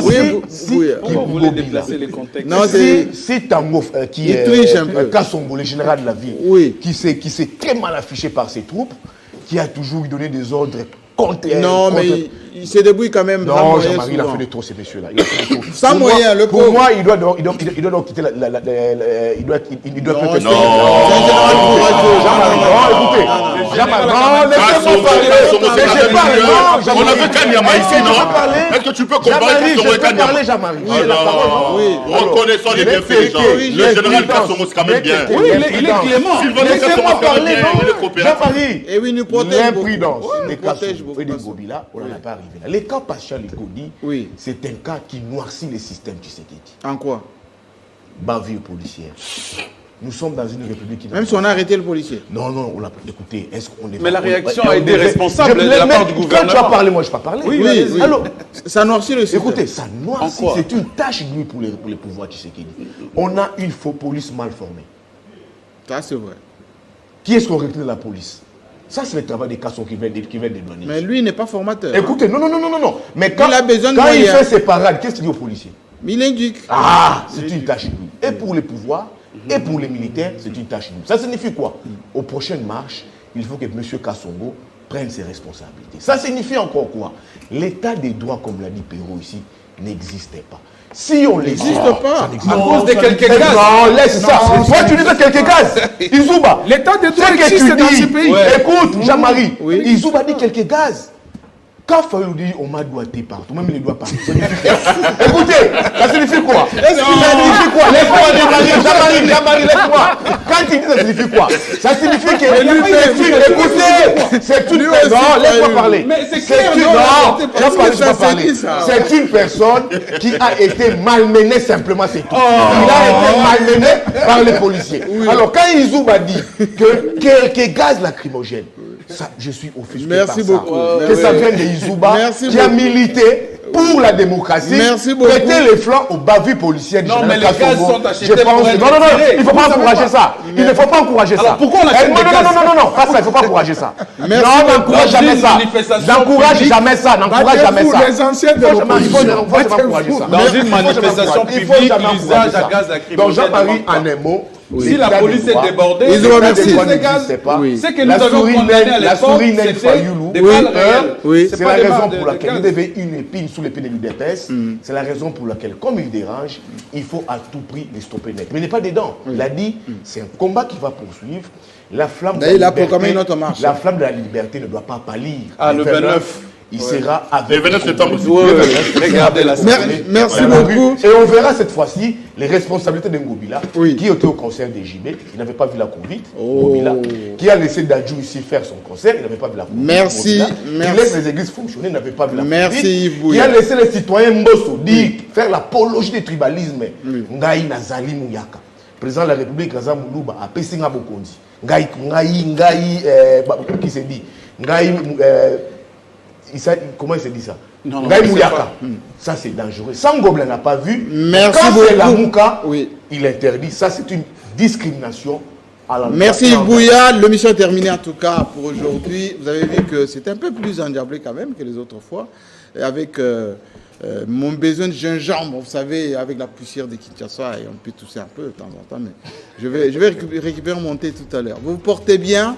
Vous voulez déplacer les contextes. Non, c'est Tango qui est Kasongo, le général de la ville, qui s'est très mal affiché par ses troupes, qui a toujours donné des ordres contre... Non, mais il se débrouille quand même. Non, Jean-Marie, il a fait de trop, ces messieurs-là. Sans moyen, le pauvre. Pour moi, il doit donc quitter il doit quitter... Non, écoutez. Jean-Marie, laissez-moi parler. On avait Kanyama ici, non? Est-ce que tu peux comparer Kasongo et Kanyama? Jean-Marie. Reconnaissons les bienfaits des gens. Le général Kasongo, c'est quand même bien. Oui, il est clément. Laissez-moi parler, non? Jean-Marie. Et oui, nous protège. L'imprudence des Kasongo et des Gobila, on n'en a pas arrivé là. Les cas Pacha Ligodi, c'est un cas qui noircit les systèmes du Tshisekedi. En quoi? Bavure policière. Nous sommes dans une république qui... Même si on a arrêté le policier. Non, on l'a écouté. Est-ce qu'on est... Mais la réaction a été responsable de la part du gouvernement. Quand tu vas parler, moi je ne vais pas parler. Oui. Alors, ça noircit le système. Écoutez, ça noircit. C'est une tâche de nuit pour les pouvoirs Tshisekedi. On a une faux police mal formée. Ça, c'est vrai. Qui est-ce qu'on recrute de la police? Ça, c'est le travail des Kassons qui viennent des douaniers. Mais lui, il n'est pas formateur. Écoutez, non. Mais quand il fait ses parades, qu'est-ce qu'il dit aux policiers? Il indique. C'est une tâche de nuit. Et pour les pouvoirs, et pour les militaires, c'est une tâche de nuit. Ça signifie quoi? Aux prochaines marches, il faut que M. Kasongo prenne ses responsabilités. Ça signifie encore quoi? L'état des droits, comme l'a dit Perrault ici, n'existait pas. Si on l'existe pas, à cause de quelques gaz. Non, laisse ça. Toi, tu dis que quelques gaz. Izouba. L'état des droits existe dans ce pays. Écoute, Jean-Marie, Izouba dit quelques gaz. Quand Fayoulou dit on m'a doigté partout, même les doigts partout, ça signifie quoi? Écoutez, ça signifie quoi? quoi? Jean-Marie, laisse-moi. Quand il dit ça signifie quoi? Ça signifie que écoutez, c'est une personne. Non, laisse-moi parler. Mais c'est clair, c'est une personne qui a été malmenée simplement, c'est tout. Il a été malmené par les policiers. Alors quand Izouba dit que gaz lacrymogène, ça, je suis offusqué. Merci beaucoup. Que ça vienne de Izouba qui a milité pour la démocratie. Merci beaucoup. Prêter les flancs aux bavures policières. Non, mais les gaz sont achetés pour non, il ne faut pas encourager ça. Il ne faut pas encourager ça. Alors pourquoi on achète des gaz? Non, pas ça, il ne faut pas encourager ça. Non, n'encourage jamais ça. N'encourage jamais ça. N'encourage jamais ça. Les anciens de l'opposition. Il faut jamais encourager ça. Dans une manifestation publique, l'usage à gaz lacrymogène. Donc Jean-Marie, en un mot, si la police est débordée, c'est que nous avons condamné à l'époque, c'était des balles réelles. C'est la raison pour laquelle vous devez une épine sous l'épine de l'UDPS. C'est la raison pour laquelle, comme il dérange, il faut à tout prix les stopper net. Mais il n'est pas dedans. Il a dit, c'est un combat qui va poursuivre. La flamme de la liberté ne doit pas pâlir. Ah, le 29. Il sera avec le 29 septembre. Regardez la Merci beaucoup. Et on verra cette fois-ci les responsabilités de Ngobila, qui était au concert des JB, il n'avait pas vu la Covid. Ngobila, qui a laissé Dadjou ici faire son concert, il n'avait pas vu la Covid. Merci. Qui laisse les églises fonctionner, il n'avait pas vu la Covid. Merci Yves Qui a laissé les citoyens Mbosso dire, faire l'apologie du tribalisme. Ngai Nazali Mouyaka. Président de la République, Razam Moulouba, a Pessinga Bokondi. Qui s'est dit comment il se dit ça? Ça c'est dangereux. Sans Gobelin n'a pas vu. Merci quand beaucoup. C'est la Mouka, il interdit. Ça c'est une discrimination à la Merci Bouya. L'émission est terminée en tout cas pour aujourd'hui. Vous avez vu que c'était un peu plus endiablé quand même que les autres fois. Et avec mon besoin de gingembre, vous savez, avec la poussière de Kinshasa, et on peut tousser un peu de temps en temps. Mais je vais récupérer mon thé tout à l'heure. Vous vous portez bien.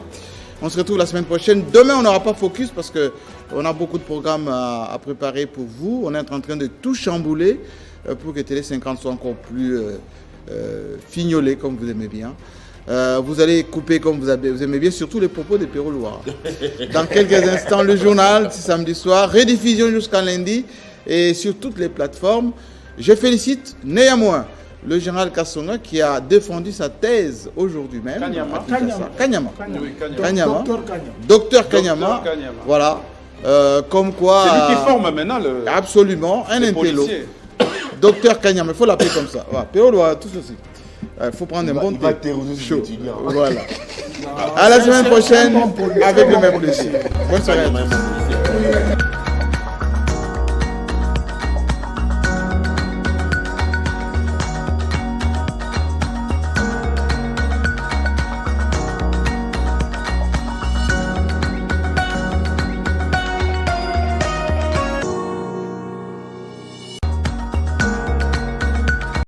On se retrouve la semaine prochaine. Demain, on n'aura pas focus parce qu'on a beaucoup de programmes à préparer pour vous. On est en train de tout chambouler pour que Télé 50 soit encore plus fignolé comme vous aimez bien. Vous allez couper comme vous aimez bien, surtout les propos de Péro Loire. Dans quelques instants, le journal, c'est samedi soir, rediffusion jusqu'à lundi et sur toutes les plateformes. Je félicite néanmoins le général Kassonga qui a défendu sa thèse aujourd'hui même. Kanyama. Docteur Kanyama. Voilà. Comme quoi. C'est lui qui forme maintenant le. Absolument. Un intello. Docteur Kanyama. Il faut l'appeler comme ça. Voilà. Péro doit tout ceci. Il faut prendre un bon thé chaud. Voilà. À la semaine prochaine avec le même plaisir. Bonne soirée.